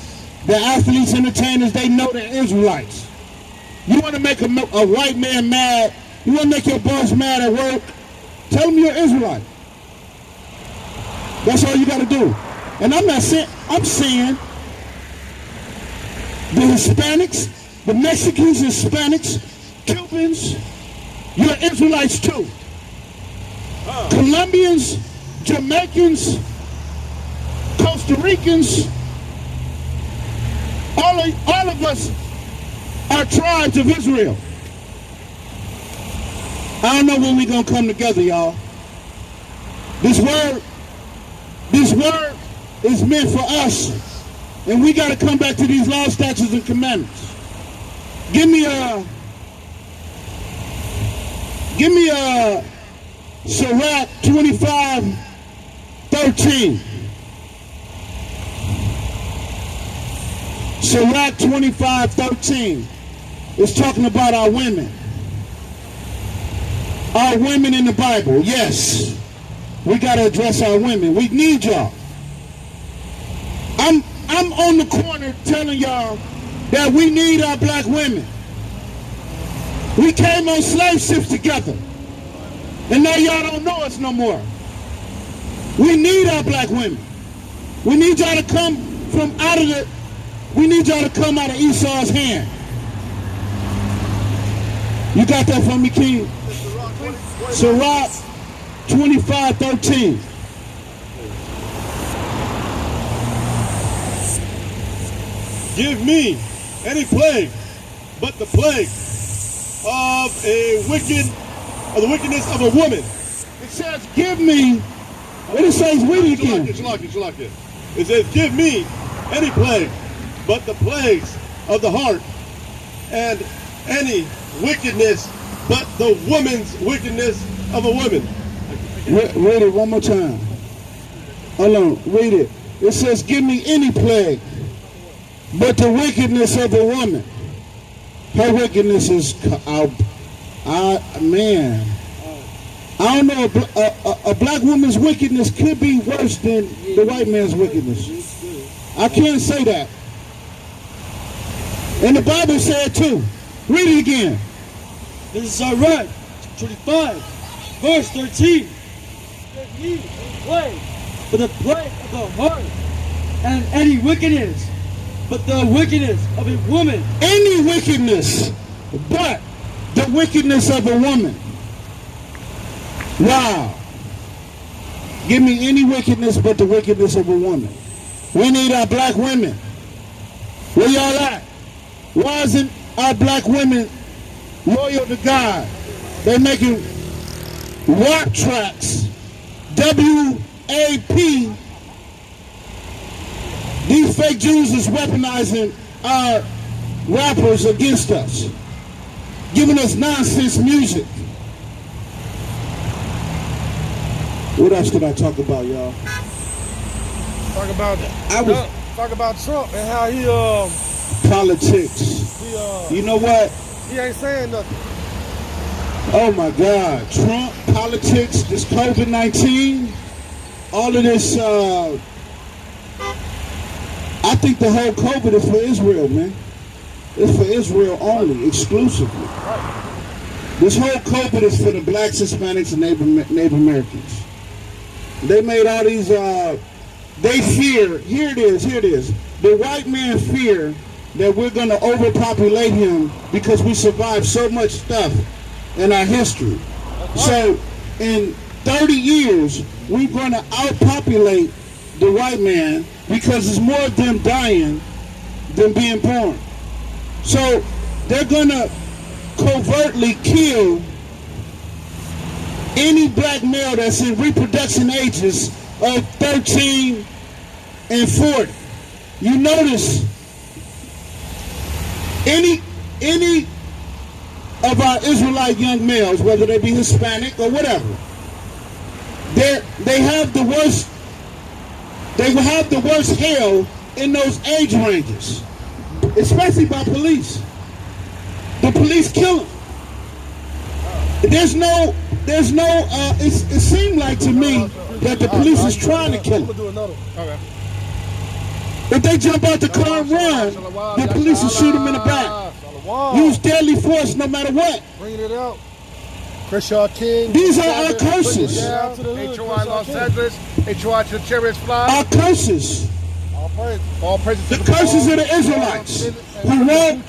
the athletes, entertainers, they know they're Israelites. You want to make a white man mad, you want to make your boss mad at work, tell him you're Israelite. That's all you got to do. And I'm not saying, I'm saying the Hispanics, the Mexicans, Hispanics, Cubans, you're Israelites too. Colombians, Jamaicans, Costa Ricans, all of us are tribes of Israel. I don't know when we're going to come together, y'all. This word is meant for us, and we got to come back to these laws, statutes, and commandments. Give me Sirach 25:13. Sirach 25:13 is talking about our women. our women in the Bible. Yes, we got to address our women. We need y'all. I'm on the corner telling y'all that we need our black women. We came on slave ships together, and now y'all don't know us no more. We need our black women. We need y'all to come from out of the. We need y'all to come out of Esau's hand. You got that for me, King? Sirach 25:13. Give me any plague but the plague of the wickedness of a woman. It says, give me, what it says, read it again. It says, give me any plague but the plagues of the heart, and any wickedness but the woman's wickedness of a woman. Read it one more time. Hold on, read it. It says, give me any plague but the wickedness of a woman. Her wickedness is, man. I don't know, a black woman's wickedness could be worse than the white man's wickedness. I can't say that. And the Bible said too. Read it again. This is Sirach 25, verse 13. Give ye a plague for the plague of the heart, and any wickedness, but the wickedness of a woman. Any wickedness, but the wickedness of a woman. Wow. Give me any wickedness but the wickedness of a woman. We need our black women. Where y'all at? Why isn't our black women loyal to God? They're making rap tracks. WAP. These fake Jews is weaponizing our rappers against us, giving us nonsense music. What else can I talk about, y'all? Talk about talk about Trump and how he politics. You know what? he ain't saying nothing. Oh my God, Trump, politics, this COVID-19, all of this. I think the whole COVID is for Israel, man. It's for Israel only, exclusively. This whole COVID is for the blacks, Hispanics, and Native Americans. They made all these, they fear, here it is. The white man fear that we're going to overpopulate him because we survived so much stuff in our history. So in 30 years, we're going to outpopulate the white man because there's more of them dying than being born. So they're going to covertly kill any black male that's in reproduction ages of 13 and 40. You notice any of our Israelite young males, whether they be Hispanic or whatever, they have the worst. They will have the worst hell in those age ranges, especially by police. The police kill them. It seemed like to me that the police is trying to kill them. If they jump out the car and run, the police will shoot them in the back. Use deadly force no matter what. Bringing it out. Crenshaw King. These are our curses. H.O.I. Los Angeles. H.O.I. to the chariots fly. Our curses. All praise the curses of the Israelites who won't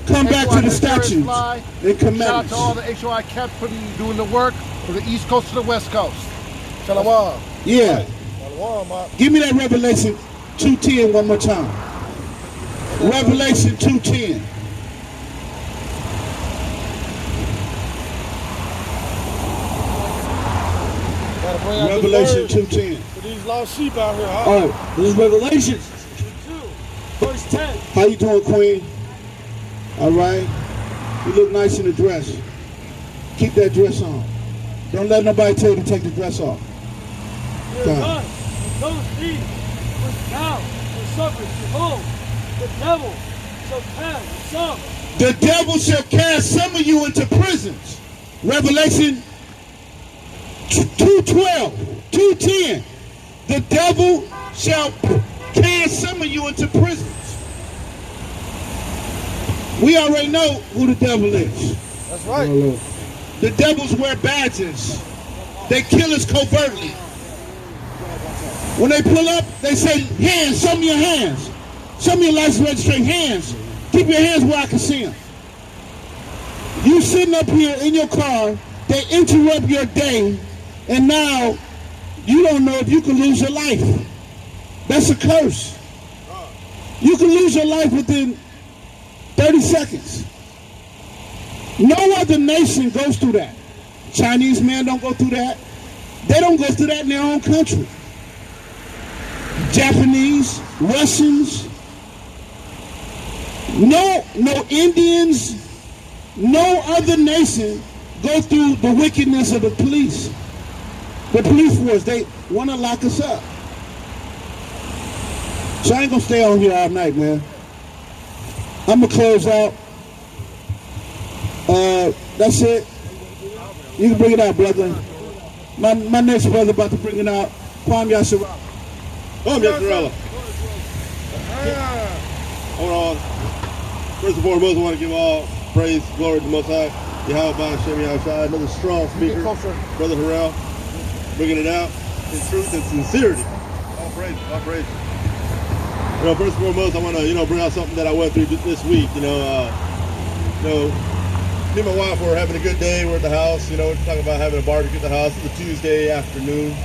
come back to the statutes and commandments. Shout out to all the H.O.I. cats doing the work from the East Coast to the West Coast. Shalom. Yeah. Give me that Revelation 2:10 one more time. Revelation 2:10. Revelation 2:10. For these lost sheep out here. Huh? Oh, This is Revelation 2, verse 10. How you doing, Queen? All right. You look nice in the dress. Keep that dress on. Don't let nobody tell you to take the dress off. God, those thieves which now will suffer, behold, the devil shall cast some. The devil shall cast some of you into prisons. Revelation 2:12, 2:10. The devil shall cast some of you into prisons. We already know who the devil is. That's right. The devils wear badges. They kill us covertly. When they pull up, they say, hands, show me your hands. Show me your license registration, hands. Keep your hands where I can see them. You sitting up here in your car, they interrupt your day, and now you don't know if you can lose your life. That's a curse. You can lose your life within 30 seconds. No other nation goes through that. Chinese men don't go through that. They don't go through that in their own country. Japanese, Russians, no Indians, no other nation go through the wickedness of the police. The police force, they want to lock us up. So I ain't gonna stay on here all night, man. I'm gonna close out. That's it. You can bring it out, brother. My next brother about to bring it out. Kwame Yasharala. Kwame Yasharala. Hold on. First and foremost, I want to give all praise, glory to the Most High. H.O.I. Shem Yahushua. Another strong speaker. Brother Harrell. Bringing it out in truth and sincerity. All praise. All praise. You know, first and foremost, I want to, bring out something that I went through this week. Me and my wife were having a good day. We're at the house, we're talking about having a barbecue at the house. It's a Tuesday afternoon,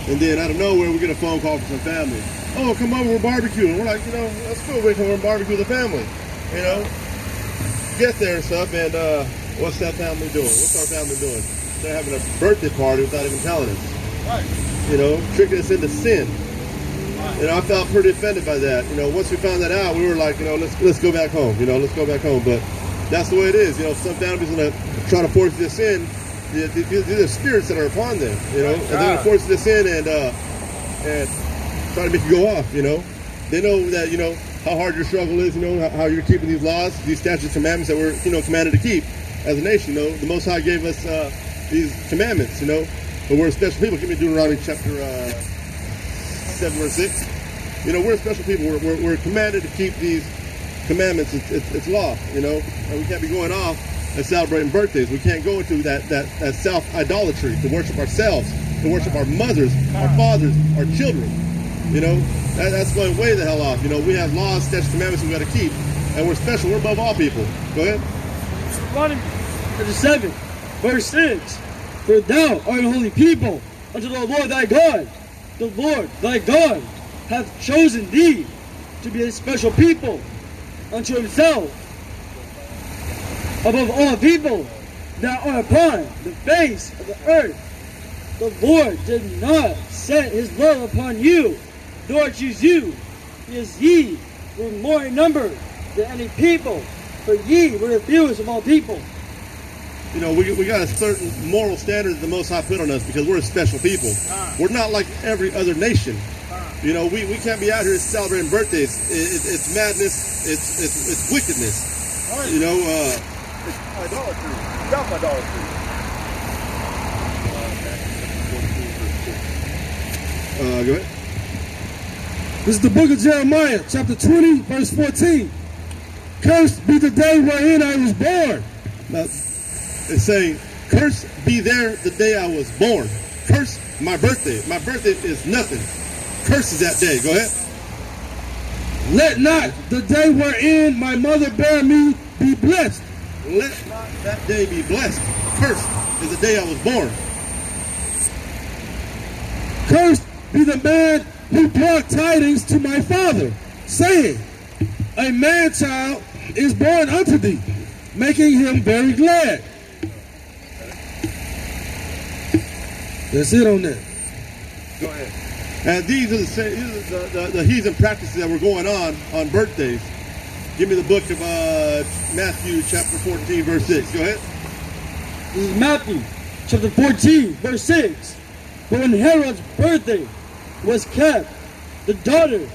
And then out of nowhere, we get a phone call from some family. Oh, come over, we're barbecuing. We're like, that's cool. We come over and barbecue with the family, Get there and stuff, and what's that family doing? What's our family doing? They're having a birthday party without even telling us. Right. Tricking us into sin. I felt pretty offended by that. Once we found that out, we were like, let's go back home. Let's go back home. But that's the way it is. Some families are going to try to force this in. These are spirits that are upon them, and they're going to force this in and try to make you go off, They know that, how hard your struggle is, how you're keeping these laws, these statutes, commandments that we're, commanded to keep as a nation, The Most High gave us these commandments, but we're a special people. Give me Deuteronomy chapter 7 verse 6. We're a special people. We're commanded to keep these commandments. It's law, and we can't be going off and celebrating birthdays. We can't go into that self-idolatry, to worship ourselves, to worship our mothers, our fathers, our children. That's going way the hell off. We have laws, statutes, commandments we got to keep, and we're special. We're above all people. Go ahead. Deuteronomy chapter 7, verse 6. For thou art a holy people unto the Lord thy God. The Lord thy God hath chosen thee to be a special people unto himself above all people that are upon the face of the earth. The Lord did not set his love upon you, nor choose you, because ye were more in number than any people, for ye were the fewest of all people. We got a certain moral standard that the Most High put on us because we're a special people. We're not like every other nation. We can't be out here celebrating birthdays. It's madness. It's wickedness. It's idolatry. Self-idolatry. Go ahead. This is the book of Jeremiah, chapter 20, verse 14. Cursed be the day wherein I was born. Now, it's saying, cursed be there the day I was born. Curse my birthday. My birthday is nothing. Curse is that day. Go ahead. Let not the day wherein my mother bare me be blessed. Let not that day be blessed. Cursed is the day I was born. Cursed be the man who brought tidings to my father, saying, a man-child is born unto thee, making him very glad. That's it on that. Go ahead. And these are the heathen practices that were going on birthdays. Give me the book of Matthew chapter 14, verse 6. Go ahead. This is Matthew chapter 14, verse 6. But when Herod's birthday was kept, the daughter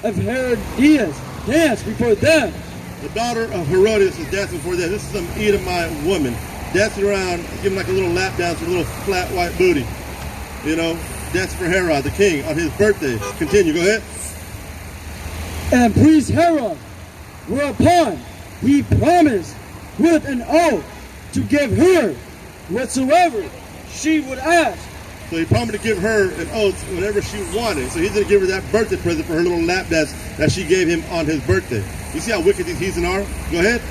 of Herodias danced before them. The daughter of Herodias is dancing before them. This is some Edomite woman. dancing around, giving like a little lap dance with a little flat white booty. You know, dancing for Herod, the king, on his birthday. Continue, go ahead. And priest Herod, whereupon he promised with an oath to give her whatsoever she would ask. So he promised to give her an oath whenever she wanted. So he's going to give her that birthday present for her little lap dance that she gave him on his birthday. You see how wicked these heathen are? Go ahead.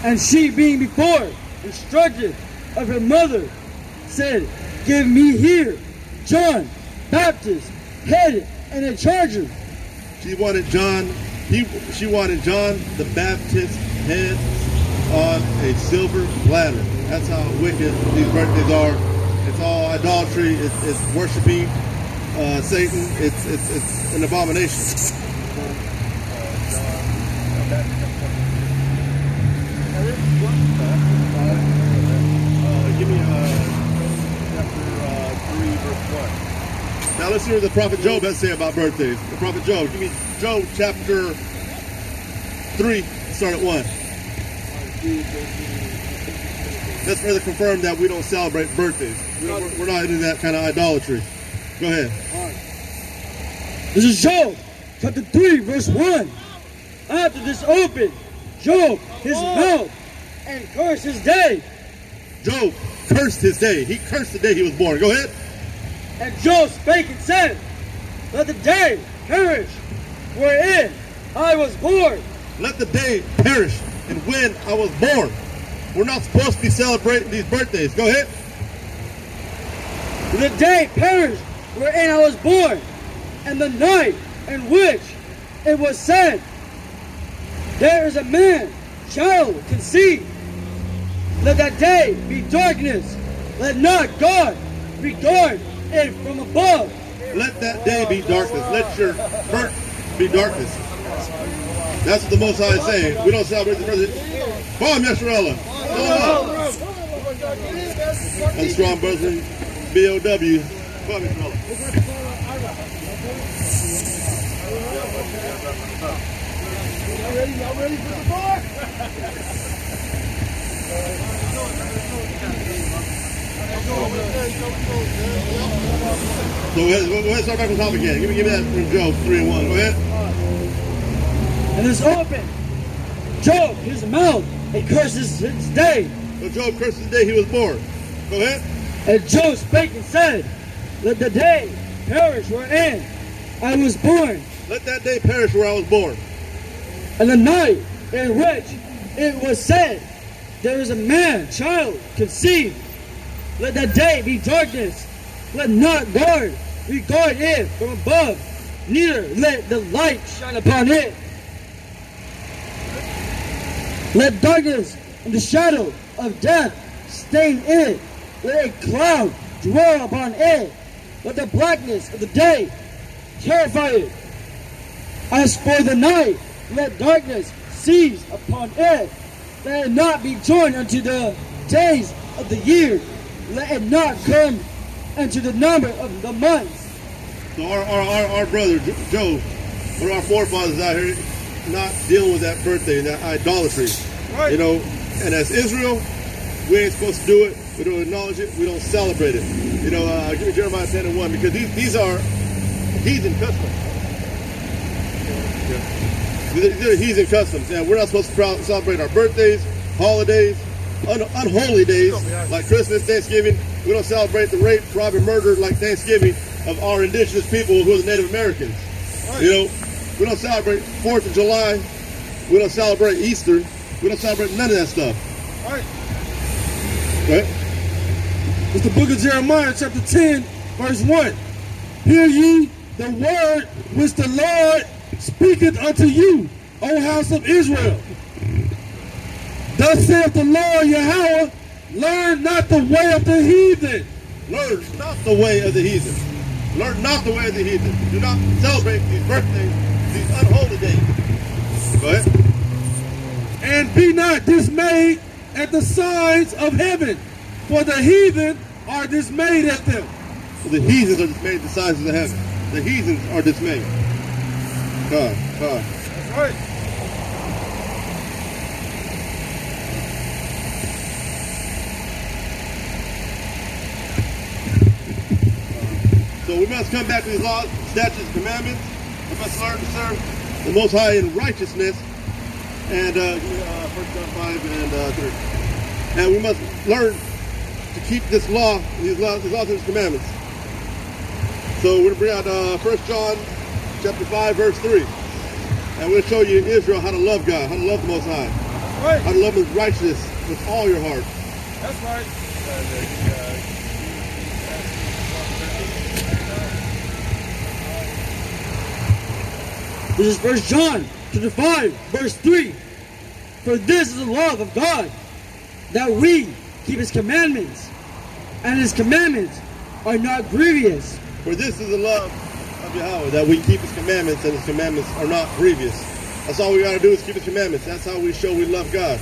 And she, being before instructed of her mother, said, give me here John Baptist head and a charger. She wanted John the Baptist head on a silver platter. That's how wicked these birthdays are. It's all idolatry. It's worshiping Satan. It's an abomination. Give me chapter 3, verse 1. Now let's hear what the prophet Job has to say about birthdays. The prophet Job. Give me Job chapter 3, start at 1. Let's further confirm that we don't celebrate birthdays. We're not into that kind of idolatry. Go ahead. This is Job chapter 3, verse 1. After this opened Job his mouth and cursed his day. Job cursed his day. He cursed the day he was born. Go ahead. And Job spake and said, let the day perish wherein I was born. Let the day perish and when I was born. We're not supposed to be celebrating these birthdays. Go ahead. The day perish wherein I was born, and the night in which it was said, there is a man, child conceived. Let that day be darkness. Let not God regard it from above. Let that day be darkness. Let your birth be darkness. That's what the Most High is saying. We don't celebrate the birthday. Bomb Yesharella. And strong brothers B.O.W. Bomb Yesharella. Y'all ready for the bar? So go ahead, start back from the top again. Give me that from Job 3 and 1. Go ahead. And it's open. Job, his mouth, and curses his day. So Job cursed the day he was born. Go ahead. And Job spake and said, let the day perish wherein I was born. Let that day perish where I was born. And the night in which it was said, there is a man, child, conceived. Let that day be darkness. Let not God regard it from above, neither let the light shine upon it. Let darkness and the shadow of death stain it. Let a cloud dwell upon it. Let the blackness of the day terrify it. As for the night, let darkness seize upon it. Let it not be joined unto the days of the year. Let it not come into the number of the months. So our brother Job, one of our forefathers out here, not dealing with that birthday and that idolatry. Right. You know, and as Israel, we ain't supposed to do it. We don't acknowledge it. We don't celebrate it. You know, give me Jeremiah 10 and 1 because these are heathen customs. These are heathen customs, and we're not supposed to celebrate our birthdays, holidays, unholy days like Christmas, Thanksgiving. We don't celebrate the rape, robbery, murder like Thanksgiving of our indigenous people who are the Native Americans. Right. You know, we don't celebrate 4th of July. We don't celebrate Easter. We don't celebrate none of that stuff. All right. Right? It's the book of Jeremiah, chapter 10, verse 1. Hear ye the word which the Lord speaketh unto you, O house of Israel. Thus saith the Lord Yahweh, learn not the way of the heathen. Learn not the way of the heathen. Learn not the way of the heathen. Do not celebrate these birthdays, these unholy days. Go ahead. And be not dismayed at the signs of heaven, for the heathen are dismayed at them. So the heathens are dismayed at the signs of the heaven. The heathens are dismayed. God. That's right. So we must come back to these laws, statutes, and commandments. We must learn to serve the Most High in righteousness. And 1 John 5 and 3. And we must learn to keep this law, these laws and these commandments. So we're going to bring out 1 John chapter 5, verse 3. And we'll show you in Israel how to love God, how to love the Most High. Right. How to love His righteousness with all your heart. That's right. This is 1 John chapter 5, verse 3. For this is the love of God, that we keep His commandments, and His commandments are not grievous. For this is the love of Yahweh, that we keep His commandments, and His commandments are not grievous. That's all we got to do is keep His commandments. That's how we show we love God.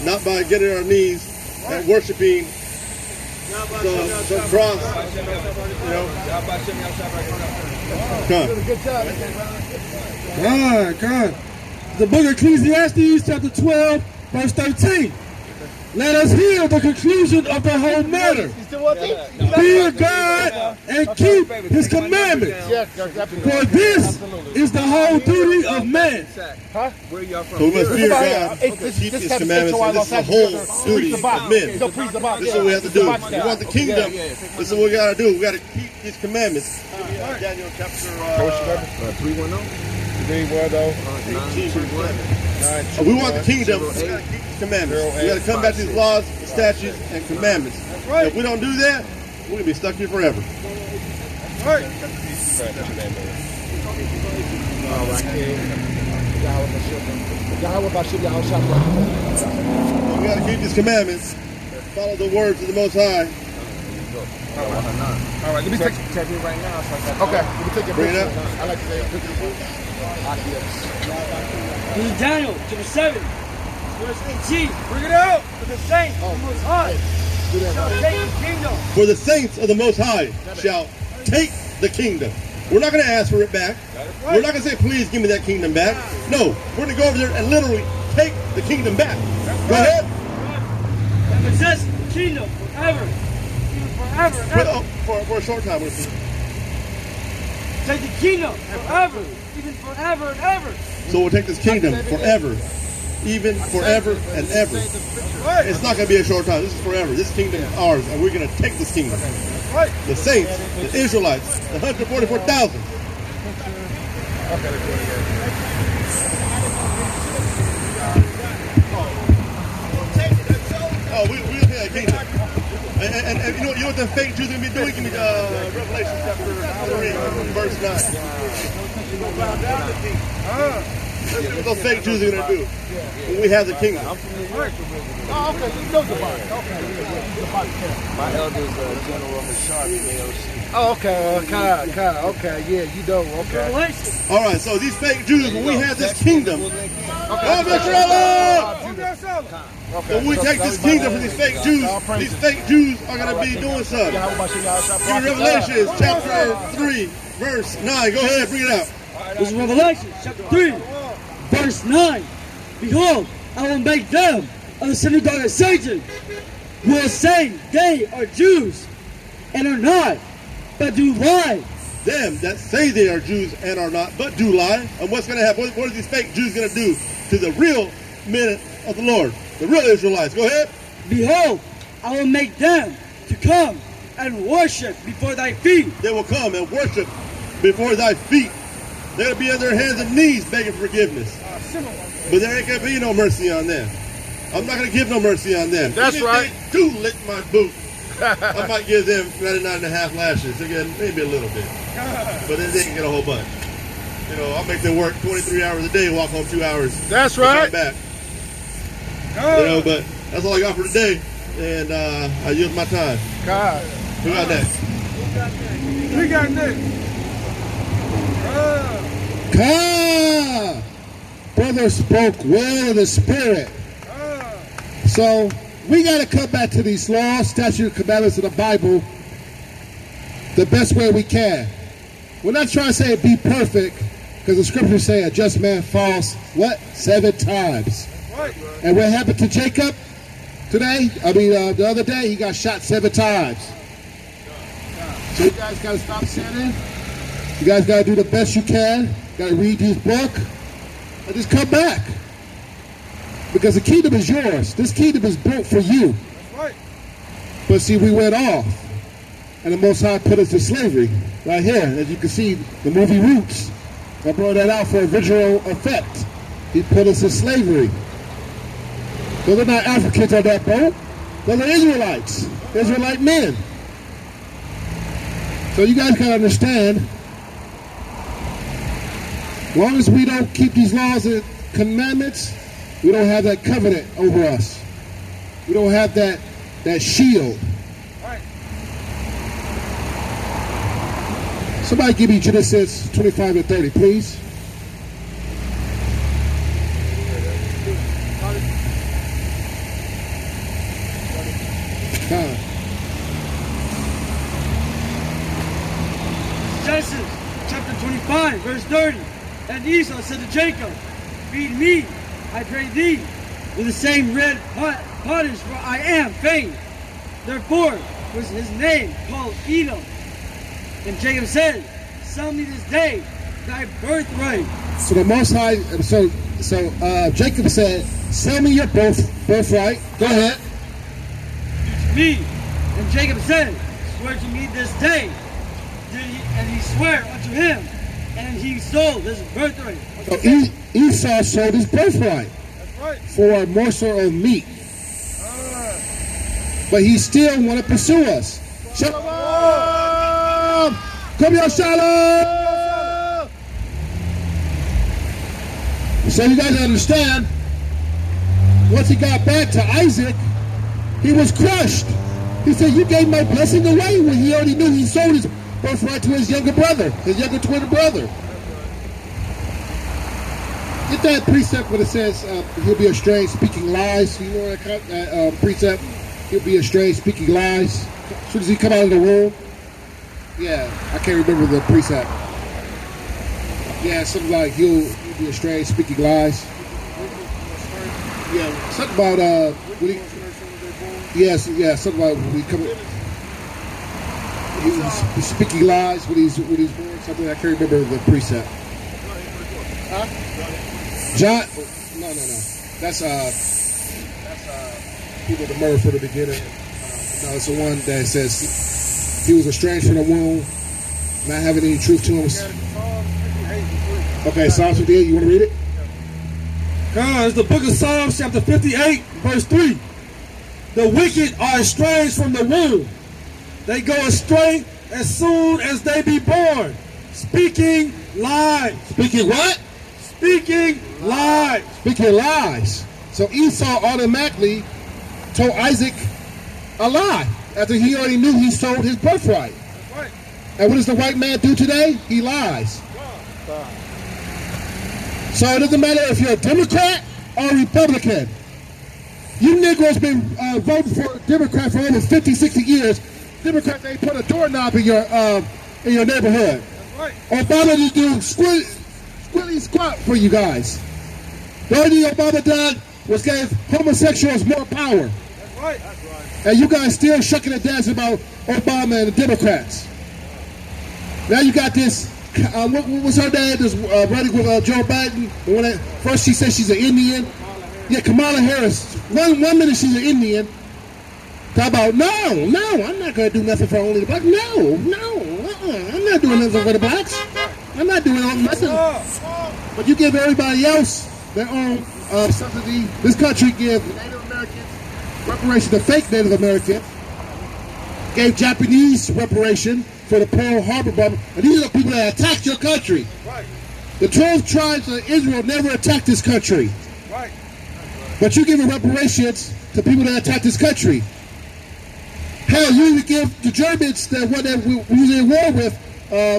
Not by getting on our knees and worshiping the cross. You know. God. The book of Ecclesiastes, chapter 12, verse 13. Let us hear the conclusion of the whole matter. Fear God and keep His commandments. For this is the whole duty of man. So we must fear God, keep His commandments, and this is the whole duty of men. This is what we have to do. If we want the kingdom, this is what we got to do. We got to keep His commandments. Daniel chapter 310. we want the kingdom. We got to keep His commandments. We got to come back to these laws, statutes, and commandments. If we don't do that, we're going to be stuck here forever. We got to keep these commandments. Follow the words of the Most High. All right, let me take it right now. Okay, let me take it. Bring it up. I like to take a picture. This is Daniel chapter 7, verse 18. Bring it out for the saints of the Most High. Shall take the kingdom. For the saints of the Most High shall take the kingdom. We're not going to ask for it back. We're not going to say, please give me that kingdom back. No, we're going to go over there and literally take the kingdom back. Go ahead. And possess the kingdom forever. Forever and ever. For a short time. We'll see. Take the kingdom forever. Even forever and ever. So we'll take this kingdom forever. Even forever and ever. It's not going to be a short time. This is forever. This kingdom is ours, and we're going to take this kingdom. The saints, the Israelites, the 144,000. Oh, we'll take that kingdom. And you know what the fake Jews are going to be doing? Give me Revelation chapter 3, verse 9. What those fake Jews are going to do when we have the kingdom. Oh, okay, you know the body. Okay, my elder is General H.O.I. Oh, okay, yeah, you know, okay. All right, so these fake Jews, when we have this kingdom, when we take this kingdom from these fake Jews are going to be doing something. In Revelation chapter 3, verse 9. Go ahead, bring it out. This is Revelation chapter 3, verse 9. Behold, I will make them of the synagogue of Satan, who will say they are Jews and are not, but do lie. Them that say they are Jews and are not, but do lie. And what's going to happen? What are these fake Jews going to do to the real men of the Lord, the real Israelites? Go ahead. Behold, I will make them to come and worship before thy feet. They will come and worship before thy feet. They're going to be on their hands and knees begging forgiveness. But there ain't going to be no mercy on them. I'm not going to give no mercy on them. That's even right. If they do lick my boot, I might give them 99.5 lashes. Again, maybe a little bit. But then they can get a whole bunch. You know, I'll make them work 23 hours a day, walk home 2 hours. That's right. Come back. You know, but that's all I got for today. And I use my time. God. Who got next? We got next. God! Brother spoke well in the spirit. So we got to come back to these laws, statutes, and commandments of the Bible the best way we can. We're not trying to say be perfect, because the scriptures say a just man falls, what? 7 times. And what happened to Jacob today? The other day, he got shot 7 times. So you guys got to stop sinning. You guys got to do the best you can. Got to read this book. And just come back. Because the kingdom is yours. This kingdom is built for you. That's right. But see, we went off. And the Most High put us to slavery. Right here, as you can see, the movie Roots. I brought that out for a visual effect. He put us in slavery. Those are not Africans on that boat. Those are Israelites. Israelite men. So you guys can understand, as long as we don't keep these laws and commandments, we don't have that covenant over us. We don't have that shield. Right. Somebody give me Genesis 25 and 30, please. Genesis chapter 25, verse 30. And Esau said to Jacob, feed me, I pray thee, with the same red pottage, for I am faint. Therefore was his name called Edom. And Jacob said, sell me this day thy birthright. So the Most High, so Jacob said, sell me your birthright. Go ahead. Me. And Jacob said, swear to me this day. And he swore unto him, and he sold his birthright. So Esau sold his birthright. That's right. For a morsel of meat. But he still want to pursue us. Shalom! Come here, shalom! So you guys understand, once he got back to Isaac, he was crushed. He said, you gave my blessing away, when he already knew he sold his birthright to his younger brother, his younger twin brother. Get that precept when it says he'll be estranged speaking lies. You know that precept? He'll be estranged speaking lies. As soon as he come out of the womb. Yeah, I can't remember the precept. Yeah, something like he'll be estranged speaking lies. Yeah, something about when he, something about when he come. He's speaking lies when he's born. Something I can't remember the precept. Huh? John? No. That's people the murder for the beginning. No, it's the one that says he was estranged from the womb, not having any truth to him. Okay, Psalms 58. You want to read it? God, it's the book of Psalms, chapter 58, verse 3. The wicked are estranged from the womb. They go astray as soon as they be born, speaking lies. Speaking what? Speaking lies. Speaking lies. So Esau automatically told Isaac a lie after he already knew he sold his birthright. That's right. And what does the white man do today? He lies. So it doesn't matter if you're a Democrat or a Republican. You Negroes been voting for a Democrat for over 50, 60 years. Democrats ain't put a doorknob in your neighborhood. That's right. Obama just do squilly squat for you guys. The only thing Obama done was gave homosexuals more power. That's right. That's right. And you guys still shucking and dancing about Obama and the Democrats. Now you got this, what was her name, this running with Joe Biden? The one that, first she said she's an Indian. Yeah, Kamala Harris. One minute she's an Indian. Talk about, no, I'm not going to do nothing for only the blacks. No, I'm not doing nothing for the blacks. I'm not doing nothing. But you give everybody else their own subsidy. This country gives Native Americans reparation to fake Native Americans. Gave Japanese reparation for the Pearl Harbor bomb. And these are the people that attacked your country. Right. The 12 tribes of Israel never attacked this country. Right. But you give reparations to people that attacked this country. Hell, you even give the Germans, the one that we was in war with,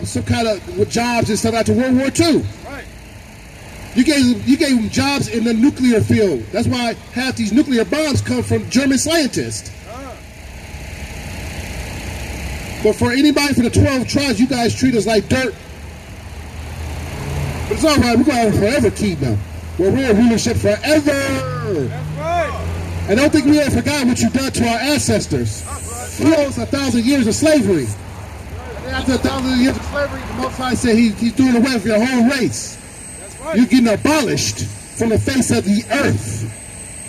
some kind of with jobs and stuff after World War II. Right. You gave them jobs in the nuclear field. That's why half these nuclear bombs come from German scientists. But for anybody from the 12 tribes, you guys treat us like dirt. But it's all right. We're going to have a forever kingdom where we're in rulership forever. That's right. And don't think we have forgotten what you've done to our ancestors. We owe us 1,000 years of slavery. After 1,000 years of slavery, the Most High said he's doing away with your whole race. That's right. You're getting abolished from the face of the earth.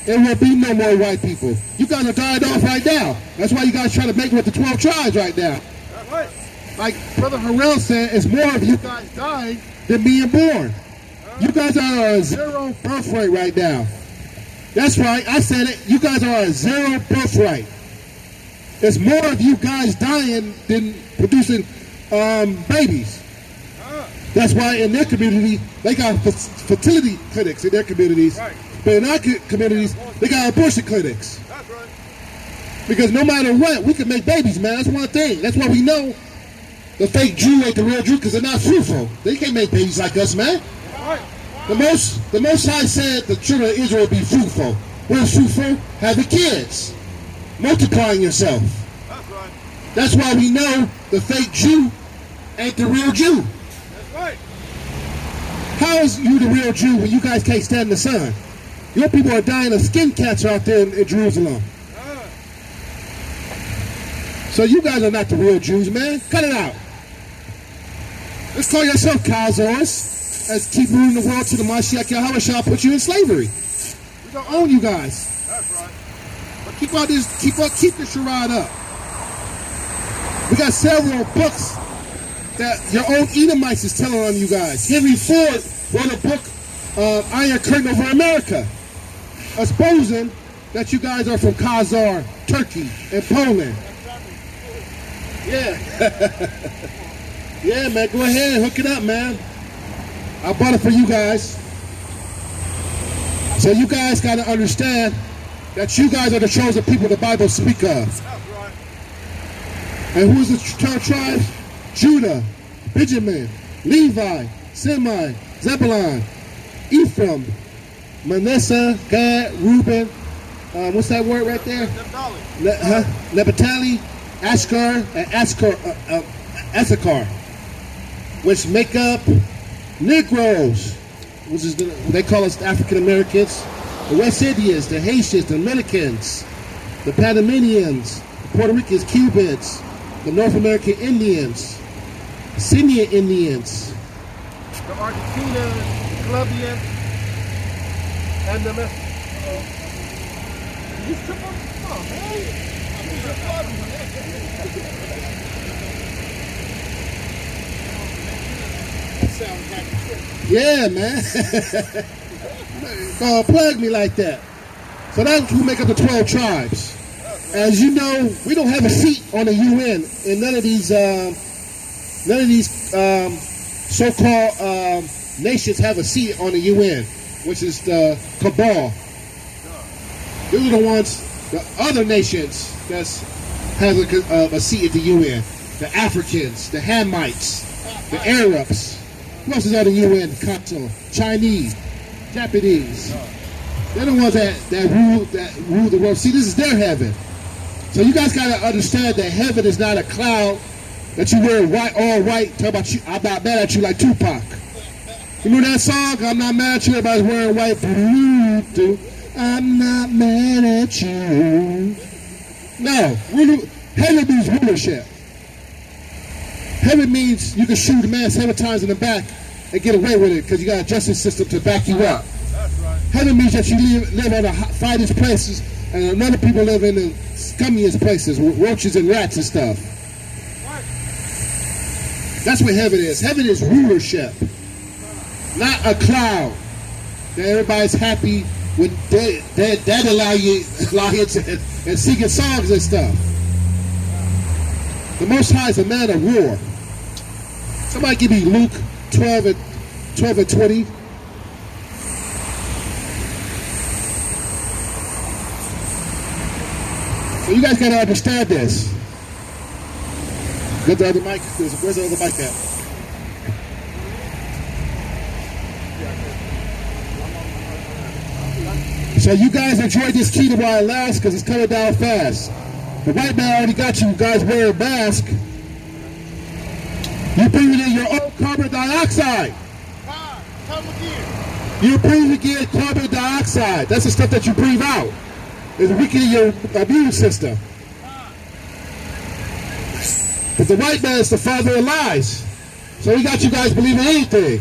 There will be no more white people. You guys are dying off right now. That's why you guys try to make it with the 12 tribes right now. That's right. Like Brother Harrell said, it's more of you guys dying than being born. You guys are a 0 birth rate right now. That's right, I said it. You guys are a 0 birth rate. There's more of you guys dying than producing babies. That's why in their community, they got fertility clinics in their communities. Right. But in our communities, they got abortion clinics. That's right. Because no matter what, we can make babies, man. That's one thing. That's why we know the fake Jew ain't the real Jew, because they're not fruitful. They can't make babies like us, man. Right. The Most High said the children of Israel be fruitful. What is fruitful? Having kids. Multiplying yourself. That's right. That's why we know the fake Jew ain't the real Jew. That's right. How is you the real Jew when you guys can't stand the sun? Your people are dying of skin cancer out there in Jerusalem. So you guys are not the real Jews, man. Cut it out. Let's call yourself Khazars. Let's keep ruling the world to the Mashiach Yahweh shall put you in slavery. We don't own you guys. That's right. But keep the charade up. We got several books that your own Edomites is telling on you guys. Henry Ford wrote a book, Iron Curtain Over America, exposing that you guys are from Khazar, Turkey, and Poland. Yeah. Yeah, man, go ahead and hook it up, man. I bought it for you guys. So you guys got to understand that you guys are the chosen people the Bible speaks of. That's right. And who's the 12 tribes? Judah, Benjamin, Levi, Simeon, Zebulun, Ephraim, Manasseh, Gad, Reuben, what's that word right there? Naphtali, Ashkar, and Issachar, which make up Negroes, which is they call us African Americans, the West Indians, the Haitians, the Dominicans, the Panamanians, the Puerto Ricans, Cubans, the North American Indians, Sinian Indians, The Argentinians, Colombians, and the Mexicans. You trip on the phone, yeah, man. Plug me like that. So that's who make up the 12 tribes. As you know, we don't have a seat on the UN in none of these so-called nations have a seat on the UN, which is the cabal. Those are the ones, the other nations that have a seat at the UN. The Africans, the Hamites, the Arabs. Who else is on the UN Council? Chinese, Japanese. They're the ones that rule the world. See, this is their heaven. So you guys gotta understand that heaven is not a cloud that you wear white, all white. Talk about you, I'm not mad at you like Tupac. You remember that song? I'm not mad at you. Everybody's wearing white. I'm not mad at you. No, heaven means rulership. Heaven means you can shoot a man 7 times in the back and get away with it because you got a justice system to back you up. That's right. Heaven means that you live on the finest places and another people live in the scummiest places with roaches and rats and stuff. Right. That's what heaven is. Heaven is rulership, not a cloud that everybody's happy with. That allow you and singing songs and stuff. The Most High is a man of war. Somebody give me Luke 12 and 20. So you guys gotta understand this. Get the other mic. Where's the other mic at? So you guys enjoy this kingdom while it lasts because it's coming down fast. The white man already got you guys wearing a mask. You're breathing in your own carbon dioxide. You're breathing in carbon dioxide. That's the stuff that you breathe out. It's weakening your immune system. But the white man is the father of lies. So he got you guys believing anything.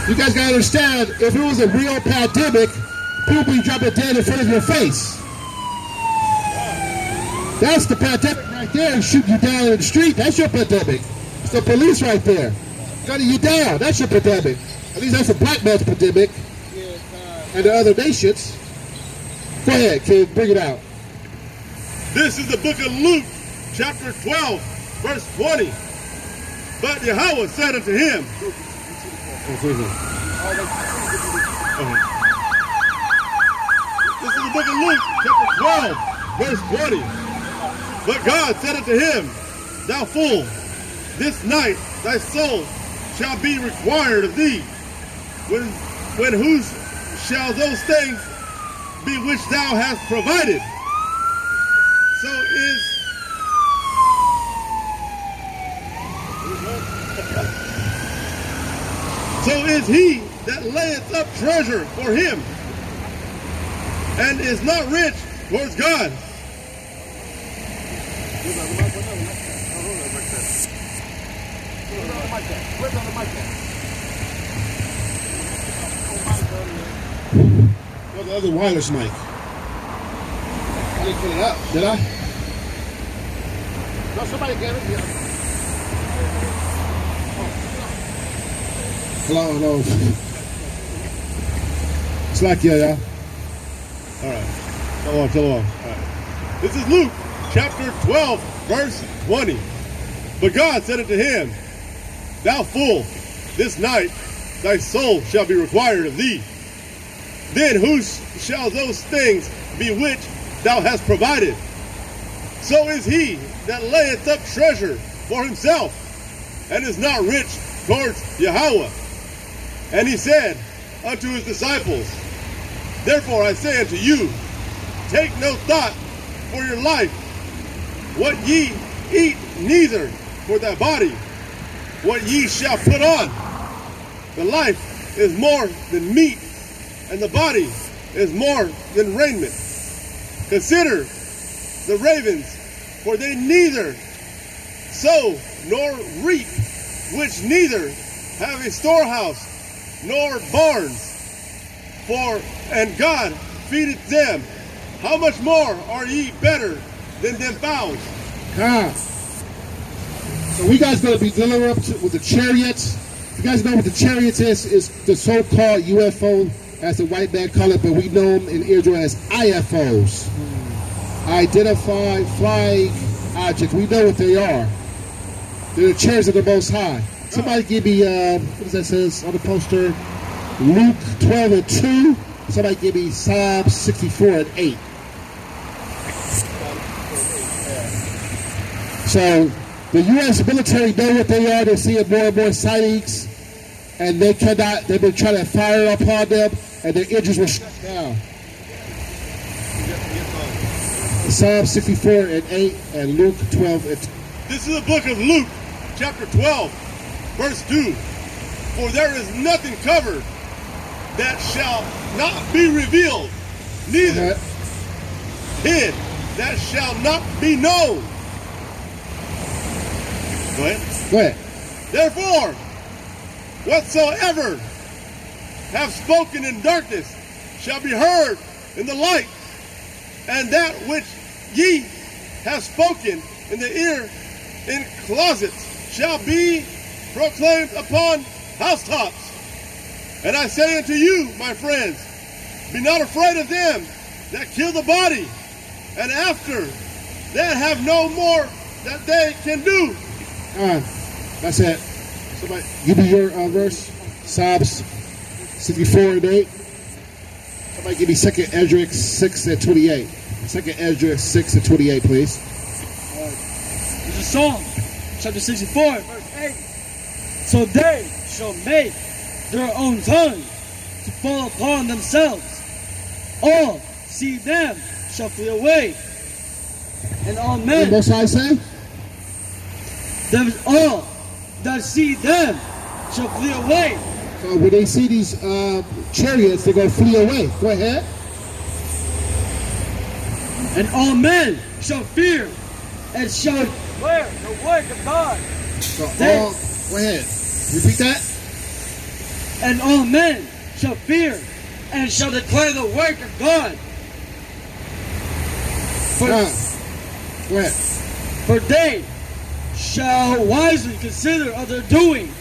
You guys gotta understand, if it was a real pandemic, people would be dropping dead in front of your face. That's the pandemic right there, and shooting you down in the street. That's your pandemic. It's the police right there, gunning you down. That's your pandemic. At least that's a black man's pandemic. And the other nations. Go ahead, kid, bring it out. This is the book of Luke, chapter 12, verse 20. But Yahweh said unto him, This is the book of Luke, chapter 12, verse 20. But God said unto him, Thou fool, this night thy soul shall be required of thee. When whose shall those things be which thou hast provided? So is he that layeth up treasure for him, and is not rich towards God. Where's the other wireless mic? I didn't put it up, did I? No, somebody gave it here. Hello. It's like y'all. All right. Come on. All right. This is Luke chapter 12, verse 20. But God said unto him, Thou fool, this night thy soul shall be required of thee. Then whose shall those things be which thou hast provided? So is he that layeth up treasure for himself, and is not rich towards Yahweh. And he said unto his disciples, Therefore I say unto you, take no thought for your life, what ye eat, neither for thy body, what ye shall put on. The life is more than meat, and the body is more than raiment. Consider the ravens, for they neither sow nor reap, which neither have a storehouse nor barns, and God feedeth them. How much more are ye better than them fowls? So we guys gonna be dealing with the chariots. You guys know what the chariots is the so-called UFO, as the white man call it, but we know them in Israel as IFOs. Identified Flying Objects. We know what they are. They're the chariots of the Most High. Somebody give me, what does that says on the poster? Luke 12 and 2. Somebody give me Psalm 64 and 8. So the U.S. military know what they are. They're seeing more and more sightings, and they've been trying to fire upon them, and their engines were shut down. Psalm 64 and 8 and Luke 12 and 2. This is the book of Luke, chapter 12, verse 2. For there is nothing covered that shall not be revealed, neither hid that shall not be known. Go ahead. Therefore, whatsoever have spoken in darkness shall be heard in the light, and that which ye have spoken in the ear in closets shall be proclaimed upon housetops. And I say unto you, my friends, be not afraid of them that kill the body, and after that have no more that they can do. That's it. Somebody give me your verse. Psalms 64 and 8. Somebody give me 2nd Esdras 6 and 28. 2nd Esdras 6 and 28, please. This is Psalm chapter 64, verse 8. So they shall make their own tongue to fall upon themselves. All see them shall flee away. And all men. What I say? All that see them shall flee away. So when they see these chariots, they're going to flee away. Go ahead. And all men shall fear and shall declare the work of God. So go ahead. Repeat that. And all men shall fear and shall declare the work of God. Go ahead. For they shall wisely consider of their doing.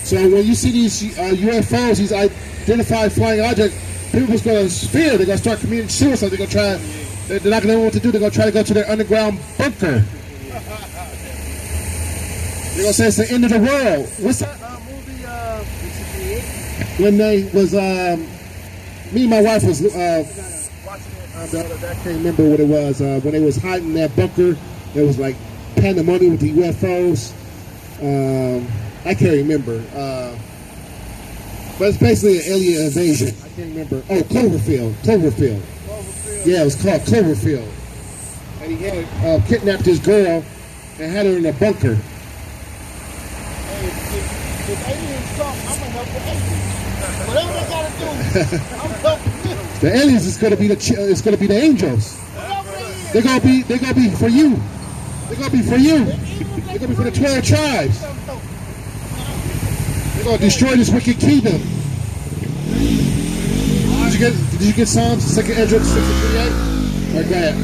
So when you see these UFOs, these identified flying objects, people's going to fear. They're going to start committing suicide. They're going to try. They're not going to know what to do. They're going to try to go to their underground bunker. They're going to say it's the end of the world. What's that movie? When they was, me and my wife was watching it the other day. I can't remember what it was. When they was hiding in that bunker, there was like pandemonium with the UFOs. I can't remember. But it's basically an alien invasion. I can't remember. Oh, Cloverfield. Yeah, it was called Cloverfield. And he had kidnapped this girl and had her in a bunker. If aliens come, I'm gonna help the aliens. Whatever they gotta do, I'm helping them. The aliens is gonna be the angels. They're gonna be for you. They're gonna be for you. They're gonna be for the 12 tribes. They're gonna destroy this wicked kingdom. Did you get Psalms 2nd Ezra 6:28? All right, go ahead.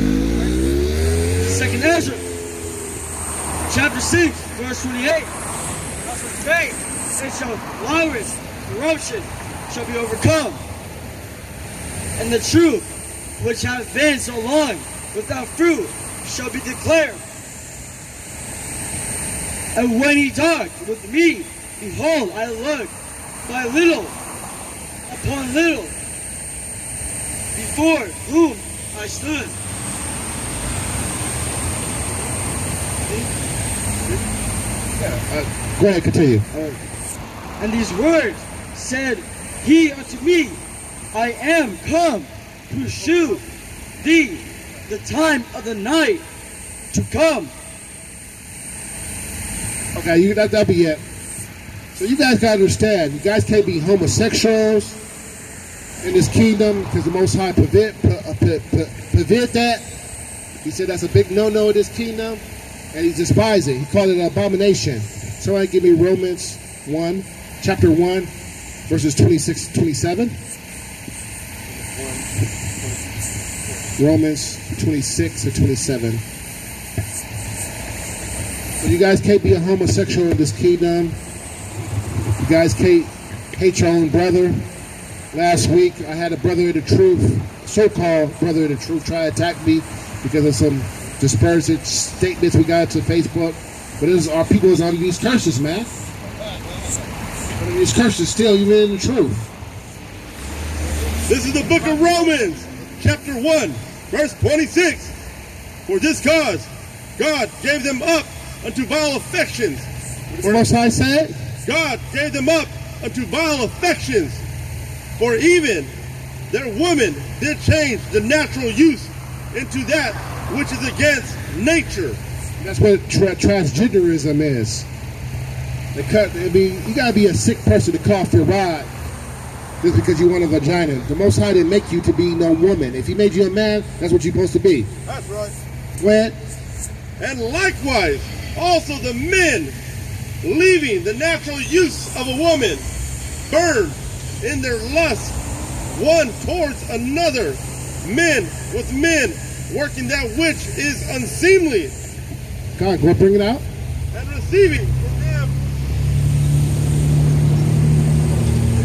2nd Ezra, chapter 6, verse 28. Also faith, it shall flourish, corruption shall be overcome, and the truth, which hath been so long without fruit, shall be declared. And when he talked with me, behold, I looked by little upon little, before whom I stood. Go ahead, continue. And these words said he unto me, I am come to shew thee the time of the night to come. Okay, that'll be it. So you guys gotta understand, you guys can't be homosexuals in this kingdom because the Most High forbid that. He said that's a big no-no in this kingdom, and he despised it. He called it an abomination. Somebody give me Romans 1, chapter 1, verses 26 to 27. Romans 26 to 27. So you guys can't be a homosexual in this kingdom. You guys can't hate your own brother. Last week, I had a brother of the truth, so-called brother of the truth, try to attack me because of some dispersive statements we got to Facebook. But our people is under these curses, man. Under these curses still, even in the truth. This is the book of Romans, chapter 1, verse 26. For this cause, God gave them up unto vile affections. What the Most High said? God gave them up unto vile affections. For even their women did change the natural use into that which is against nature. That's what transgenderism is. You gotta be a sick person to cough your rod just because you want a vagina. The Most High didn't make you to be no woman. If He made you a man, that's what you're supposed to be. That's right. Go ahead. And likewise, also the men, leaving the natural use of a woman, burn in their lust one towards another, men with men, working that which is unseemly. God, go bring it out. And receiving from them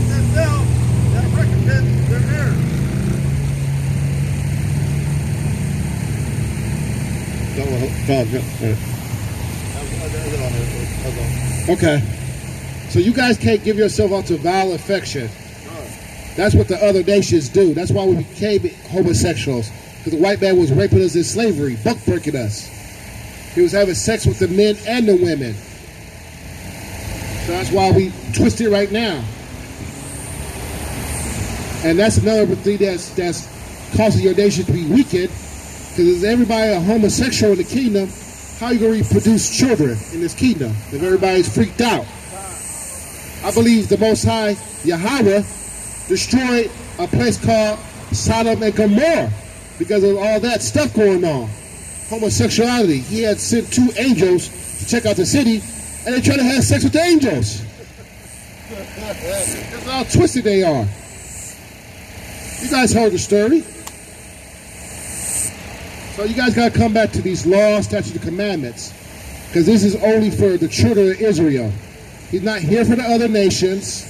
themselves that recompense their error. Okay. So you guys can't give yourself out to vile affection. That's what the other nations do. That's why we became homosexuals. Because the white man was raping us in slavery, buck breaking us. He was having sex with the men and the women. So that's why we twist it right now. And that's another thing that's causing your nation to be wicked. Because if everybody a homosexual in the kingdom, how are you going to reproduce children in this kingdom if everybody's freaked out? I believe the Most High, Yahweh, destroyed a place called Sodom and Gomorrah because of all that stuff going on. homosexuality. He had sent 2 angels to check out the city, and they try to have sex with the angels. That's how twisted they are. You guys heard the story. So you guys got to come back to these laws, statutes, and commandments, because this is only for the children of Israel. He's not here for the other nations.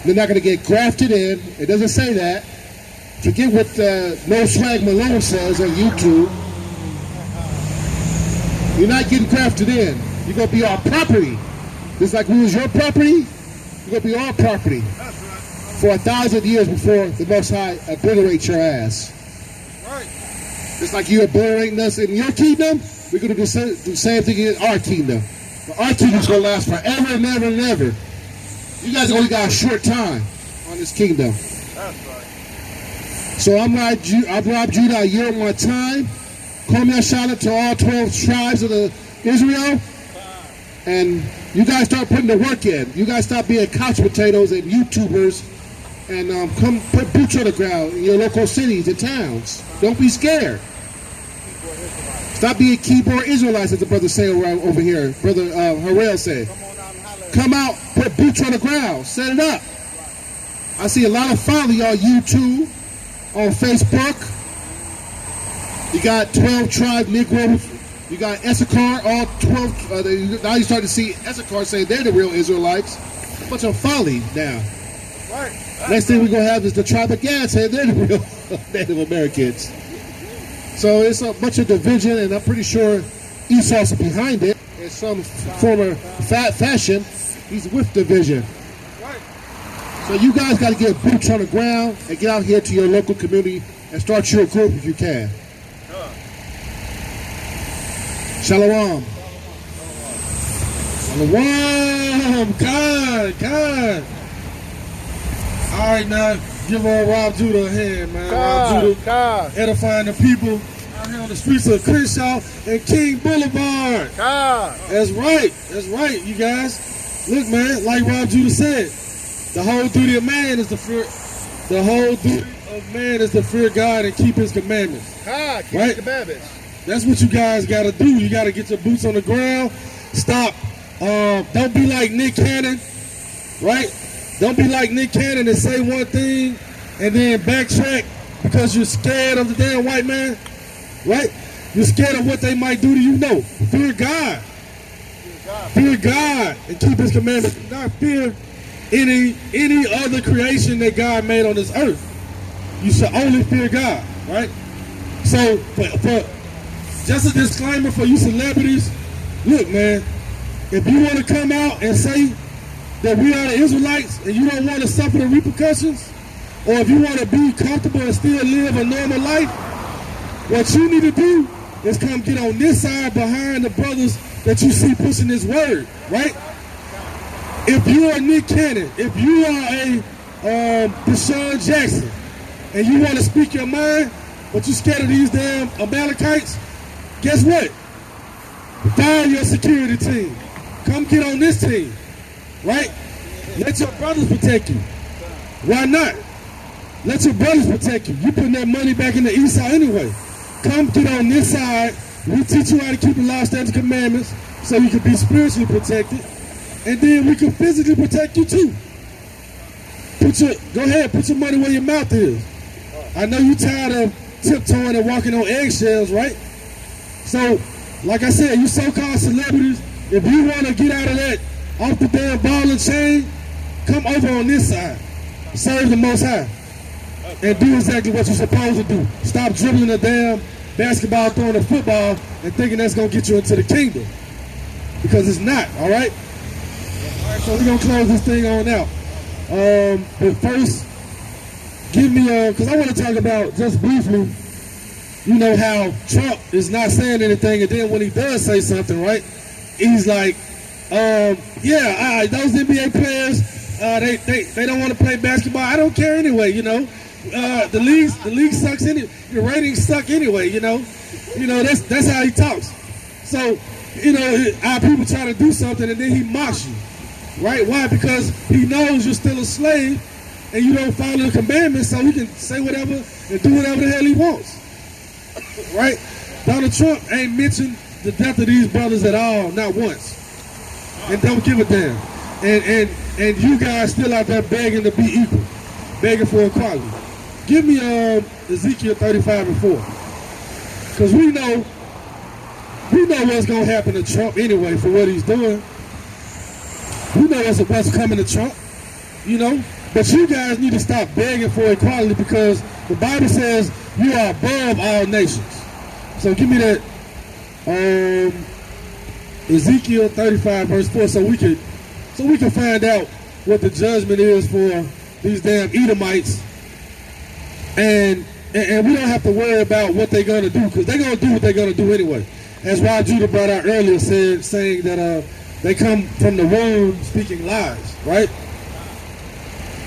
They're not going to get grafted in. It doesn't say that. Forget what No Swag Malone says on YouTube. You're not getting grafted in. You're going to be our property. Just like we was your property, you're going to be our property. For 1,000 years before the Most High obliterates your ass. Right. Just like you obliterating us in your kingdom, we're going to do the same thing in our kingdom. But our kingdom's going to last forever and ever and ever. You guys only got a short time on this kingdom. That's right. So I'm Rob Judah. I yield my time. Call me a shout out to all 12 tribes of Israel. And you guys start putting the work in. You guys stop being couch potatoes and YouTubers. And come put boots on the ground in your local cities and towns. Don't be scared. Stop being keyboard Israelites, as the brother say over here. Brother Harrell said. Come out, put boots on the ground, set it up. I see a lot of following on YouTube, on Facebook. You got 12 tribe Negroes. You got Issachar, all 12. Now you start to see Issachar say they're the real Israelites. A bunch of folly now. Right. Next thing we're going to have is the tribe of Gad saying they're the real Native Americans. So it's a bunch of division, and I'm pretty sure Esau's behind it. In some former fashion, he's with division. Right. So you guys got to get boots on the ground and get out here to your local community and start your group if you can. Shalom. Shalom. God. All right, now, give old Rob Judah a hand, man. Rob Judah edifying the people out here on the streets of Crenshaw and King Boulevard. That's right, you guys. Look, man, like Rob Judah said, the whole duty of man is to fear. The whole duty of man is to fear God and keep His commandments. Keep His commandments. That's what you guys got to do. You got to get your boots on the ground. Stop. Don't be like Nick Cannon, right? Don't be like Nick Cannon and say one thing and then backtrack because you're scared of the damn white man, right? You're scared of what they might do to you. No, fear God. Fear God and keep His commandments. Do not fear any other creation that God made on this earth. You should only fear God, right? So, for just a disclaimer for you celebrities, look, man, if you want to come out and say that we are the Israelites and you don't want to suffer the repercussions, or if you want to be comfortable and still live a normal life, what you need to do is come get on this side behind the brothers that you see pushing this word, right? If you are Nick Cannon, if you are a Deshaun Jackson, and you want to speak your mind, but you're scared of these damn Amalekites, guess what? Fire your security team. Come get on this team, right? Let your brothers protect you. Why not? Let your brothers protect you. You putting that money back in the Esau anyway. Come get on this side. We teach you how to keep the law, statutes, and commandments so you can be spiritually protected. And then we can physically protect you too. Go ahead, put your money where your mouth is. I know you're tired of tiptoeing and walking on eggshells, right? So, like I said, you so-called celebrities, if you want to get out of that off the damn ball and chain, come over on this side. Serve the Most High. And do exactly what you're supposed to do. Stop dribbling a damn basketball, throwing a football, and thinking that's going to get you into the kingdom. Because it's not, all right? All right, so we're going to close this thing on out. But first, give me because I want to talk about, just briefly, you know, how Trump is not saying anything, and then when he does say something, right, he's like, those NBA players, they don't want to play basketball. I don't care anyway, you know. The league sucks anyway. The ratings suck anyway, you know. You know, that's how he talks. So, you know, our people try to do something and then he mocks you, right? Why? Because he knows you're still a slave and you don't follow the commandments, so he can say whatever and do whatever the hell he wants, right? Donald Trump ain't mentioned the death of these brothers at all, not once. And don't give a damn. And you guys still out there begging to be equal, begging for equality. Give me Ezekiel 35:4. Because we know what's gonna happen to Trump anyway for what he's doing. We know what's coming to Trump, you know. But you guys need to stop begging for equality because the Bible says you are above all nations. So give me that Ezekiel 35:4 so we can find out what the judgment is for these damn Edomites. And we don't have to worry about what they're gonna do because they're gonna do what they're gonna do anyway. As Rod Judah brought out earlier, saying that they come from the womb speaking lies, right?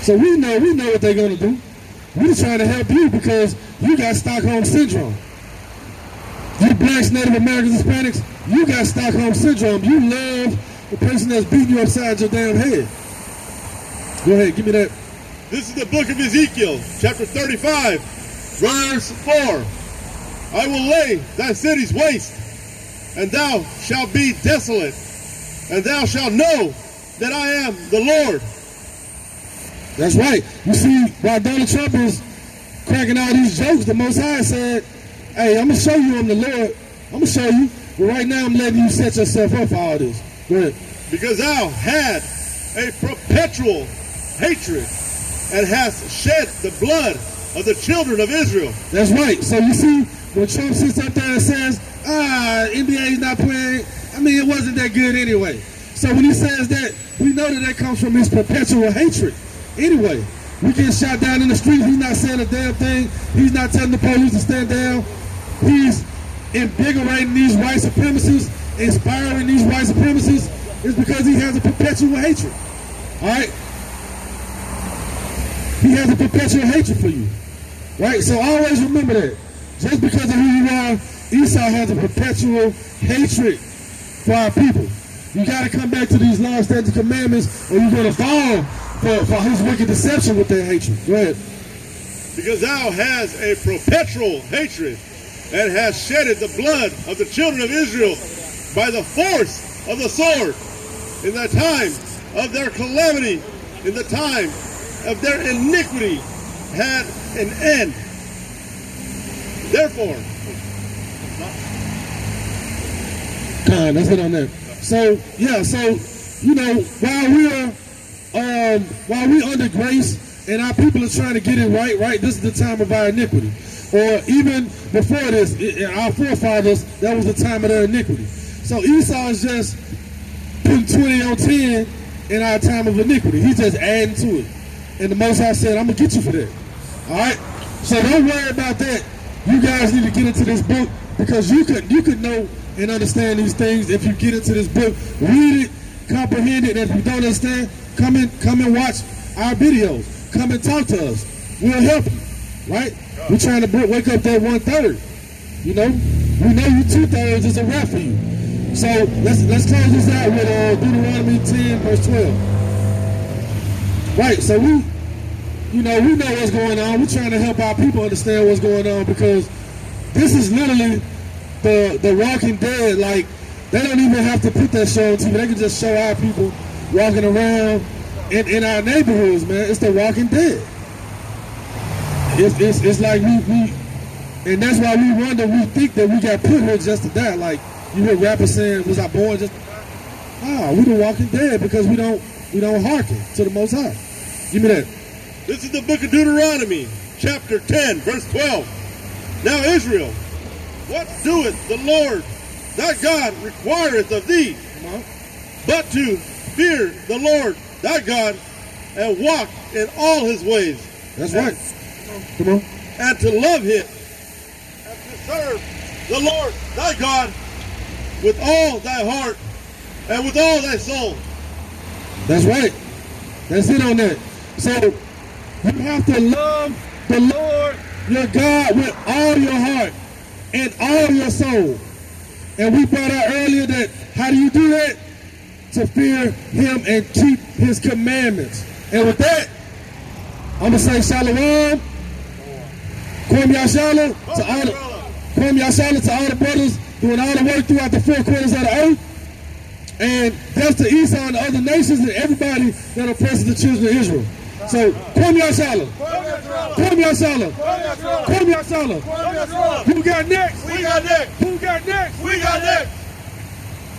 So we know what they're gonna do. We're trying to help you because you got Stockholm Syndrome. You blacks, Native Americans, Hispanics, you got Stockholm Syndrome. You love the person that's beating you upside your damn head. Go ahead, give me that. This is the book of Ezekiel, chapter 35, verse 4. I will lay thy cities waste, and thou shalt be desolate, and thou shalt know that I am the Lord. That's right. You see, while Donald Trump is cracking all these jokes, the Most High said, hey, I'm going to show you I'm the Lord. I'm going to show you. But right now I'm letting you set yourself up for all this. Go ahead. Because thou had a perpetual hatred and hast shed the blood of the children of Israel. That's right. So you see, when Trump sits up there and says, NBA is not playing, I mean, it wasn't that good anyway. So when he says that, we know that comes from his perpetual hatred. Anyway, we get shot down in the street. He's not saying a damn thing. He's not telling the police to stand down. He's invigorating these white supremacists, inspiring these white supremacists. It's because he has a perpetual hatred. All right? He has a perpetual hatred for you. Right? So always remember that. Just because of who you are, Esau has a perpetual hatred for our people. You got to come back to these laws, statutes, commandments, or you're going to fall for his wicked deception with that hatred. Go ahead. Because thou hast a perpetual hatred and hast shedded the blood of the children of Israel by the force of the sword in the time of their calamity, in the time of their iniquity had an end. Therefore, that's it on that. So yeah, you know, while we're under grace and our people are trying to get it right, this is the time of our iniquity. Or even before this, our forefathers, that was the time of their iniquity. So Esau is just putting 20 on 10 in our time of iniquity. He's just adding to it. And the Most High said, I'm going to get you for that. All right? So don't worry about that. You guys need to get into this book because you could know and understand these things if you get into this book. Read it, comprehend it, and if you don't understand, come and watch our videos. Come and talk to us. We'll help you. Right? We're trying to wake up that 1/3. You know? We know you 2/3 is a wrap for you. So let's close this out with Deuteronomy 10, verse 12. Right, so we know what's going on. We're trying to help our people understand what's going on because this is literally the Walking Dead. Like, they don't even have to put that show on TV. They can just show our people walking around in our neighborhoods, man. It's the Walking Dead. It's like we and that's why we wonder, we think that we got put here just to die. Like, you hear rappers saying, was I born just to die? We the Walking Dead because we don't hearken to the Most High. Give me that. This is the book of Deuteronomy, chapter 10, verse 12. Now Israel, what doeth the Lord thy God requireth of thee, but to fear the Lord thy God and walk in all his ways. That's right. Come on. And to love him and to serve the Lord thy God with all thy heart and with all thy soul. That's right. That's it on that. So you have to love the Lord your God with all your heart and all your soul. And we brought out earlier that how do you do that? To fear him and keep his commandments. And with that, I'm going to say shalom. Kwam Yashala to Kwame Yashala to all the brothers doing all the work throughout the 4 corners of the earth. And death to Esau and the other nations and everybody that oppresses the children of Israel. So, Kwame Yashala. Kwame Yashala. Kwame Yashala. Who got next? We got next. Who got next? We got next.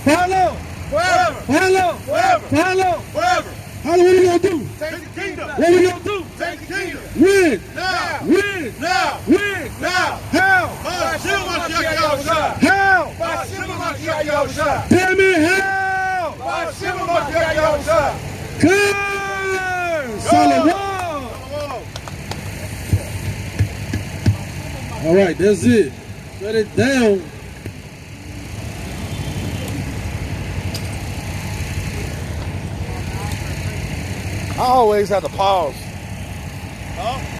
Follow. Forever. Follow. Forever. Follow. Forever. What are we gonna do? Take the kingdom. What are we gonna do? Take the kingdom. Win. Now. Win. Now. Win. Now. How? Hashem Mashiach Yahushua. How? Hashem Mashiach Yahushua. Damn it, how? Hashem Mashiach Yahushua. Come! Shalom! All right, that's it. Shut it down. I always have to pause.